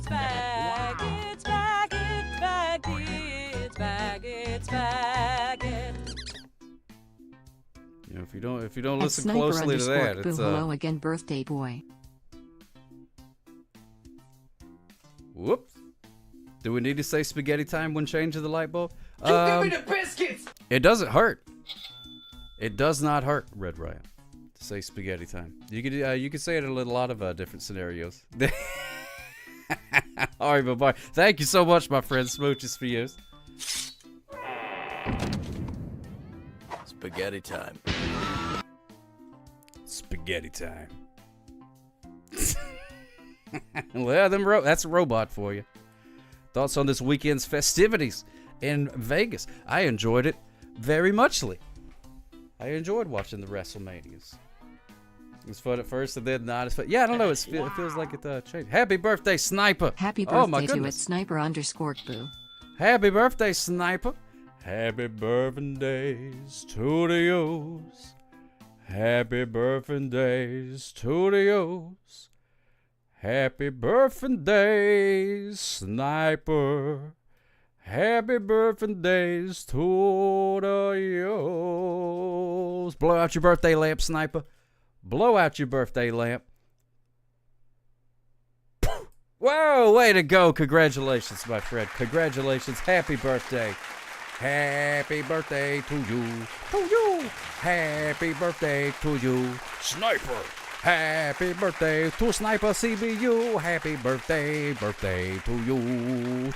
N: spaghetti, spaghetti, spaghetti, spaghetti, spaghetti.
F: You know, If you don't
E: At
F: listen
E: sniper
F: closely to that, it's
E: Boogaloo again, birthday boy.
F: Whoops. Do we need to say spaghetti time when changing the light bulb?
A: You give me the biscuits!
F: It doesn't hurt. It does not hurt, Red Riot, to say spaghetti time. You could say it in a lot of different scenarios. All right, bye-bye. Thank you so much, my friend. Smooches for you.
M: Spaghetti time.
F: Spaghetti time. Well, that's a robot for you. Thoughts on this weekend's festivities in Vegas? I enjoyed it very muchly. I enjoyed watching the WrestleManias. It was fun at first, and then not as fun. Yeah, I don't know. It feels like it changed. Happy birthday, Sniper!
E: Happy
F: Oh my
E: birthday to it,
F: goodness.
E: Sniper_boo.
F: Happy birthday, Sniper! Happy birthdays to the O's. Happy birthdays to the O's. Happy birthdays, Sniper. Happy birthdays to the O's. Blow out your birthday lamp, Sniper. Blow out your birthday lamp. Whoa, way to go. Congratulations, my friend. Congratulations. Happy birthday. Happy birthday to you. To you. Happy birthday to you, Sniper. Happy birthday to Sniper CBU. Happy birthday to you.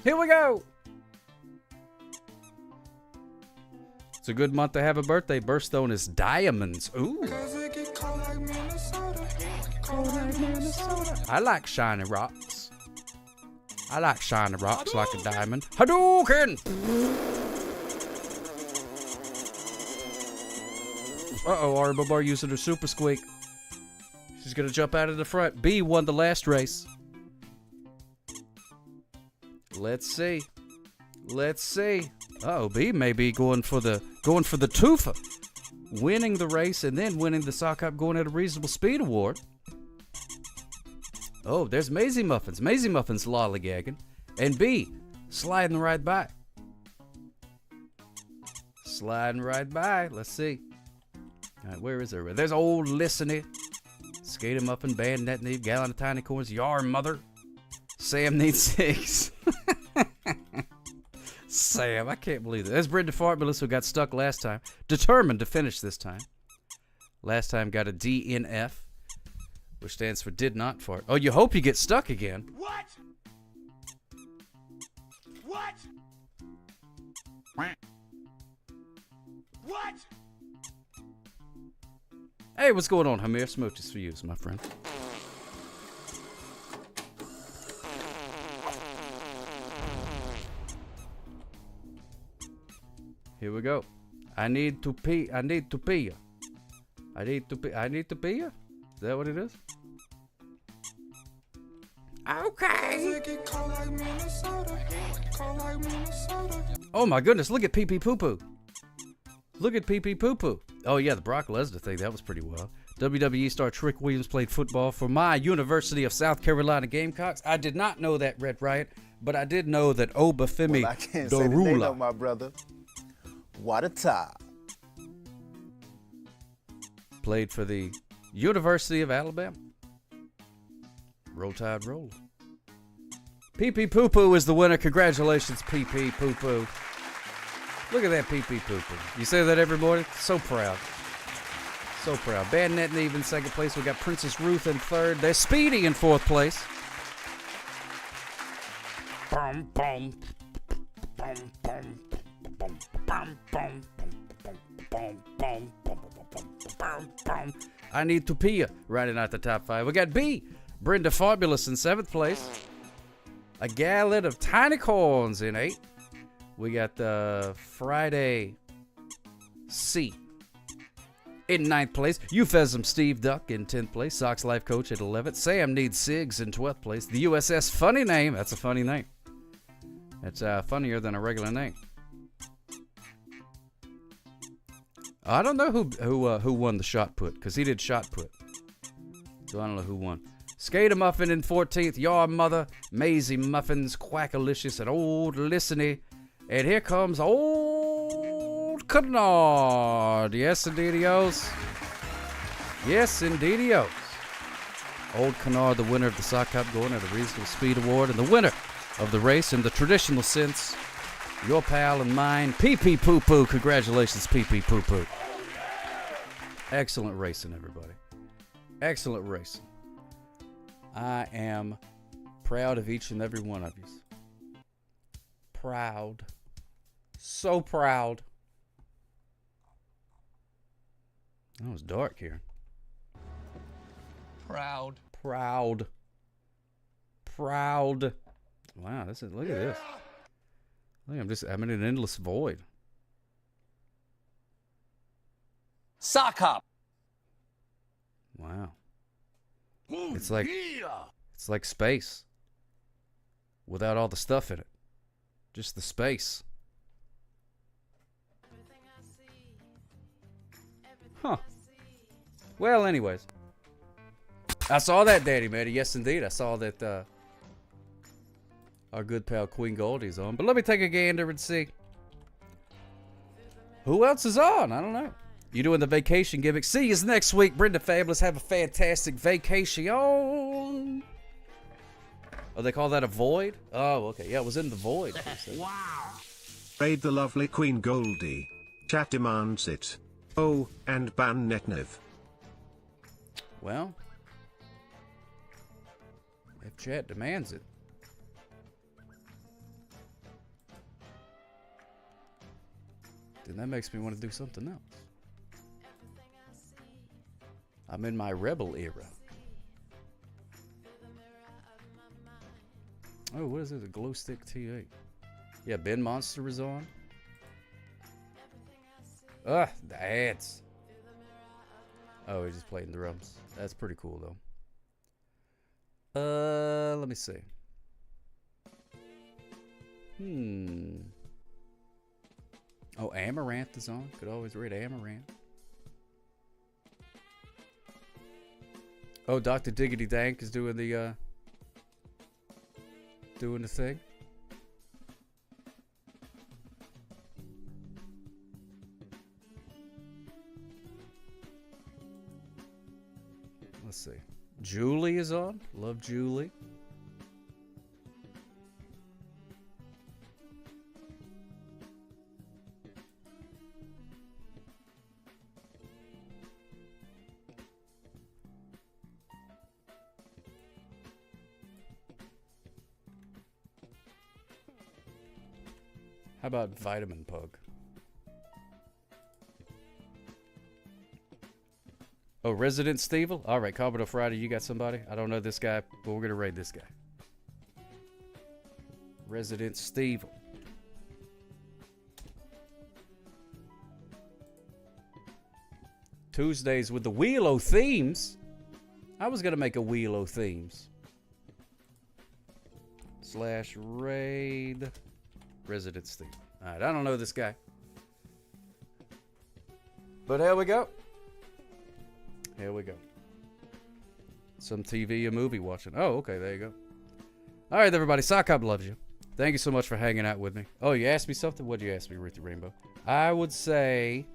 F: Here we go. It's a good month to have a birthday. Birthstone is diamonds. Ooh. I like shiny rocks. I like shiny rocks like a diamond. Hadouken! Uh-oh, Aribobar using her super squeak. She's gonna jump out of the front. B won the last race. Let's see. Uh-oh, B may be going for the twofer. Winning the race and then winning the sock hop going at a reasonable speed award. Oh, there's Maisie Muffins. Maisie Muffins lollygagging. And B, sliding right by. Sliding right by. Let's see. All right, where is everybody? There's old Listener. Skater Muffin, Band Net Need, Gallon of Tiny Corns, Yar Mother. Sam needs 6. Sam, I can't believe it. There's Brenda Fartbulous, who got stuck last time. Determined to finish this time. Last time got a DNF, which stands for did not fart. Oh, you hope you get stuck again.
L: What? What? What?
F: Hey, what's going on, Hamir? Smooches for you, my friend. Here we go. I need to pee. I need to pee. I need to pee. I need to pee. Is that what it is? Okay. Oh my goodness! Look at Pee Pee Poo Poo. Look at Pee Pee Poo Poo. Oh yeah, the Brock Lesnar thing. That was pretty wild. WWE star Trick Williams played football for my University of South Carolina Gamecocks. I did not know that, Red Riot, but I did know that Obafemi
P: Well, I can't say that they know,
F: Darula.
P: my brother. What a tie.
F: Played for the University of Alabama. Roll Tide Roll. Pee Pee Poo Poo is the winner. Congratulations, Pee Pee Poo Poo. Look at that Pee Pee Poo Poo. You say that every morning? So proud. So proud. Bandnet in even second place. We got Princess Ruth in third. There's Speedy in fourth place. Boom, boom. Boom, boom. Boom, boom, boom. Boom, boom, boom, boom, boom. I need to pee. Riding out the top 5. We got B. Brenda Fabulous in 7th place. A Gallon of Tiny Corns in 8th. We got Friday C in 9th place. Euphemism Steve Duck in 10th place. Sox Life Coach at 11th. Sam Needs Sigs in 12th place. The USS Funny Name. That's a funny name. That's funnier than a regular name. I don't know who won the shot put, because he did shot put. So I don't know who won. Skater Muffin in 14th. Your Mother. Maisie Muffins. Quackalicious and Old Listeny. And here comes Old Canard. Yes, indeedios. Yes, indeedios. Old Canard, the winner of the Sock Cup, going at a Reasonable Speed Award, and the winner of the race in the traditional sense, your pal and mine, Pee-Pee Poo-Poo. Congratulations, Pee-Pee Poo-Poo. Excellent racing, everybody. Excellent racing. I am proud of each and every one of you. Proud. So proud. Oh, it's dark here.
T: Proud.
F: Proud. Proud. Wow, look at this. I'm in an endless void.
T: Sock hop.
F: Wow. It's like space. Without all the stuff in it. Just the space. Huh. Well, anyways. I saw that, Daddy Matty. Yes, indeed. I saw that our good pal Queen Goldie's on. But let me take a gander and see who else is on. I don't know. You doing the vacation gimmick? See you next week. Brenda Fabulous. Have a fantastic vacation. Oh, they call that a void? Oh, okay. Yeah, it was in the void.
O: Wow. Raid the lovely Queen Goldie. Chat demands it. Oh, and ban Netnev.
F: Well, if chat demands it. Then that makes me want to do something else. I'm in my rebel era. Oh, what is it? A glow stick T8. Yeah, Ben Monster is on. Ugh, the ads. Oh, he's just playing the drums. That's pretty cool, though. Let me see. Oh, Amaranth is on. Could always read Amaranth. Oh, Dr. Diggity Dank is doing the thing. Let's see. Julie is on. Love Julie. How about Vitamin Pug? Oh, Resident Stevel? All right, Commodore Friday, you got somebody? I don't know this guy, but we're going to raid this guy. Resident Stevel. Tuesdays with the Wheelo themes. I was going to make a Wheelo themes. / raid Resident Stevel. All right, I don't know this guy. But here we go. Here we go. Some TV or movie watching. Oh, okay, there you go. All right, everybody. Sock Hop loves you. Thank you so much for hanging out with me. Oh, you asked me something? What'd you ask me, Ruthie Rainbow? I would say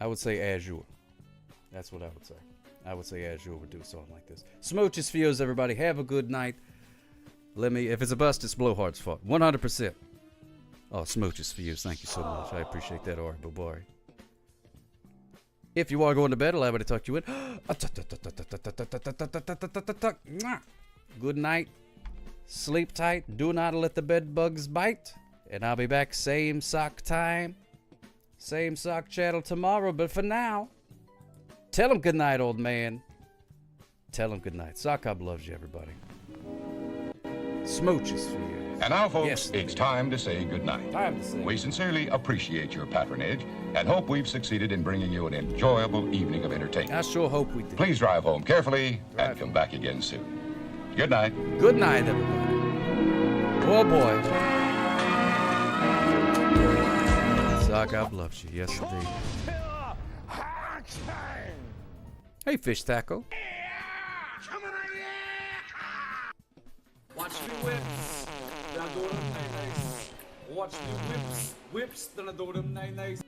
F: Azure. That's what I would say. I would say Azure would do a song like this. Smooches for yours, everybody. Have a good night. If it's a bust, it's Blowhard's fault. 100%. Oh, smooches for you. Thank you so much. I appreciate that, Oracle Boy. If you are going to bed, allow me to tuck you in. Good night. Sleep tight. Do not let the bed bugs bite. And I'll be back same sock time. Same sock channel tomorrow. But for now, tell him good night, old man. Tell him good night. Sock Hop loves you, everybody. Smooches for you.
M: And now, folks,
F: yes,
M: it's time to say goodnight. We sincerely appreciate your patronage and hope we've succeeded in bringing you an enjoyable evening of entertainment.
F: I sure hope we did.
M: Please drive home carefully and come back again soon. Good night.
F: Good night, everybody. Oh, boy. Sock Hop loves you. Yes, indeed. Hey, Fish Taco.
A: Watch me whips, then I do them nice. Watch me whips, then I do them nice.